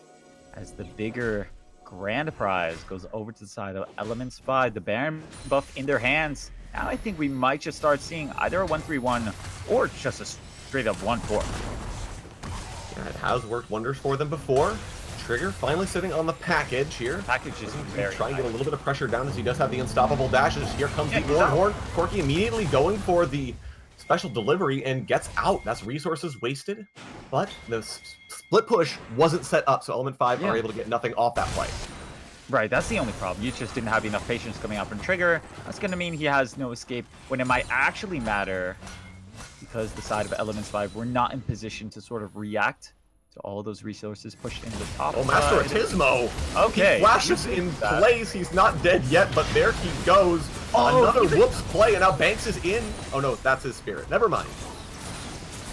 as the bigger grand prize goes over to the side of Elements 5. The Baron buff in their hands. Now I think we might just start seeing either a 1-3-1 or just a straight up 1-4. Yeah, it has worked wonders for them before. Trigger finally sitting on the package here. Package is very trying to get a nice. little bit of pressure down as he does have the unstoppable dashes. Here comes Yeah, the he's out. Horn. Corki immediately going for the special delivery and gets out. That's resources wasted, but the split push wasn't set up, so Element 5 are able to get nothing off that play. Right, that's the only problem. You just didn't have enough patience coming out from Trigger. That's going to mean he has no escape when it might actually matter, because the side of Elements 5 were not in position to sort of react to all those resources pushed into the top. Oh, Master Atismo! Okay. He flashes in place. He's not dead yet, but there he goes. Another whoops play, and now Banks is in. Oh no, that's his spirit. Never mind.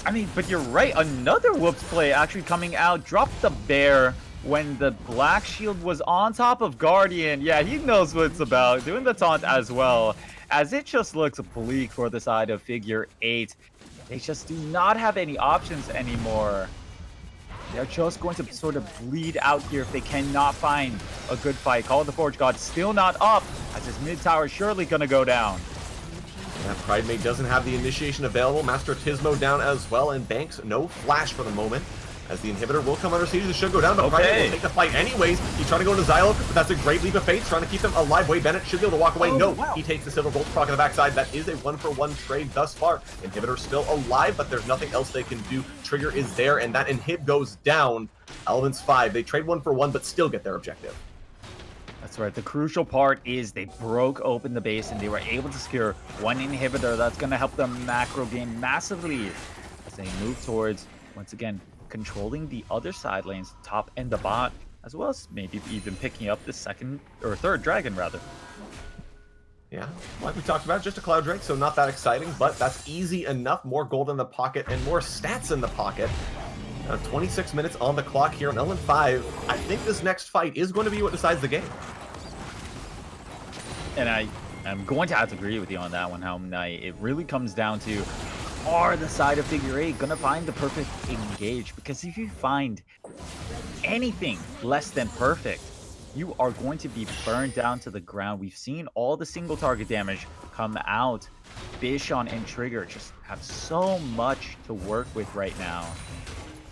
I mean, but you're right. Another whoops play actually coming out. Dropped the bear when the Black Shield was on top of Guardian. Yeah, he knows what it's about. Doing the taunt as well, as it just looks bleak for the side of Figure 8. They just do not have any options anymore. They're just going to sort of bleed out here if they cannot find a good fight. Call of the Forge God still not up, as his mid tower is surely going to go down. Yeah, Pridemate doesn't have the initiation available. Master Atismo down as well, and Banks no flash for the moment, as the inhibitor will come under siege. This should go down, but Pridemate will take the fight anyways. He's trying to go into Xylo, but that's a great leap of faith, trying to keep him alive. Wade Bennett should be able to walk away. He takes the Silver Bolt proc on the backside. That is a 1-for-1 trade thus far. Inhibitor still alive, but there's nothing else they can do. Trigger is there, and that inhib goes down. Elements 5, they trade 1-for-1, but still get their objective. That's right. The crucial part is they broke open the base and they were able to secure one inhibitor that's going to help them macro game massively as they move towards, once again, controlling the other side lanes, top and the bot, as well as maybe even picking up the second or third dragon, rather. Yeah, like we talked about, just a Cloud Drake, so not that exciting, but that's easy enough. More gold in the pocket and more stats in the pocket. 26 minutes on the clock here on Element 5. I think this next fight is going to be what decides the game. And I'm going to have to agree with you on that one, Helm Knight. It really comes down to, are the side of Figure 8 going to find the perfect engage? Because if you find anything less than perfect, you are going to be burned down to the ground. We've seen all the single target damage come out. Bishon and Trigger just have so much to work with right now.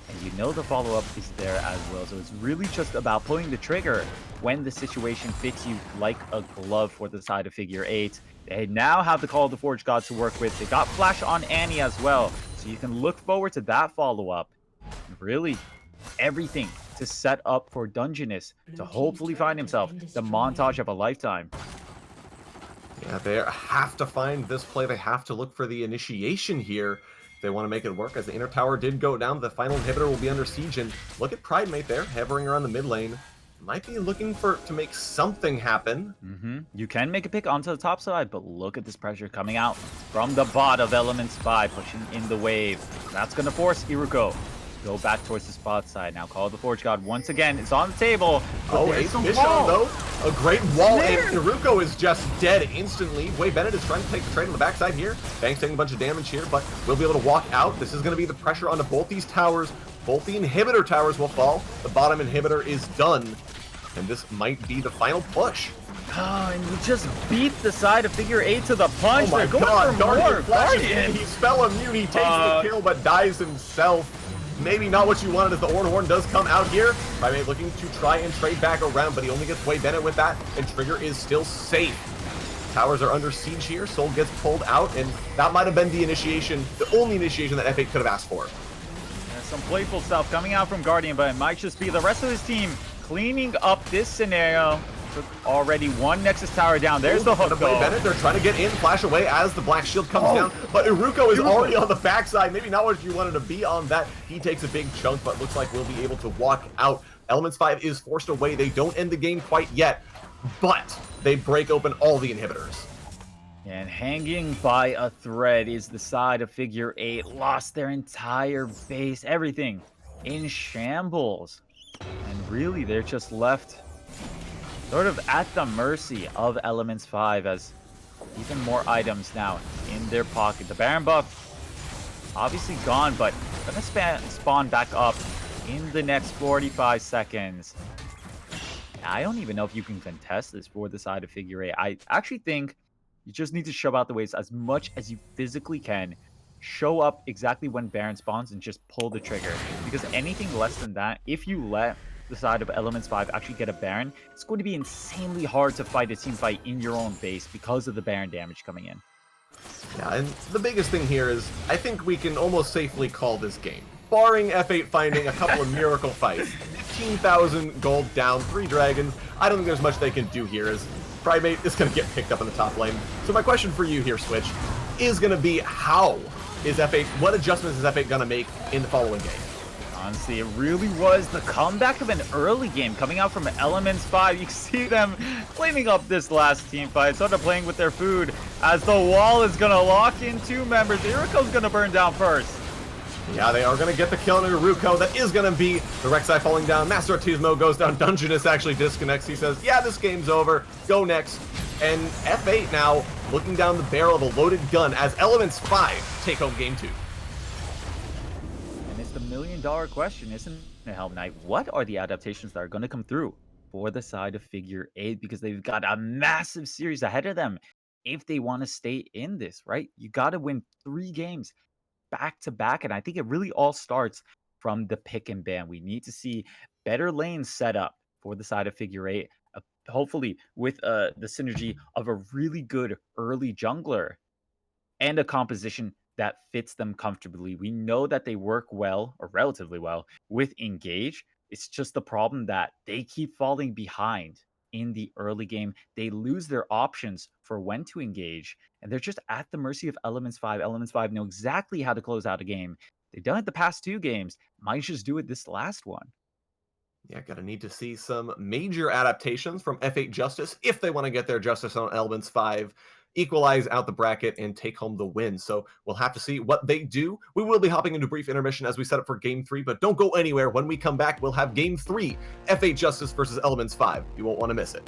And you know the follow-up is there as well. So it's really just about pulling the trigger when the situation fits you like a glove for the side of Figure 8. They now have the Call of the Forge God to work with. They got Flash on Annie as well. So you can look forward to that follow-up. Really, everything to set up for Dungeness to hopefully find himself the montage of a lifetime. Yeah, they have to find this play. They have to look for the initiation here if they want to make it work, as the inner tower did go down. The final inhibitor will be under siege, and look at Pridemate there, hovering around the mid lane. might be looking to make something happen. You can make a pick onto the top side, but look at this pressure coming out from the bot of Elements 5, pushing in the wave. That's going to force Iruko go back towards the spot side. Now Call of the Forge God once again is on the table. Oh, Ace Mission though. A great wall, and Iruko is just dead instantly. Wade Bennett is trying to take the trade on the backside here. Banks taking a bunch of damage here, but we'll be able to walk out. This is going to be the pressure onto both these towers. Both the inhibitor towers will fall. The bottom inhibitor is done. And this might be the final push. Oh, and he just beat the side of figure 8 to the punch. Oh my They're going god, for more. Guardian. He's spell immune. He takes the kill, but dies himself. Maybe not what you wanted as the Horn does come out here. Primate looking to try and trade back around, but he only gets Wade Bennett with that, and Trigger is still safe. Towers are under siege here. Soul gets pulled out, and that might have been the initiation, the only initiation that F8 could have asked for. There's some playful stuff coming out from Guardian, but it might just be the rest of his team cleaning up this scenario. Took already one Nexus tower down. There's the hook. Wade Bennett, they're trying to get in, flash away as the black shield comes down, but Iruko is already on the backside. Maybe not what you wanted to be on that. He takes a big chunk, but looks like we'll be able to walk out. Elements 5 is forced away. They don't end the game quite yet, but they break open all the inhibitors. And hanging by a thread is the side of figure 8. Lost their entire base, everything in shambles. And really, they're just left sort of at the mercy of Elements 5 as even more items now in their pocket. The Baron buff obviously gone, but gonna spawn back up in the next 45 seconds. I don't even know if you can contest this for the side of figure 8. I actually think you just need to shove out the waves as much as you physically can. Show up exactly when Baron spawns and just pull the trigger. Because anything less than that, if you let the side of Elements 5 actually get a Baron, it's going to be insanely hard to fight a team fight in your own base because of the Baron damage coming in. Yeah, and the biggest thing here is, I think we can almost safely call this game. Barring F8 finding a couple of miracle fights. 15,000 gold down, 3 dragons. I don't think there's much they can do here, as Primate is going to get picked up in the top lane. So my question for you here, Switch, is going to be what adjustments is F8 going to make in the following game? Honestly, it really was the comeback of an early game coming out from Elements 5. You can see them cleaning up this last team fight, sort of playing with their food as the wall is going to lock in 2 members. Iruko's going to burn down first. Yeah, they are going to get the kill on Iruko. That is going to be the Rek'Sai falling down. Master Artismo goes down. Dungeness actually disconnects. He says, yeah, this game's over. Go next. And F8 now looking down the barrel of a loaded gun as Elements 5 take home game 2. The million-dollar question, isn't it, Helm Knight? What are the adaptations that are going to come through for the side of figure 8? Because they've got a massive series ahead of them if they want to stay in this, right? You got to win 3 games back to back, and I think it really all starts from the pick and ban. We need to see better lanes set up for the side of figure 8, hopefully with the synergy of a really good early jungler and a composition that fits them comfortably. We know that they work well, or relatively well, with Engage. It's just the problem that they keep falling behind in the early game. They lose their options for when to engage, and they're just at the mercy of Elements 5. Elements 5 know exactly how to close out a game. They've done it the past 2 games. Might just do it this last one. Yeah, gonna need to see some major adaptations from F8 Justice if they want to get their Justice on Elements 5, equalize out the bracket, and take home the win. So we'll have to see what they do. We will be hopping into brief intermission as we set up for Game 3, but don't go anywhere. When we come back, we'll have Game 3, F8 Justice versus Elements 5. You won't want to miss it.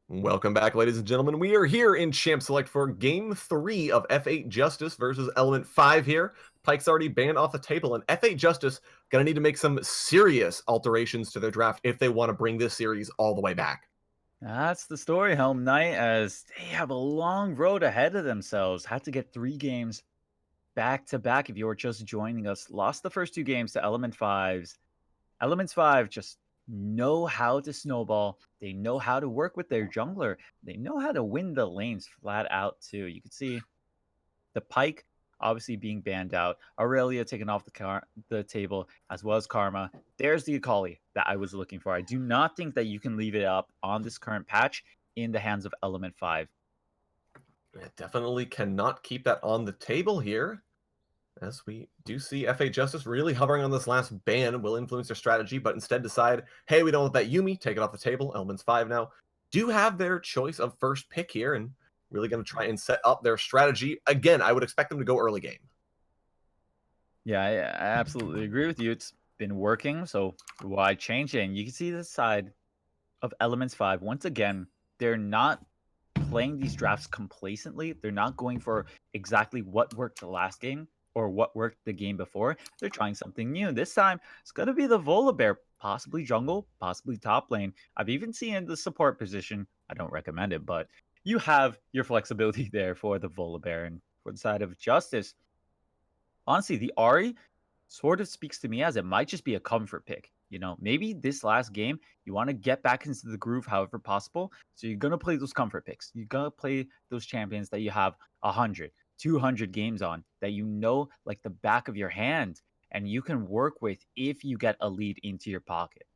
Welcome back, ladies and gentlemen. We are here in Champ Select for Game 3 of F8 Justice versus Element 5 here. Pike's already banned off the table, and F8 Justice going to need to make some serious alterations to their draft if they want to bring this series all the way back. That's the story, Helm Knight, as they have a long road ahead of themselves. Had to get 3 games back to back if you were just joining us. Lost the first 2 games to Element 5s. Elements 5 just know how to snowball. They know how to work with their jungler. They know how to win the lanes flat out, too. You can see the Pike obviously being banned out, Aurelia taken off the table, as well as Karma. There's the Akali that I was looking for. I do not think that you can leave it up on this current patch in the hands of Element 5. It definitely cannot keep that on the table here, as we do see F8 Justice really hovering on this last ban will influence their strategy, but instead decide, hey, we don't want that Yumi, take it off the table. Elements 5 now do have their choice of first pick here, and really going to try and set up their strategy. Again, I would expect them to go early game. Yeah, I absolutely agree with you. It's been working, so why change it? And you can see the side of Elements 5. Once again, they're not playing these drafts complacently. They're not going for exactly what worked the last game or what worked the game before. They're trying something new. This time, it's going to be the Volibear, possibly jungle, possibly top lane. I've even seen in the support position. I don't recommend it, but you have your flexibility there for the Volibear. And for the side of Justice, honestly, the Ari sort of speaks to me as it might just be a comfort pick. You know, maybe this last game, you want to get back into the groove however possible. So you're going to play those comfort picks. You're going to play those champions that you have 100, 200 games on that you know like the back of your hand and you can work with if you get a lead into your pocket.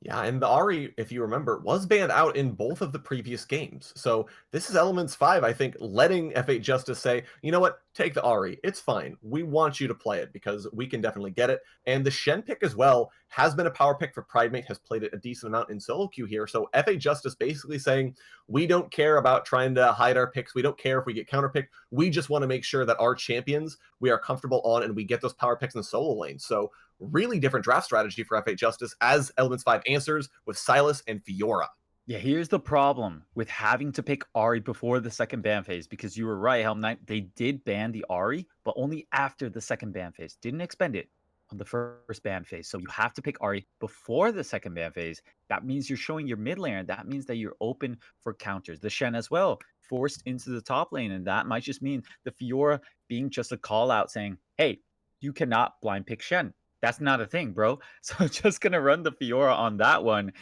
Yeah, and the Ari, if you remember, was banned out in both of the previous games. So this is Elements 5, I think, letting F8 Justice say, you know what, take the Ari. It's fine. We want you to play it because we can definitely get it. And the Shen pick as well has been a power pick for Pridemate, has played it a decent amount in solo queue here. So F8 Justice basically saying, we don't care about trying to hide our picks. We don't care if we get counterpicked. We just want to make sure that our champions we are comfortable on and we get those power picks in the solo lane. So really different draft strategy for F8 Justice as Elements 5 answers with Silas and Fiora. Yeah, here's the problem with having to pick Ari before the second ban phase, because you were right, Helm Knight. They did ban the Ari, but only after the second ban phase. Didn't expend it on the first ban phase. So you have to pick Ari before the second ban phase. That means you're showing your mid laner. That means that you're open for counters. The Shen as well, forced into the top lane. And that might just mean the Fiora being just a call out saying, hey, you cannot blind pick Shen. That's not a thing, bro. So just going to run the Fiora on that one.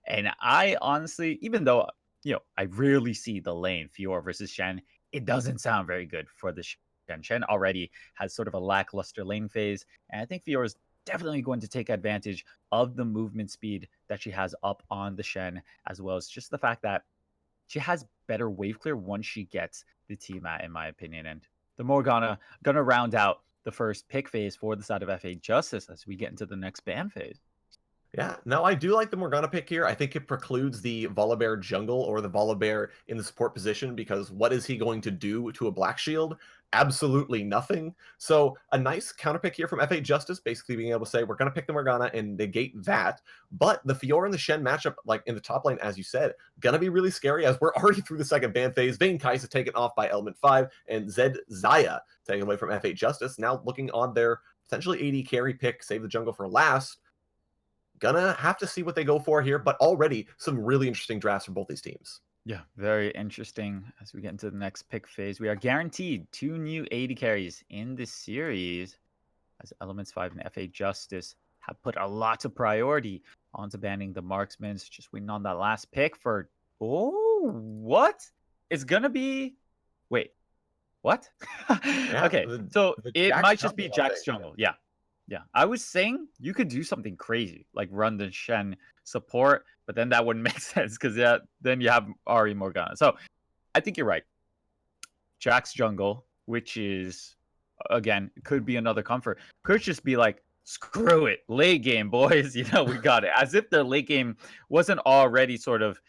And I honestly, even though, I rarely see the lane Fiora versus Shen, it doesn't sound very good for the Shen. Shen already has sort of a lackluster lane phase. And I think Fiora is definitely going to take advantage of the movement speed that she has up on the Shen, as well as just the fact that she has better wave clear once she gets the T-Mat, in my opinion. And the Morgana gonna round out the first pick phase for the side of F8 Justice as we get into the next ban phase. Yeah, no, I do like the Morgana pick here. I think it precludes the Volibear jungle or the Volibear in the support position because what is he going to do to a Black Shield? Absolutely nothing. So a nice counter pick here from F8 Justice, basically being able to say, we're going to pick the Morgana and negate that. But the Fiora and the Shen matchup, like in the top lane, as you said, going to be really scary as we're already through the second ban phase. Vayne Kaisa taken off by Element 5 and Zed Zaya taken away from F8 Justice. Now looking on their potentially AD carry pick, save the jungle for last. Gonna have to see what they go for here, but already some really interesting drafts from both these teams. Yeah, very interesting. As we get into the next pick phase, we are guaranteed 2 new AD carries in this series, as Elements 5 and F8 Justice have put a lot of priority onto banning the marksmen. Just waiting on that last pick for, what? It's gonna be, wait, what? Yeah, Okay, so the it Jack's might just be jungle, I Jack's think. jungle. Yeah. Yeah. I was saying you could do something crazy, like run the Shen support, but then that wouldn't make sense because then you have Ari Morgana. So I think you're right. Jack's jungle, which is, again, could be another comfort, could just be like, screw it, late game, boys. We got it. As if their late game wasn't already sort of,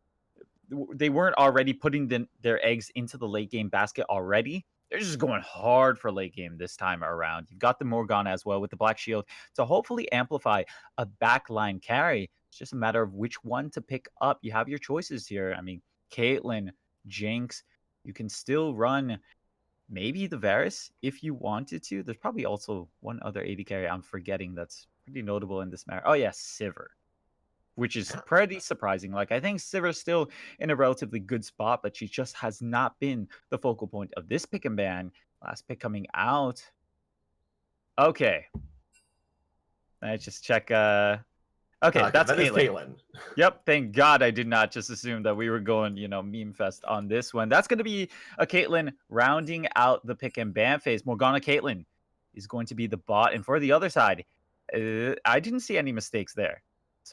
they weren't already putting their eggs into the late game basket already. They're just going hard for late game this time around. You've got the Morgana as well with the Black Shield to hopefully amplify a backline carry. It's just a matter of which one to pick up. You have your choices here. I mean, Caitlyn, Jinx. You can still run maybe the Varus if you wanted to. There's probably also one other AD carry I'm forgetting that's pretty notable in this matter. Oh, yeah, Sivir, which is pretty surprising. Like, I think Sivir's still in a relatively good spot, but she just has not been the focal point of this pick and ban. Last pick coming out. Okay. Let's just check. Okay, that's that is Caitlyn. Caitlyn. Yep, thank God I did not just assume that we were going, meme fest on this one. That's going to be a Caitlyn rounding out the pick and ban phase. Morgana Caitlyn is going to be the bot. And for the other side, I didn't see any mistakes there.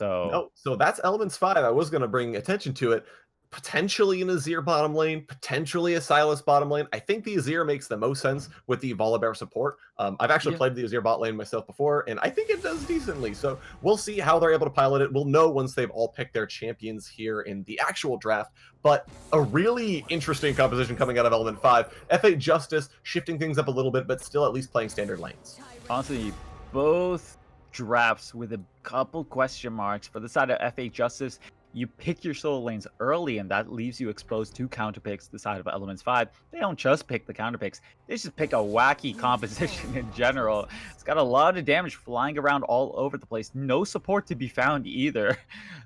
No, so that's Elements 5. I was going to bring attention to it. Potentially an Azir bottom lane, potentially a Sylas bottom lane. I think the Azir makes the most sense with the Volibear support. I've actually played the Azir bot lane myself before, and I think it does decently. So we'll see how they're able to pilot it. We'll know once they've all picked their champions here in the actual draft. But a really interesting composition coming out of Element 5. F8 Justice shifting things up a little bit, but still at least playing standard lanes. Honestly, both drafts with a couple question marks. For the side of F8 Justice, you pick your solo lanes early, and that leaves you exposed to counter picks. The side of Elements 5, they don't just pick the counter picks, they just pick a wacky composition in general. It's got a lot of damage flying around all over the place. No support to be found either.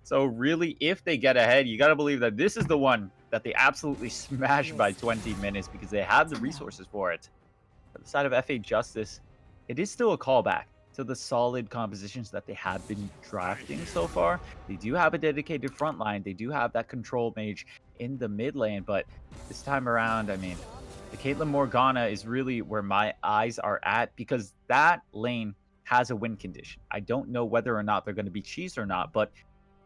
So really, if they get ahead, you got to believe that this is the one that they absolutely smash by 20 minutes because they have the resources for it. For the side of F8 Justice, it is still a callback to the solid compositions that they have been drafting so far. They do have a dedicated front line. They do have that control mage in the mid lane, but this time around, I mean, the Caitlyn Morgana is really where my eyes are at because that lane has a win condition. I don't know whether or not they're going to be cheesed or not, but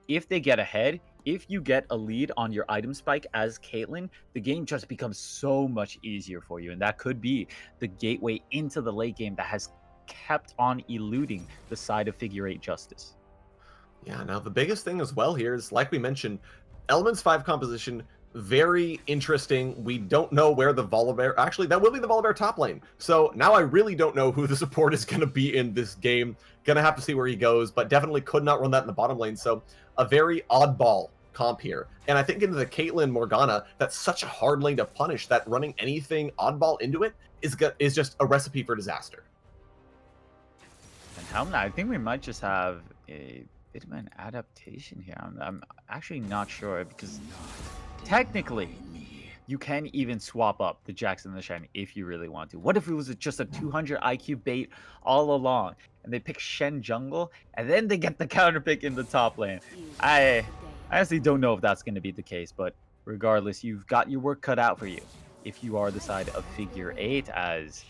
if they get ahead, if you get a lead on your item spike as Caitlyn, the game just becomes so much easier for you, and that could be the gateway into the late game that has kept on eluding the side of Figure 8 Justice. Yeah, now the biggest thing as well here is, like we mentioned, Elements 5 composition, very interesting. We don't know where the Volibear... Actually, that will be the Volibear top lane. So now I really don't know who the support is going to be in this game. Going to have to see where he goes, but definitely could not run that in the bottom lane. So a very oddball comp here. And I think into the Caitlyn Morgana, that's such a hard lane to punish that running anything oddball into it is just a recipe for disaster. And I think we might just have a bit of an adaptation here. I'm actually not sure because technically you can even swap up the Jackson and the Shen if you really want to. What if it was just a 200 IQ bait all along and they pick Shen jungle and then they get the counter pick in the top lane? I honestly don't know if that's going to be the case, but regardless, you've got your work cut out for you if you are the side of Figure 8, as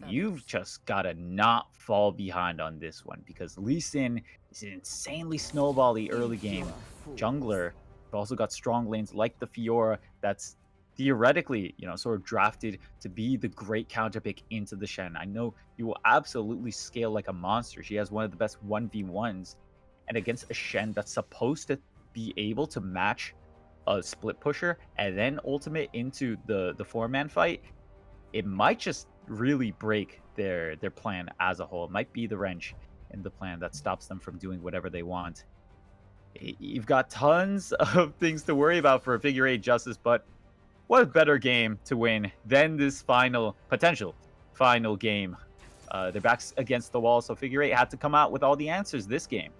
you've just got to not fall behind on this one because Lee Sin is an insanely snowbally early game jungler. You've also got strong lanes like the Fiora that's theoretically, sort of drafted to be the great counter pick into the Shen. I know you will absolutely scale like a monster. She has one of the best 1v1s, and against a Shen that's supposed to be able to match a split pusher and then ultimate into the 4-man fight, it might just really break their plan as a whole. It might be the wrench in the plan that stops them from doing whatever they want. You've got tons of things to worry about for a Figure 8 Justice, but what a better game to win than this potential final game. Their backs against the wall, so Figure 8 had to come out with all the answers this game.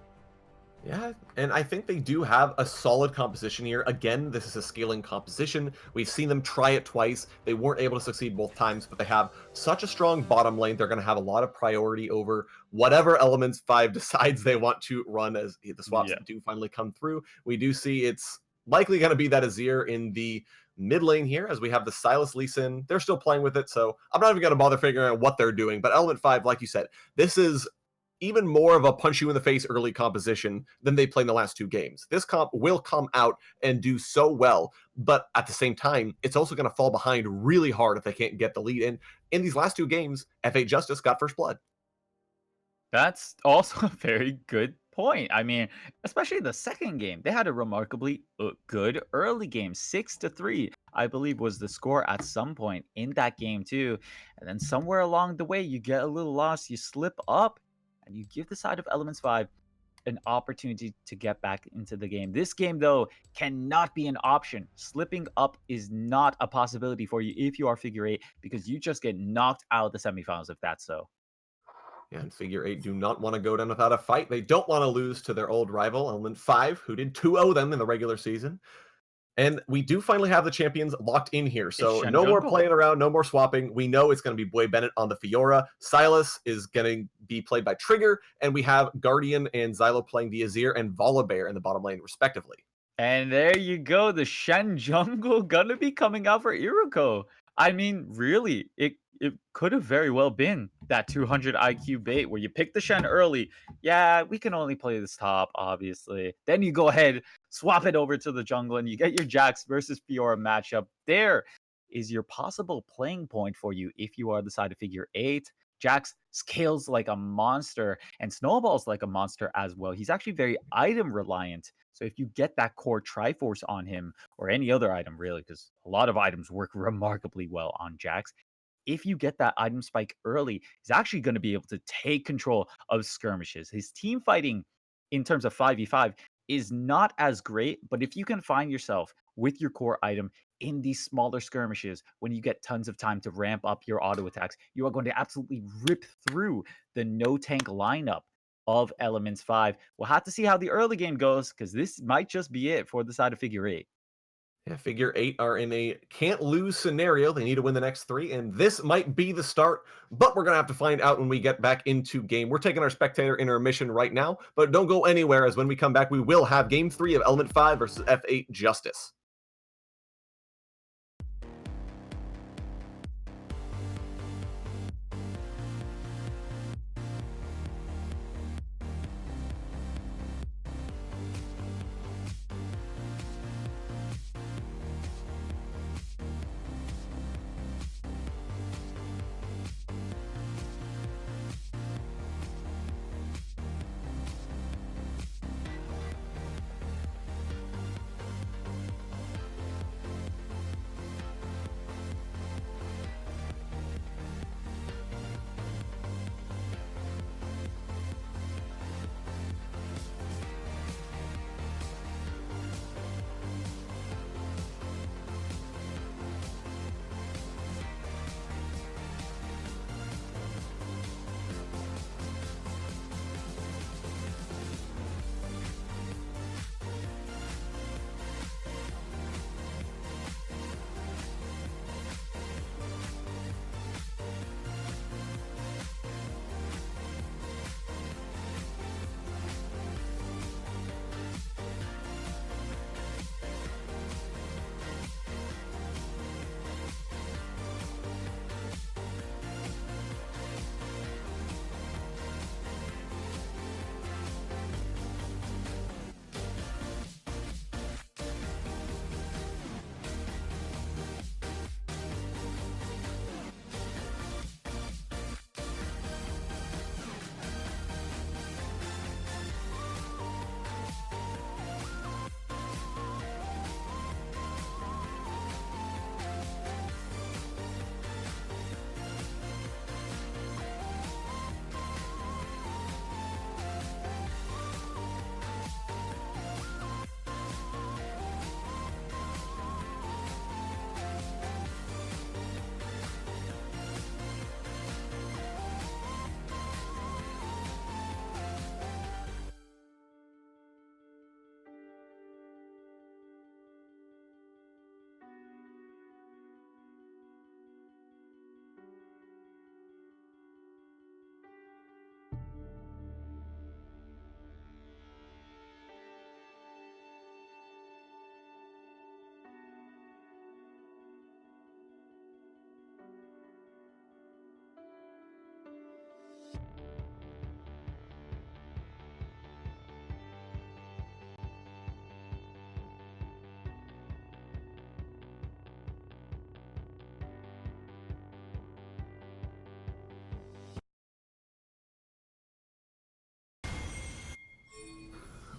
Yeah, and I think they do have a solid composition here. Again, this is a scaling composition. We've seen them try it twice. They weren't able to succeed both times, but they have such a strong bottom lane. They're going to have a lot of priority over whatever Elements 5 decides they want to run as the swaps do finally come through. We do see it's likely going to be that Azir in the mid lane here, as we have the Sylas Lee Sin. They're still playing with it, so I'm not even going to bother figuring out what they're doing. But Element 5, like you said, this is even more of a punch you in the face early composition than they played in the last two games. This comp will come out and do so well, but at the same time, it's also going to fall behind really hard if they can't get the lead. And in these last two games, F8 Justice got first blood. That's also a very good point. I mean, especially the second game, they had a remarkably good early game. 6-3, I believe, was the score at some point in that game too. And then somewhere along the way, you get a little lost, you slip up, and you give the side of Elements 5 an opportunity to get back into the game. This game, though, cannot be an option. Slipping up is not a possibility for you if you are figure 8, because you just get knocked out of the semifinals if that's so. Yeah, and figure 8 do not want to go down without a fight. They don't want to lose to their old rival, Element 5, who did 2-0 them in the regular season. And we do finally have the champions locked in here. So Shen no more Jungle. playing around, no more swapping. We know it's going to be Boy Bennett on the Fiora. Silas is going to be played by Trigger. And we have Guardian and Xylo playing the Azir and Volibear in the bottom lane, respectively. And there you go. The Shen Jungle gonna be coming out for Iruko. I mean, really, it could have very well been that 200 IQ bait where you pick the Shen early. Yeah, we can only play this top, obviously. Then you go ahead, swap it over to the jungle, and you get your Jax versus Fiora matchup. There is your possible playing point for you if you are the side of figure 8. Jax scales like a monster and snowballs like a monster as well. He's actually very item reliant. So if you get that core Triforce on him, or any other item really, because a lot of items work remarkably well on Jax, if you get that item spike early, he's actually going to be able to take control of skirmishes. His team fighting in terms of 5v5 is not as great, but if you can find yourself with your core item in these smaller skirmishes, when you get tons of time to ramp up your auto attacks, you are going to absolutely rip through the no tank lineup of Elements 5. We'll have to see how the early game goes, because this might just be it for the side of figure 8. Yeah, figure 8 are in a can't lose scenario. They need to win the next 3, and this might be the start, but we're going to have to find out when we get back into game. We're taking our spectator intermission right now, but don't go anywhere, as when we come back, we will have game 3 of Element 5 versus F8 Justice.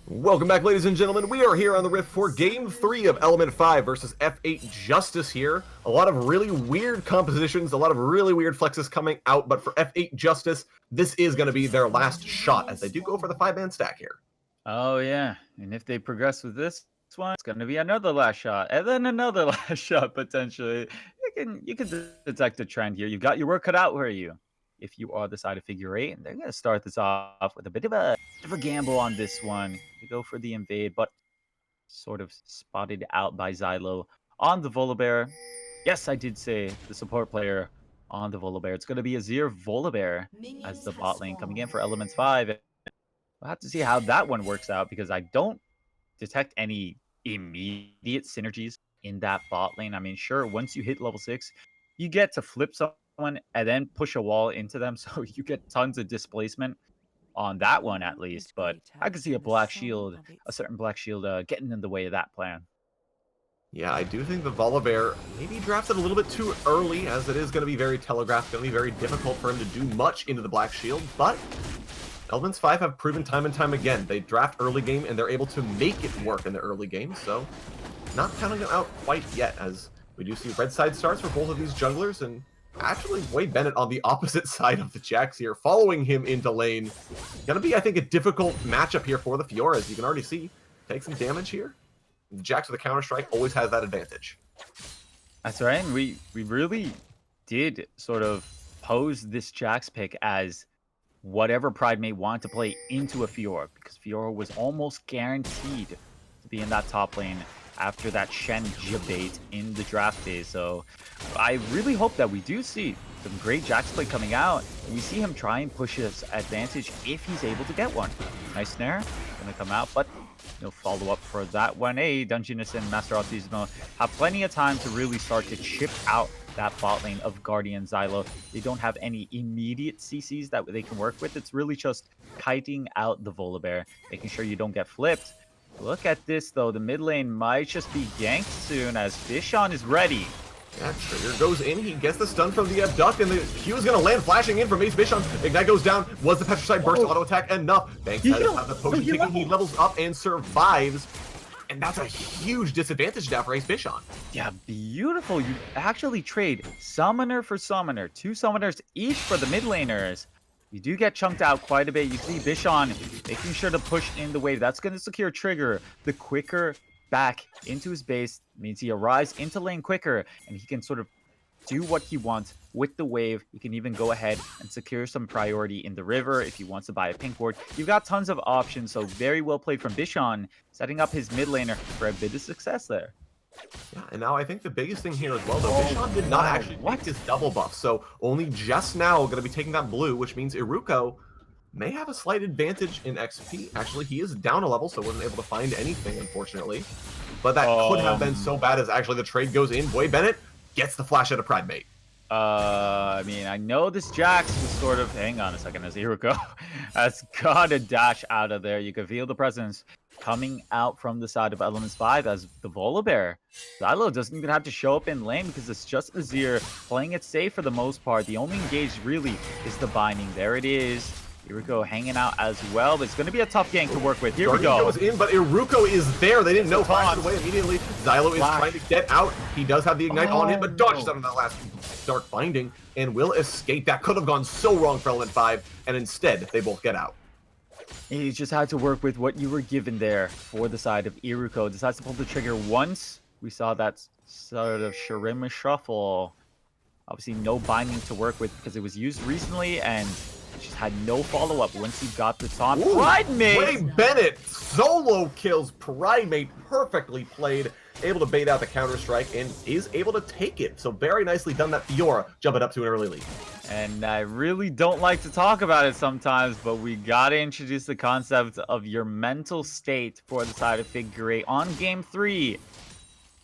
Welcome back, ladies and gentlemen. We are here on the Rift for Game 3 of Element 5 versus F8 Justice here. A lot of really weird compositions, a lot of really weird flexes coming out, but for F8 Justice, this is going to be their last shot, as they do go for the 5-man stack here. Oh yeah, and if they progress with this one, it's gonna be another last shot, and then another last shot potentially. You can detect a trend here. You've got your work cut out for you. If you are the side of figure eight, and they're gonna start this off with a bit of a gamble on this one. They go for the invade, but sort of spotted out by Xylo on the Volibear. Yes, I did say the support player on the Volibear. It's gonna be Azir Volibear as Minions the have bot lane coming in spawned. for Elements 5. We'll have to see how that one works out because I don't detect any immediate synergies in that bot lane. I mean, sure, once you hit level 6, you get to flip someone and then push a wall into them, so you get tons of displacement on that one at Who least. is But I greater could see a than the black sum shield, of a its certain black shield, getting in the way of that plan. Yeah, I do think the Volibear maybe drafted a little bit too early, as it is going to be very telegraphed, going to be very difficult for him to do much into the Black Shield, but Elements 5 have proven time and time again. They draft early game, and they're able to make it work in the early game, so not counting them out quite yet, as we do see red side starts for both of these junglers, and actually Wade Bennett on the opposite side of the Jax here, following him into lane. Gonna be, I think, a difficult matchup here for the Fiora, as you can already see. Take some damage here. Jax with a counter-strike always has that advantage. That's right. And we really did sort of pose this Jax pick as whatever Pride may want to play into a Fiora, because Fiora was almost guaranteed to be in that top lane after that Shen debate in the draft phase. So I really hope that we do see some great Jax play coming out, and we see him try and push his advantage if he's able to get one. Nice snare, gonna come out, but no follow-up for that one. Dungeness and Master Autismo have plenty of time to really start to chip out that bot lane of Guardian Xylo. They don't have any immediate CCs that they can work with. It's really just kiting out the Volibear, making sure you don't get flipped. Look at this, though. The mid lane might just be ganked soon as Bishon is ready. Yeah, Trigger goes in, he gets the stun from the abduct, and the Q is going to land flashing in from Ace Bishon. Ignite goes down, was the Petricide burst auto attack enough? Banks has the potion kicking, he levels up and survives. And that's a huge disadvantage now for Ace Bishon. Yeah, beautiful. You actually trade summoner for summoner. 2 summoners each for the mid laners. You do get chunked out quite a bit. You see Bishon making sure to push in the wave. That's going to secure Trigger. The quicker back into his base means he arrives into lane quicker, and he can sort of do what he wants with the wave. He can even go ahead and secure some priority in the river if he wants to buy a pink ward. You've got tons of options, so very well played from Bishon, setting up his mid laner for a bit of success there. Yeah, and now I think the biggest thing here as well, though, Bishon did not actually take his double buff, so only just now going to be taking that blue, which means Iruko may have a slight advantage in XP. Actually, he is down a level, so wasn't able to find anything, unfortunately. But that could have been so bad as actually the trade goes in. Boy Bennett gets the flash out of Pride Mate. I mean, I know this Jax was sort of... Hang on a second, as Iruko has got to dash out of there. You can feel the presence coming out from the side of Elements 5 as the Volibear. Xylo doesn't even have to show up in lane because it's just Azir playing it safe for the most part. The only engage really is the binding. There it is. Iruko hanging out as well, but it's going to be a tough gank to work with. Here we go. Goes in, but Iruko is there. They didn't know. Flashes away immediately. Xylo is trying to get out. He does have the ignite on him, but dodges out of that last dark binding and will escape. That could have gone so wrong for Element 5, and instead they both get out. You just had to work with what you were given there for the side of Iruko. Decides to pull the trigger once. We saw that sort of Shurima shuffle. Obviously, no binding to work with because it was used recently, and just had no follow-up once he got the top. Pride Mate! Wade Bennett solo kills Pride Mate, perfectly played, able to bait out the counter-strike, and is able to take it. So very nicely done that Fiora, jumping up to an early lead. And I really don't like to talk about it sometimes, but we gotta introduce the concept of your mental state for the side of Figure 8 on Game 3.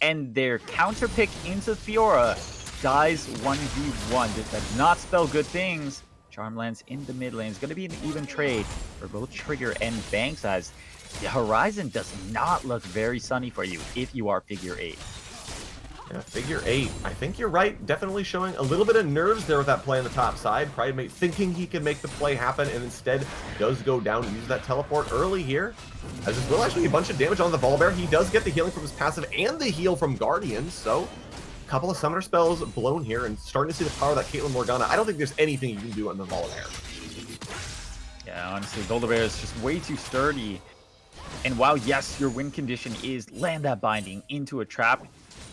And their counter pick into Fiora dies 1v1. This does not spell good things. Charm lands in the mid lane. It's going to be an even trade for both Trigger and Banks, as the horizon does not look very sunny for you if you are Figure 8. Yeah, Figure 8. I think you're right. Definitely showing a little bit of nerves there with that play on the top side. Pride Mate thinking he can make the play happen, and instead does go down and use that teleport early here. As this will actually be a bunch of damage on the Volibear. He does get the healing from his passive and the heal from Guardians, so couple of summoner spells blown here, and starting to see the power of that Caitlyn Morgana. I don't think there's anything you can do on the Volibear. Yeah, honestly, Volibear is just way too sturdy And while, yes, your win condition is land that binding into a trap,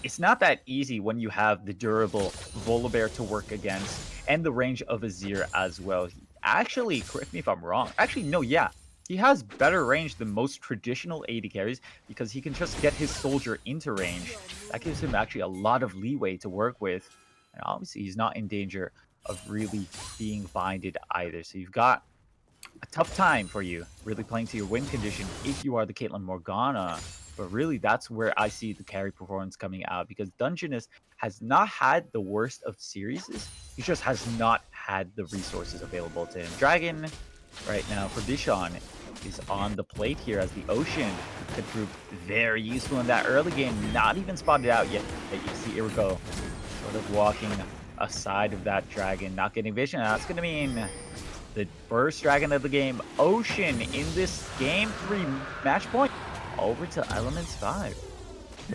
it's not that easy when you have the durable Volibear to work against and the range of Azir as well. Actually, correct me if I'm wrong. Actually, no, yeah. He has better range than most traditional AD carries because he can just get his soldier into range. That gives him actually a lot of leeway to work with. And obviously, he's not in danger of really being binded either. So you've got a tough time for you really playing to your win condition if you are the Caitlyn Morgana. But really, that's where I see the carry performance coming out because Dungeness has not had the worst of series. He just has not had the resources available to him. Dragon, right now, for Dishon, is on the plate here as the Ocean could prove very useful in that early game. Not even spotted out yet. You see Iriko sort of walking aside of that Dragon, not getting vision. That's going to mean the first Dragon of the game, Ocean, in this game 3 match point, over to Elements 5.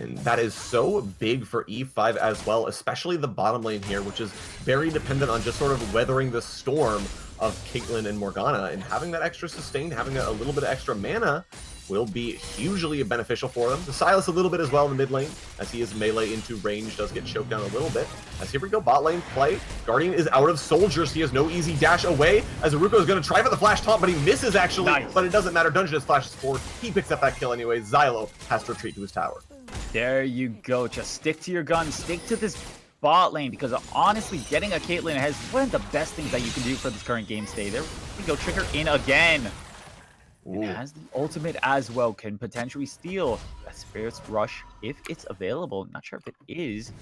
And that is so big for E5 as well, especially the bottom lane here, which is very dependent on just sort of weathering the storm of Caitlyn and Morgana. And having that extra sustain, having a little bit of extra mana will be hugely beneficial for them. The Sylas a little bit as well in the mid lane, as he is melee into range, does get choked down a little bit. As here we go, bot lane play. Guardian is out of soldiers. He has no easy dash away, as Aruko is going to try for the flash taunt, but he misses actually. Nice. But it doesn't matter. Dungeness flashes forward. He picks up that kill anyway. Xylo has to retreat to his tower. There you go. Just stick to your guns. Stick to this bot lane, because honestly, getting a Caitlyn is one of the best things that you can do for this current game state. There we go. Trigger in again. It has the ultimate as well, can potentially steal a Spirit's Rush if it's available. Not sure if it is.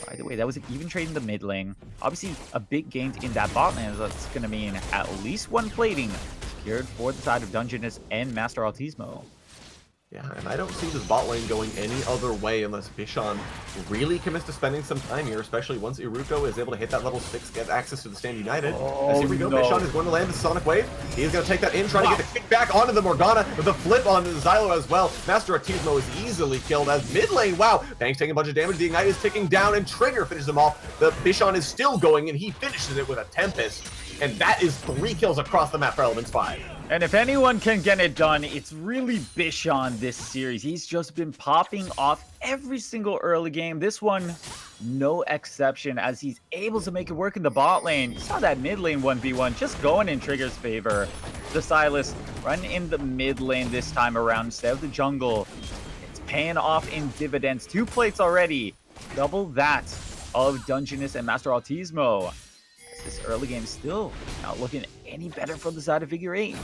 By the way, that was an even trade in the mid lane. Obviously, a big gain in that bot lane. That's going to mean at least one plating secured for the side of Dungeness and Master Altismo. Yeah, and I don't see this bot lane going any other way unless Bishon really commits to spending some time here, especially once Iruko is able to hit that level 6, get access to the Stand United. As here we go, Bishon is going to land the Sonic Wave. He is going to take that in, trying to get the kick back onto the Morgana, with the flip onto the Xylo as well. Master Altismo is easily killed as mid lane, wow, Bang's taking a bunch of damage, the Ignite is ticking down, and Trigger finishes him off. The Bishon is still going, and he finishes it with a Tempest. And that is 3 kills across the map for Elements 5. And if anyone can get it done, it's really Bishon this series. He's just been popping off every single early game. This one, no exception, as he's able to make it work in the bot lane. You saw that mid lane 1v1 just going in Trigger's favor. The Sylas run in the mid lane this time around instead of the jungle. It's paying off in dividends. 2 plates already. Double that of Dungeness and Master Altismo. This early game still not looking any better for the side of Figure 8.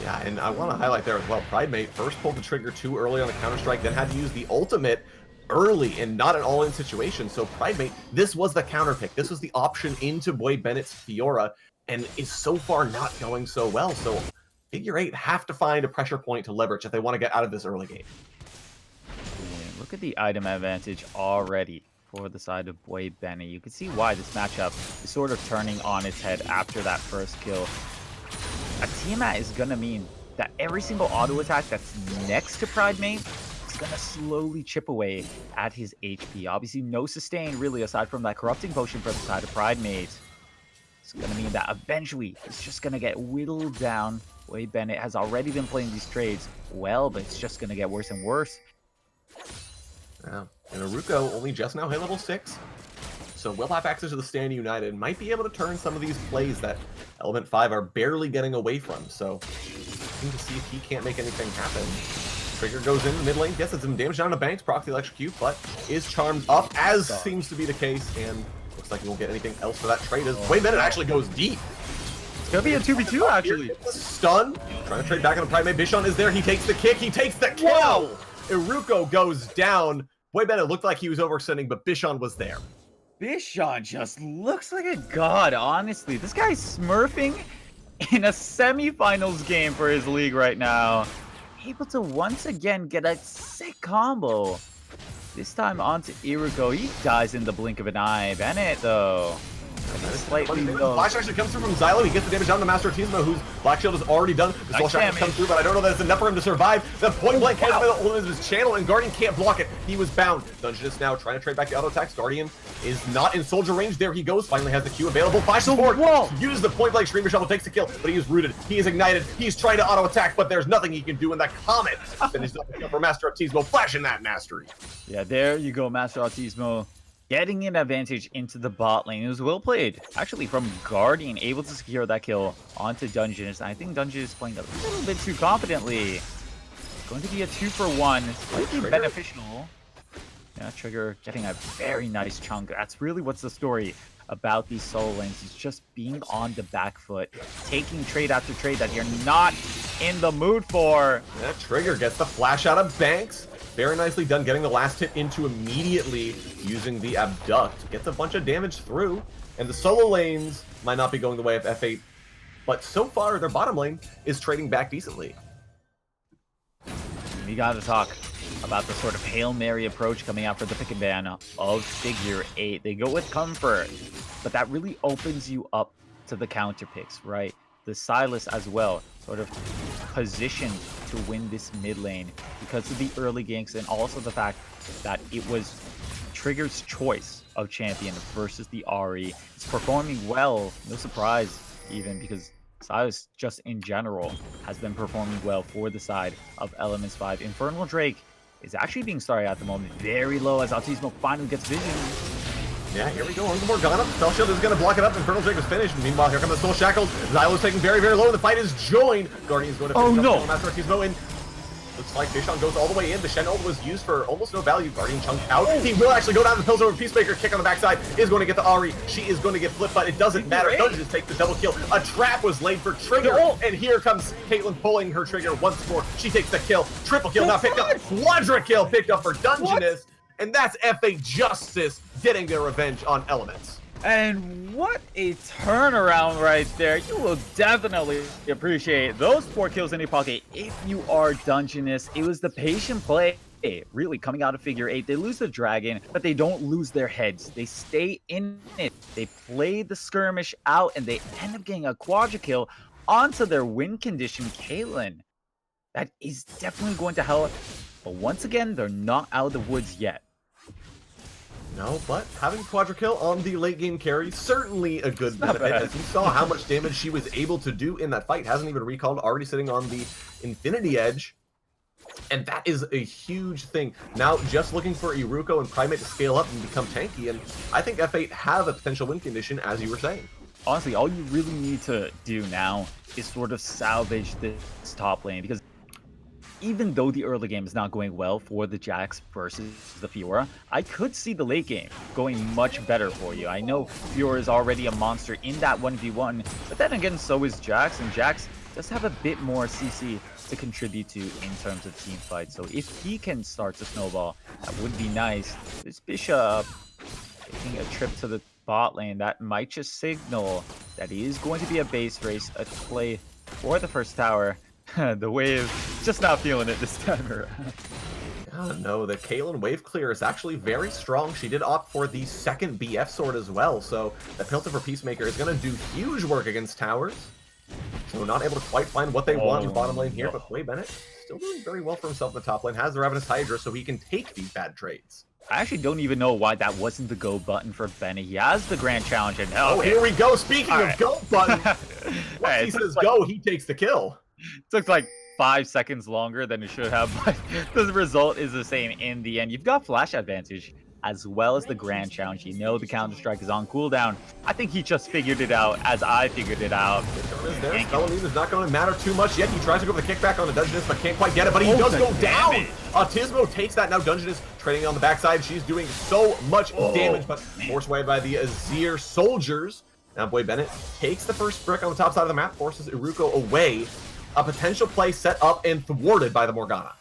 Yeah, and I want to highlight there as well, Pridemate first pulled the trigger too early on the Counter-Strike, then had to use the ultimate early and not an all-in situation. So Pridemate, this was the counter pick. This was the option into Boy Bennett's Fiora, and is so far not going so well. So Figure 8 have to find a pressure point to leverage if they want to get out of this early game. And look at the item advantage already for the side of Boy Bennett. You can see why this matchup is sort of turning on its head after that first kill. A Tiamat is going to mean that every single auto attack that's next to Pridemate is going to slowly chip away at his HP. Obviously, no sustain really aside from that corrupting potion for the side of Pridemate. It's going to mean that eventually it's just going to get whittled down. Boy Bennett has already been playing these trades well, but it's just going to get worse and worse. Yeah, and Aruko only just now hit level 6, so will have access to the Stand United, might be able to turn some of these plays that Element 5 are barely getting away from, so looking to see if he can't make anything happen. Trigger goes in the mid lane, gets some damage down to Banks, procs the Electrocute, but is charmed up, as seems to be the case, and looks like he won't get anything else for that trade, as Boy Bennett actually goes deep. It's gonna be a 2v2 actually. Stun, trying to trade back on the Pridemate. Bishon is there, he takes the kick, he takes the kill! Whoa! Iruko goes down. Boy Bennett looked like he was overextending, but Bishon was there. Bishon just looks like a god, honestly. This guy's smurfing in a semifinals game for his league right now. Able to once again get a sick combo. This time onto Iruko. He dies in the blink of an eye. Bennett, though. Slightly The low. flash actually comes through from Xylo. He gets the damage down to Master Artismo, whose Black Shield is already done. The Soul Shackles come through, but I don't know that it's enough for him to survive. The point blank can't hold his channel, and Guardian can't block it. He was bound. Dungeness now trying to trade back the auto attacks. Guardian is not in soldier range. There he goes. Finally has the Q available. Flashes forward. Uses the point blank Streamer Shovel, takes the kill, but he is rooted. He is ignited. He's trying to auto attack, but there's nothing he can do in that Comet. Finishes up the kill for Master Artismo, flashing that mastery. Yeah, there you go, Master Artismo. Getting an advantage into the bot lane. It was well played, actually, from Guardian, able to secure that kill onto Dungeness. I think Dungeness is playing a little bit too confidently. It's going to be a 2-for-1. Slightly beneficial. Yeah, Trigger getting a very nice chunk. That's really what's the story about these solo lanes. He's just being on the back foot, taking trade after trade that you're not in the mood for. That Trigger gets the flash out of Banks. Very nicely done, getting the last hit into immediately using the Abduct. Gets a bunch of damage through, and the solo lanes might not be going the way of F8, but so far their bottom lane is trading back decently. We gotta talk about the sort of Hail Mary approach coming out for the pick and ban of Figure 8. They go with Comfort, but that really opens you up to the counter picks, right? The Silas as well, sort of positioned to win this mid lane because of the early ganks and also the fact that it was Trigger's choice of champion versus the Ahri. It's performing well, no surprise even, because Silas just in general has been performing well for the side of Elements 5. Infernal Drake is actually being started at the moment very low as Artismo finally gets vision. Yeah, here we go on the Morgana. Spell Shield is going to block it up. Infernal Drake is finished. Meanwhile, here come the Soul Shackles. Xylo's taking very, very low, and the fight is joined. Guardian's going to finish up Master Artismo in. Looks like Fishon goes all the way in. The Shen ult was used for almost no value. Guardian chunked out. He will actually go down the pills over. Peacemaker kick on the backside is going to get the Ahri. She is going to get flipped, but it doesn't matter. Dungeness takes the double kill. A trap was laid for Trigger, and here comes Caitlyn pulling her Trigger once more. She takes the kill. Triple kill now picked up. Quadra kill picked up for Dungeness. And that's F8 Justice getting their revenge on Elements. And what a turnaround right there. You will definitely appreciate those 4 kills in your pocket if you are Dungeness. It was the patient play, really, coming out of Figure 8. They lose the dragon, but they don't lose their heads. They stay in it. They play the skirmish out, and they end up getting a quadra kill onto their win condition, Caitlyn. That is definitely going to help. But once again, they're not out of the woods yet. No, but having Quadra kill on the late game carry, certainly a good benefit. As you saw how much damage she was able to do in that fight. Hasn't even recalled, already sitting on the Infinity Edge. And that is a huge thing. Now, just looking for Iruko and Primate to scale up and become tanky. And I think F8 have a potential win condition, as you were saying. Honestly, all you really need to do now is sort of salvage this top lane, because even though the early game is not going well for the Jax versus the Fiora, I could see the late game going much better for you. I know Fiora is already a monster in that 1v1, but then again, so is Jax, and Jax does have a bit more CC to contribute to in terms of team fight. So if he can start to snowball, that would be nice. This Bishop taking a trip to the bot lane, that might just signal that he is going to be a base race, a play for the first tower. The wave, just not feeling it this time around. No, the Caitlyn wave clear is actually very strong. She did opt for the second BF sword as well, so the Pilton for Peacemaker is going to do huge work against towers. So not able to quite find what they want in the bottom lane here, but Way Bennett still doing very well for himself in the top lane. Has the Ravenous Hydra, so he can take these bad trades. I actually don't even know why that wasn't the go button for Bennett. He has the grand challenge, and oh, here we go. Speaking of go button, once he says go, he takes the kill. It took like 5 seconds longer than it should have, but the result is the same in the end. You've got flash advantage as well as the grand challenge. You know the counter strike is on cooldown. I think he just figured it out as I figured it out. Spelunine is not going to matter too much yet. He tries to go for the kickback on the Dungeness, but can't quite get it. But he does go down. Artismo takes that. Now Dungeness trading on the backside. She's doing so much damage, but forced away by the Azir soldiers. Now Boy Bennett takes the first brick on the top side of the map, forces Iruko away. A potential play set up and thwarted by the Morgana.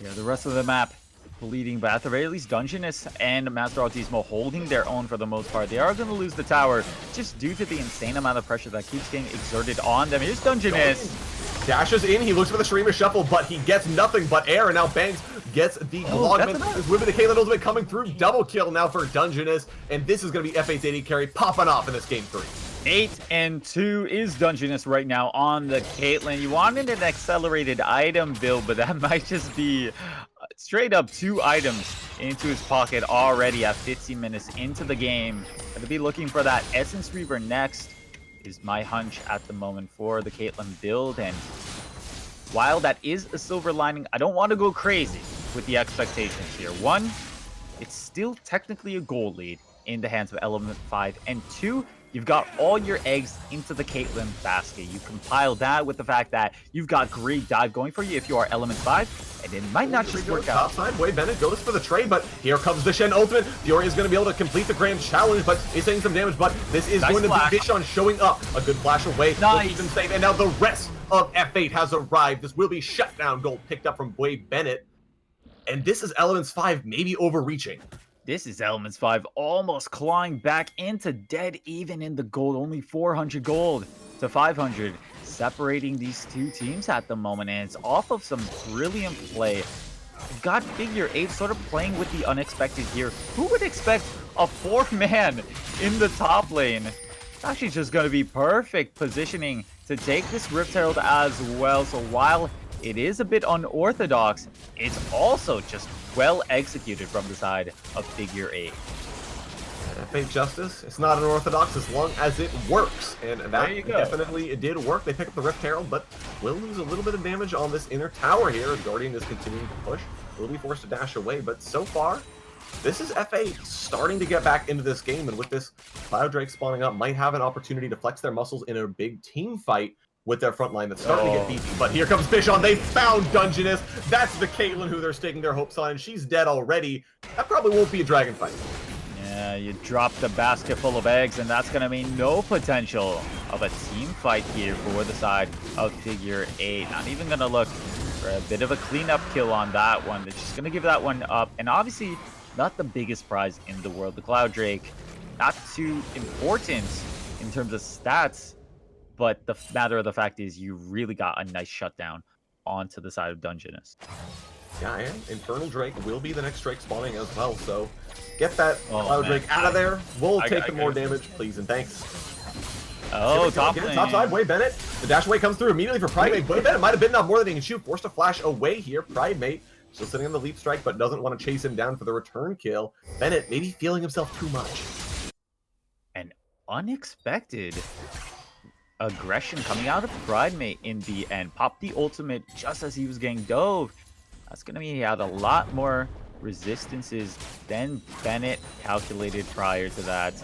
Yeah, the rest of the map bleeding, but at the very least, Dungeness and Master Artismo holding their own for the most part. They are going to lose the tower just due to the insane amount of pressure that keeps getting exerted on them. Here's Dungeness. Dashes in, he looks for the Streamer Shuffle, but he gets nothing but air, and now Banks gets the Glogman. This would be the Caitlyn Ultimate coming through. Double kill now for Dungeness, and this is going to be F8's AD carry popping off in this game 3. 8-2 is Dungeness right now on the Caitlyn. You wanted an accelerated item build, but that might just be straight up 2 items into his pocket already at 15 minutes into the game. Going to be looking for that Essence Reaver next is my hunch at the moment for the Caitlyn build. And while that is a silver lining, I don't want to go crazy with the expectations here. 1, it's still technically a gold lead in the hands of Element 5. And 2, you've got all your eggs into the Caitlyn basket. You compile that with the fact that you've got great dive going for you if you are Element 5. And it might not just work out. Topside, Wade Bennett goes for the trade, but here comes the Shen Ultimate. Fury is going to be able to complete the grand challenge, but is taking some damage, but this is going to be Vishon showing up. A good flash away. Nice. Even save, and now the rest of F8 has arrived. This will be shutdown gold picked up from Wade Bennett. And this is Elements 5 maybe overreaching. This is Elements 5 almost clawing back into dead even in the gold. Only 400 gold to 500. Separating these 2 teams at the moment, and it's off of some brilliant play. You've got Figure 8 sort of playing with the unexpected here. Who would expect a 4-man in the top lane? It's actually just going to be perfect positioning to take this Rift Herald as well. So while it is a bit unorthodox, it's also just well executed from the side of Figure 8. F8 Justice, it's not unorthodox as long as it works, and that definitely it did work. They pick up the Rift Herald, but will lose a little bit of damage on this inner tower here. Guardian is continuing to push, will be forced to dash away, but so far, this is F8 starting to get back into this game, and with this Cloud Drake spawning up, might have an opportunity to flex their muscles in a big team fight with their front line that's starting to get beefy. But here comes Bishon. They found Dungeness. That's the Caitlyn who they're staking their hopes on, and she's dead already. That probably won't be a dragon fight. Yeah, you drop the basket full of eggs, and that's going to mean no potential of a team fight here for the side of Figure 8. Not even going to look for a bit of a cleanup kill on that one. They're just going to give that one up. And obviously, not the biggest prize in the world. The Cloud Drake, not too important in terms of stats, but the matter of the fact is you really got a nice shutdown onto the side of Dungeness. Yeah, and Infernal Drake will be the next Drake spawning as well, so get that Cloud Drake out of there. We'll take the more damage, please and thanks. Oh, top lane. Top side, Wade Bennett. The dash away comes through immediately for Pridemate. Wade Bennett might have been enough more than he can shoot. Forced to flash away here. Pridemate still sitting on the leap strike, but doesn't want to chase him down for the return kill. Bennett maybe feeling himself too much. An unexpected aggression coming out of Pridemate in the end. Popped the ultimate just as he was getting dove. That's going to mean he had a lot more resistances than Bennett calculated prior to that.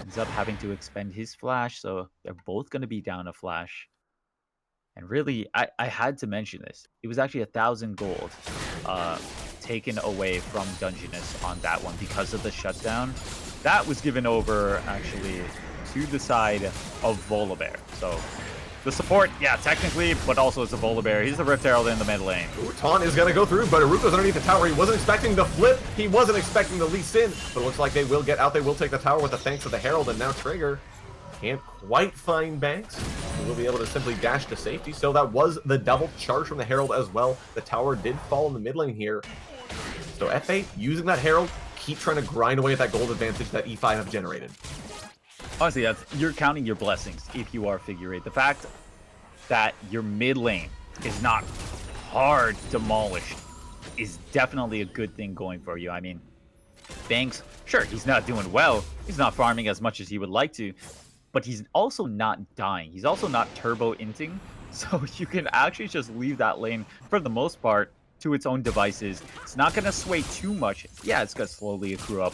Ends up having to expend his flash, so they're both going to be down a flash. And really, I had to mention this. It was actually 1,000 gold taken away from Dungeness on that one because of the shutdown. That was given over, actually, to the side of Volibear. So the support, yeah, technically, but also it's a Volibear. He's the Rift Herald in the mid lane. Taunt is going to go through, but Aruko's underneath the tower. He wasn't expecting the flip. He wasn't expecting the Lee Sin, but it looks like they will get out. They will take the tower with the thanks of the Herald, and now Trigger can't quite find Banks. He will be able to simply dash to safety, so that was the double charge from the Herald as well. The tower did fall in the mid lane here. So F8, using that Herald, keep trying to grind away at that gold advantage that E5 have generated. Honestly, you're counting your blessings if you are Figure 8. The fact that your mid lane is not hard demolished is definitely a good thing going for you. I mean, Banks, sure, he's not doing well. He's not farming as much as he would like to, but he's also not dying. He's also not turbo-inting, so you can actually just leave that lane, for the most part, to its own devices. It's not going to sway too much. Yeah, it's going to slowly accrue up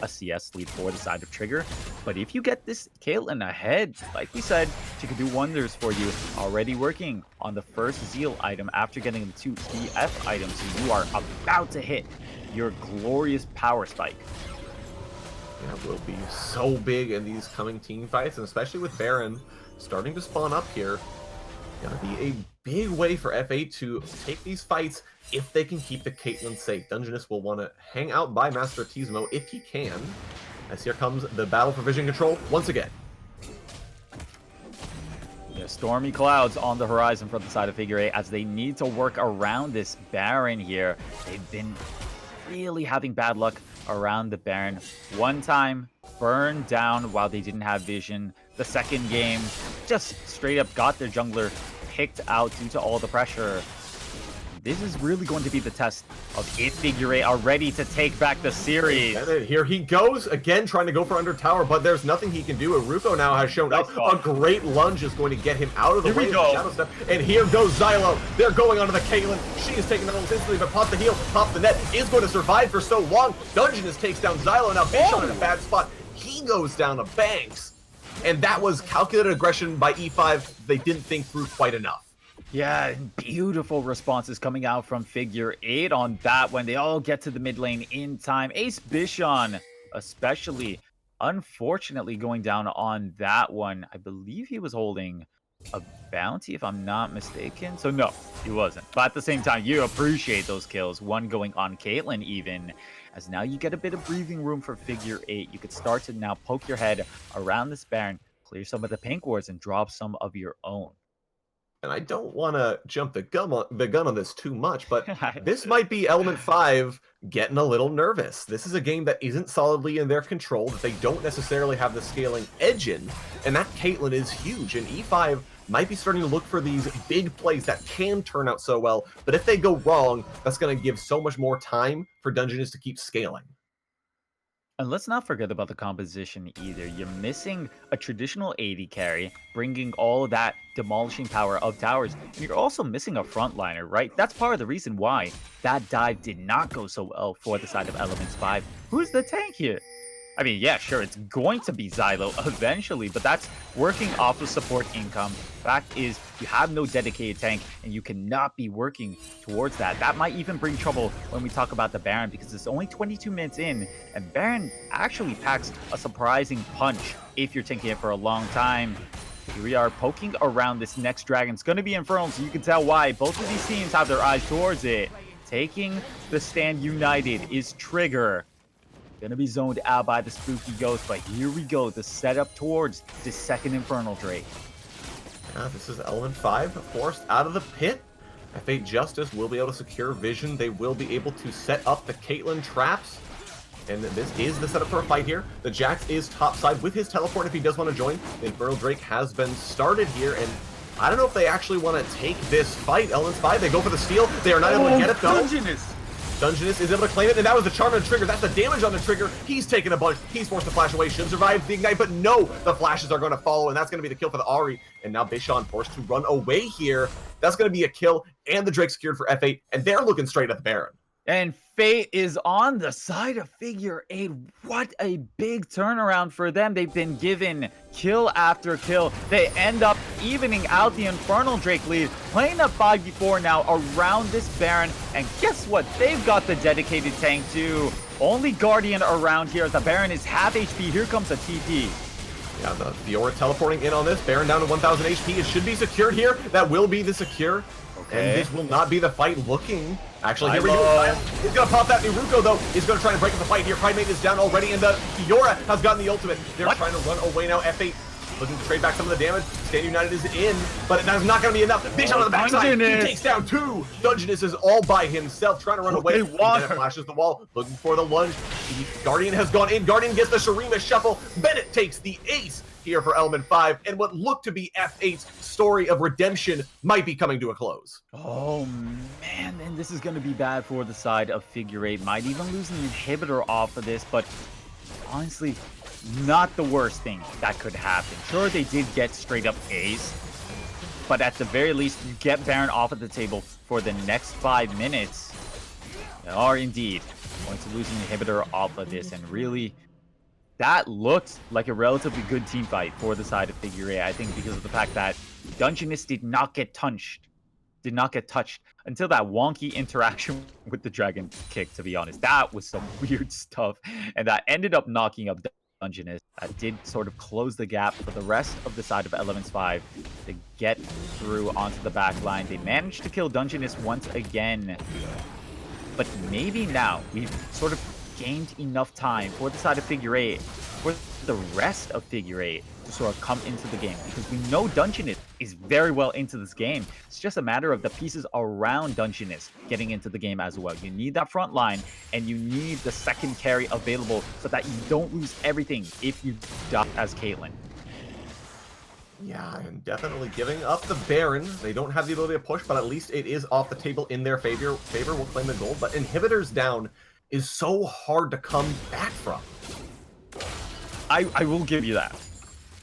a CS lead for the side of Trigger, but if you get this Caitlyn ahead, like we said, she can do wonders for you. Already working on the first Zeal item after getting the 2 BF items, so you are about to hit your glorious power spike. Yeah, it will be so big in these coming team fights, and especially with Baron starting to spawn up here. Gonna be a big way for F8 to take these fights if they can keep the Caitlyn safe. Dungeness will want to hang out by Master Tismo if he can, as here comes the battle for vision control once again. Yeah, stormy clouds on the horizon for the side of Figure 8 as they need to work around this Baron here. They've been really having bad luck around the Baron. One time, burned down while they didn't have vision. The second game, just straight up got their jungler picked out due to all the pressure. This is really going to be the test of if Figure 8 are ready to take back the series. And here he goes, again trying to go for under tower, but there's nothing he can do. Iruko now has shown up. A great lunge is going to get him out of the way of the Shadow Step. And here goes Xylo. They're going onto the Caitlyn. She is taking the almost instantly, but pops the heal, pops the net, is going to survive for so long. Dungeness takes down Xylo. Now Bishon in a bad spot. He goes down to Banks. And that was calculated aggression by E5. They didn't think through quite enough. Yeah, beautiful responses coming out from Figure 8 on that when they all get to the mid lane in time. Ace Bishon, especially, unfortunately going down on that one. I believe he was holding a bounty, if I'm not mistaken. So no, he wasn't. But at the same time, you appreciate those kills. One going on Caitlyn even, as now you get a bit of breathing room for Figure 8. You could start to now poke your head around this Baron, clear some of the pink wards, and drop some of your own. And I don't want to jump the gun on this too much, but this might be Element 5 getting a little nervous. This is a game that isn't solidly in their control, that they don't necessarily have the scaling edge in, and that Caitlyn is huge, and E5 might be starting to look for these big plays that can turn out so well, but if they go wrong, that's going to give so much more time for Dungeness to keep scaling. And let's not forget about the composition either. You're missing a traditional AD carry, bringing all of that demolishing power of towers. And you're also missing a frontliner, right? That's part of the reason why that dive did not go so well for the side of Elements 5. Who's the tank here? I mean, yeah, sure, it's going to be Xylo eventually, but that's working off of support income. Fact is, you have no dedicated tank, and you cannot be working towards that. That might even bring trouble when we talk about the Baron, because it's only 22 minutes in, and Baron actually packs a surprising punch if you're tanking it for a long time. Here we are poking around this next dragon. It's going to be Infernal, so you can tell why. Both of these teams have their eyes towards it. Taking the stand united is Trigger. Gonna be zoned out by the spooky ghost, but here we go, the setup towards this second Infernal Drake. This is Element 5 forced out of the pit. F8 Justice will be able to secure vision. They will be able to set up the Caitlyn traps. And this is the setup for a fight here. The Jax is topside with his teleport if he does want to join. The Infernal Drake has been started here, and I don't know if they actually want to take this fight. Elements 5, they go for the steal. They are not able to get it though. Dungeness is able to claim it, and that was the charm on the trigger. That's the damage on the trigger. He's taking a bunch. He's forced to flash away. Should survive the ignite, but no, the flashes are going to follow, and that's going to be the kill for the Ahri. And now Bishon forced to run away here. That's going to be a kill, and the Drake secured for F8, and they're looking straight at the Baron. And fate is on the side of Figure 8. What a big turnaround for them. They've been given kill after kill. They end up evening out the Infernal Drake lead, playing up 5v4 now around this Baron. And guess what? They've got the dedicated tank too. Only Guardian around here as the Baron is half HP. Here comes a TP. Yeah, the Fiora teleporting in on this. Baron down to 1,000 HP. It should be secured here. That will be the secure. Okay. And this will not be the fight looking. Actually, here we go. He's going to pop that Iruko, though. He's going to try to break up the fight here. Primate is down already, and the Fiora has gotten the ultimate. They're trying to run away now. F8 looking to trade back some of the damage. Stand United is in, but that is not going to be enough. Bishon on the backside. He takes down two. Dungeness is all by himself, trying to run away. And then flashes the wall, looking for the lunge. The Guardian has gone in. Guardian gets the Shurima shuffle. Bennett takes the ace here for Element 5, and what looked to be F8's story of redemption might be coming to a close. Oh man, and this is going to be bad for the side of Figure 8. Might even lose an inhibitor off of this, but honestly, not the worst thing that could happen. Sure, they did get straight up ace, but at the very least, you get Baron off of the table for the next 5 minutes. They are indeed going to lose an inhibitor off of this, and really, that looked like a relatively good team fight for the side of Figure 8, I think, because of the fact that Dungeness did not get touched until that wonky interaction with the Dragon Kick, to be honest. That was some weird stuff, and that ended up knocking up Dungeness. That did sort of close the gap for the rest of the side of Elements 5 to get through onto the back line. They managed to kill Dungeness once again, but maybe now we've sort of gained enough time for the side of Figure 8, for the rest of Figure 8 to sort of come into the game, because we know Dungeness is very well into this game. It's just a matter of the pieces around Dungeness getting into the game as well. You need that front line, and you need the second carry available so that you don't lose everything if you die as Caitlyn. Yeah, and definitely giving up the Baron. They don't have the ability to push, but at least it is off the table in their favor. Favor will claim the gold, but inhibitors down is so hard to come back from. I will give you that.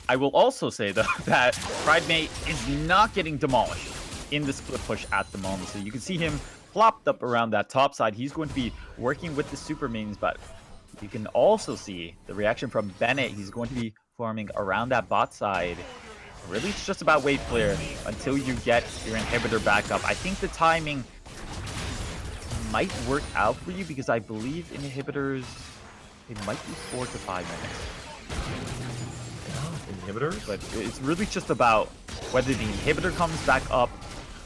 I will also say, though, that Pridemate is not getting demolished in the split push at the moment. So you can see him plopped up around that top side. He's going to be working with the super minions, but you can also see the reaction from Bennett. He's going to be farming around that bot side. Really, it's just about wave clear until you get your inhibitor back up. I think the timing might work out for you because I believe inhibitors, it might be 4 to 5 minutes. Inhibitors? But it's really just about whether the inhibitor comes back up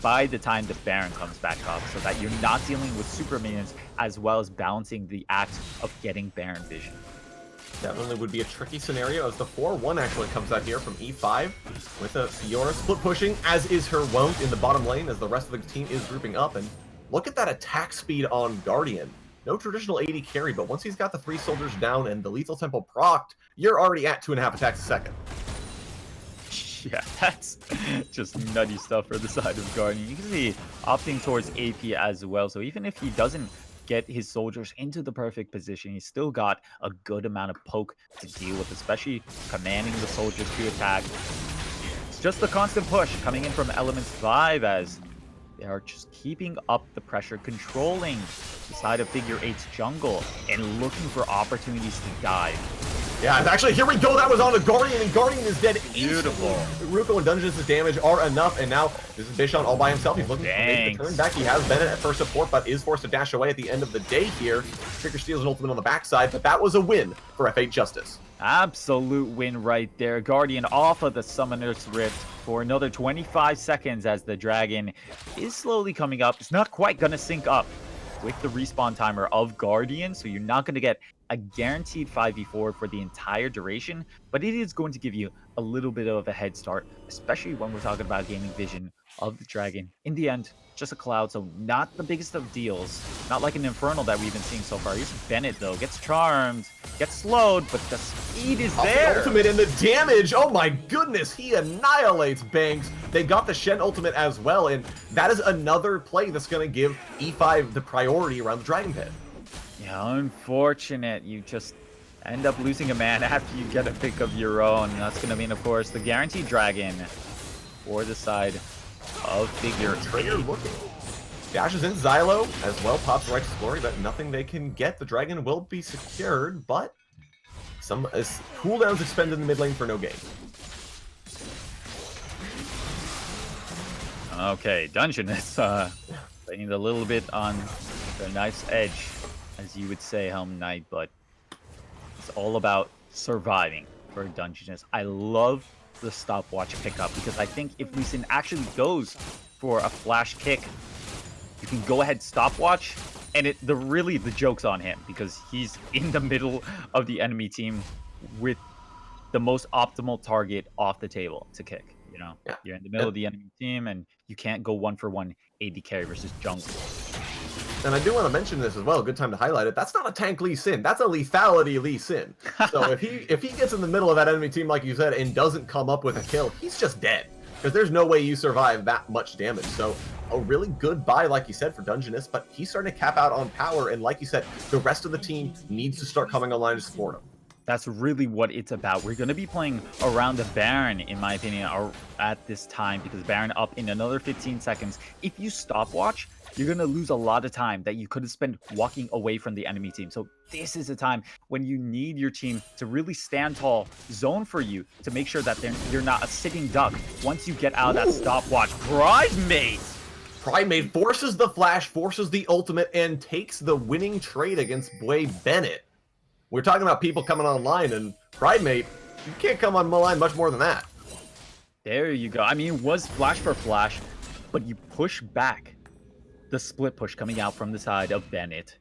by the time the Baron comes back up so that you're not dealing with super minions as well as balancing the act of getting Baron vision. Definitely would be a tricky scenario as the 4-1 actually comes out here from E5 with a Fiora split pushing, as is her wont in the bottom lane as the rest of the team is grouping up. And look at that attack speed on Guardian. No traditional AD carry, but once he's got the 3 soldiers down and the lethal tempo procced, you're already at 2.5 attacks a second. Yeah, that's just nutty stuff for the side of Guardian. You can see opting towards AP as well. So even if he doesn't get his soldiers into the perfect position, he's still got a good amount of poke to deal with, especially commanding the soldiers to attack. It's just the constant push coming in from Elements 5 as they are just keeping up the pressure, controlling the side of Figure 8's jungle and looking for opportunities to dive. Yeah, actually, here we go. That was on a Guardian, and Guardian is dead. Beautiful. Ruko and Dungeness' damage are enough, and now this is Bishon all by himself. He's looking to make the turn back. He has Bennett for support, but is forced to dash away at the end of the day here. Trigger steals an ultimate on the backside, but that was a win for F8 Justice. Absolute win right there. Guardian off of the Summoner's Rift for another 25 seconds as the Dragon is slowly coming up. It's not quite going to sync up with the respawn timer of Guardian, so you're not going to get a guaranteed 5v4 for the entire duration, but it is going to give you a little bit of a head start, especially when we're talking about gaming vision of the Dragon. In the end, just a cloud, so not the biggest of deals. Not like an Infernal that we've been seeing so far. Here's Bennett, though. Gets charmed, gets slowed, but the speed is there. The ultimate and the damage. Oh my goodness, he annihilates Banks. They got the Shen ultimate as well, and that is another play that's going to give E5 the priority around the Dragon Pit. Yeah, unfortunate. You just end up losing a man after you get a pick of your own. That's going to mean, of course, the guaranteed Dragon for the side of Figure. Trigger looking. Dashes in Xylo as well, pops Righteous Glory, but nothing they can get. The Dragon will be secured, but some cooldowns expended in the mid lane for no gain. Okay, Dungeon is playing a little bit on their knife's edge, as you would say, Helm Knight, but it's all about surviving for Dungeness. I love the stopwatch pickup because I think if Lee Sin actually goes for a flash kick, you can go ahead stopwatch, and really the joke's on him because he's in the middle of the enemy team with the most optimal target off the table to kick. You know, you're in the middle of the enemy team, and you can't go 1-for-1 AD carry versus jungle. And I do want to mention this as well. Good time to highlight it. That's not a tank Lee Sin. That's a lethality Lee Sin. So if he gets in the middle of that enemy team, like you said, and doesn't come up with a kill, he's just dead. Because there's no way you survive that much damage. So a really good buy, like you said, for Dungeness, but he's starting to cap out on power. And like you said, the rest of the team needs to start coming online to support him. That's really what it's about. We're going to be playing around the Baron, in my opinion, at this time, because Baron up in another 15 seconds. If you stopwatch, you're going to lose a lot of time that you could have spent walking away from the enemy team. So this is a time when you need your team to really stand tall, zone for you, to make sure that you're not a sitting duck once you get out of that stopwatch. Pridemate! Pridemate forces the flash, forces the ultimate, and takes the winning trade against Boy Bennett. We're talking about people coming online, and Pridemate, you can't come online much more than that. There you go. I mean, it was flash for flash, but you push back the split push coming out from the side of Bennett.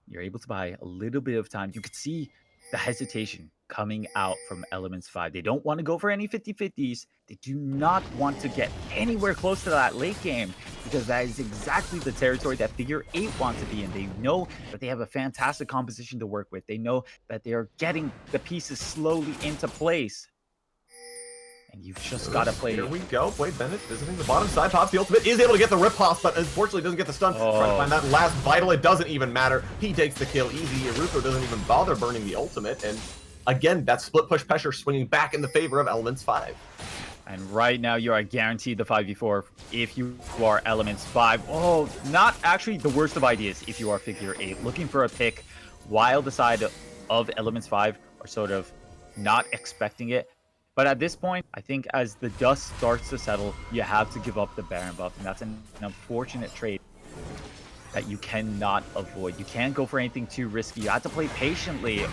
You're able to buy a little bit of time. You could see the hesitation coming out from Elements 5. They don't want to go for any 50-50s. They do not want to get anywhere close to that late game because that is exactly the territory that Figure 8 wants to be in. They know that they have a fantastic composition to work with. They know that they are getting the pieces slowly into place. And you've just got to play. Here we go. Wade Bennett visiting the bottom side. Pops the ultimate. Is able to get the ripoff, but unfortunately doesn't get the stun. Trying to find that last vital. It doesn't even matter. He takes the kill easy. Iruko doesn't even bother burning the ultimate. And again, that split push pressure swinging back in the favor of Elements 5. And right now, you are guaranteed the 5v4 if you are Elements 5. Oh, not actually the worst of ideas if you are Figure 8. Looking for a pick while the side of Elements 5 are sort of not expecting it. But at this point, I think as the dust starts to settle, you have to give up the Baron buff. And that's an unfortunate trade that you cannot avoid. You can't go for anything too risky. You have to play patiently.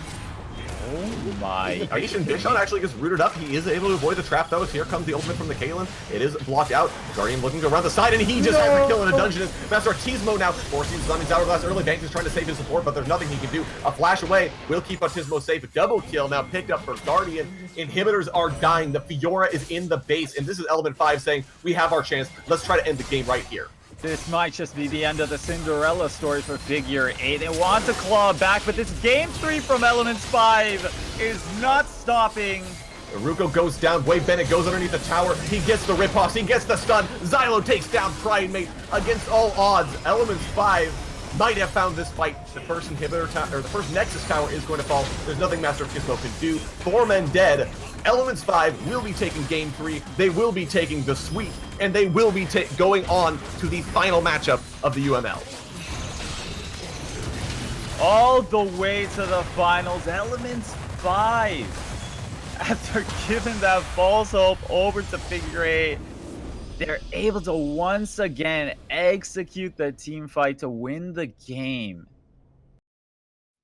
Oh my. Patient Bishon actually gets rooted up. He is able to avoid the trap though. Here comes the ultimate from the Kaelin. It is blocked out. Guardian looking to run the side, and he just has to kill in a dungeon. Master Artismo now forcing his Zombies Hourglass early. Banks is trying to save his support, but there's nothing he can do. A flash away will keep Artismo safe. A double kill now picked up for Guardian. Inhibitors are dying. The Fiora is in the base, and this is Element 5 saying, we have our chance. Let's try to end the game right here. This might just be the end of the Cinderella story for Figure 8. They want to claw back, but this Game 3 from Elements 5 is not stopping. Iruko goes down. Wade Bennett goes underneath the tower. He gets the ripoffs. He gets the stun. Xylo takes down Pridemate against all odds. Elements 5 might have found this fight. The first inhibitor tower, or the first Nexus tower is going to fall. There's nothing Master Artismo can do. 4 men dead. Elements 5 will be taking Game 3. They will be taking the sweep, and they will be going on to the final matchup of the UML. All the way to the finals, Elements 5. After giving that false hope over to Figure 8, they're able to once again execute the team fight to win the game.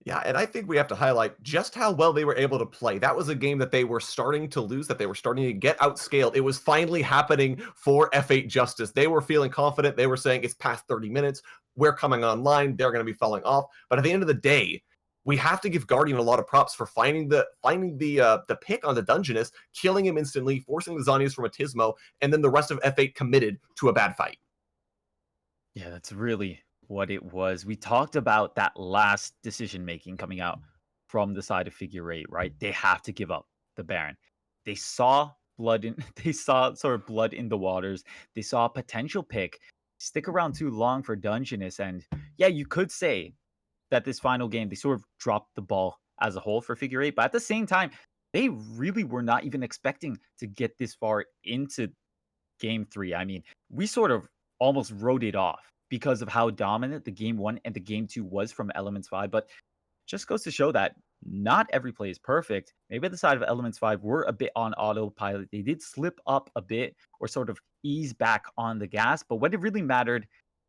Yeah, and I think we have to highlight just how well they were able to play. That was a game that they were starting to lose, that they were starting to get outscaled. It was finally happening for F8 Justice. They were feeling confident. They were saying, it's past 30 minutes. We're coming online. They're going to be falling off. But at the end of the day, we have to give Guardian a lot of props for finding the pick on the Dungeness, killing him instantly, forcing the Zhonya's from Artismo, and then the rest of F8 committed to a bad fight. Yeah, that's really what it was. We talked about that last decision making coming out from the side of Figure 8, right? They have to give up the Baron. They saw blood in they saw sort of blood in the waters. They saw a potential pick stick around too long for Dungeness, and yeah, you could say that this final game they sort of dropped the ball as a whole for Figure 8, but at the same time, they really were not even expecting to get this far into Game 3. I mean, we sort of almost wrote it off because of how dominant the Game 1 and the Game 2 was from Elements 5, but just goes to show that not every play is perfect. Maybe the side of Elements 5 were a bit on autopilot. They did slip up a bit or sort of ease back on the gas, but when it really mattered,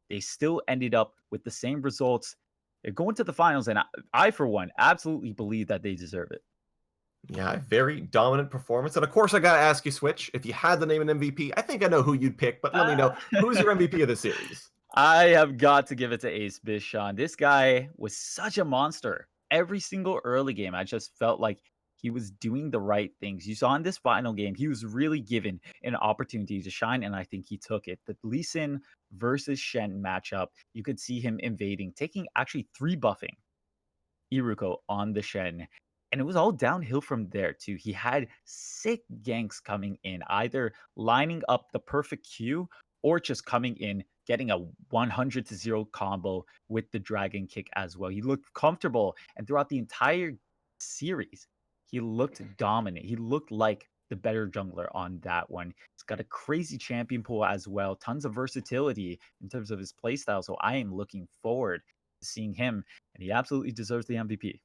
they still ended up with the same results. They're going to the finals, and I, for one, absolutely believe that they deserve it. Yeah, very dominant performance. And of course, I got to ask you, Switch, if you had to name an MVP, I think I know who you'd pick, but let me know. Who's your MVP of the series? I have got to give it to Ace Bishon. This guy was such a monster. Every single early game, I just felt like he was doing the right things. You saw in this final game, he was really given an opportunity to shine, and I think he took it. The Lee Sin versus Shen matchup, you could see him invading, taking actually 3 buffing Iruko on the Shen. And it was all downhill from there, too. He had sick ganks coming in, either lining up the perfect Q or just coming in, getting a 100-0 combo with the Dragon Kick as well. He looked comfortable, and throughout the entire series, he looked dominant. He looked like the better jungler on that one. He's got a crazy champion pool as well, tons of versatility in terms of his playstyle, so I am looking forward to seeing him, and he absolutely deserves the MVP.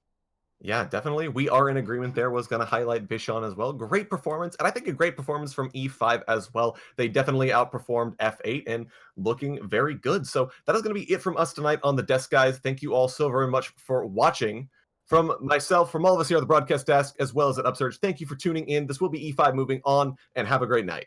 Yeah, definitely. We are in agreement there. Was going to highlight Bishon as well. Great performance. And I think a great performance from E5 as well. They definitely outperformed F8 and looking very good. So that is going to be it from us tonight on The Desk, guys. Thank you all so very much for watching. From myself, from all of us here at the broadcast desk, as well as at Upsurge, thank you for tuning in. This will be E5 moving on, and have a great night.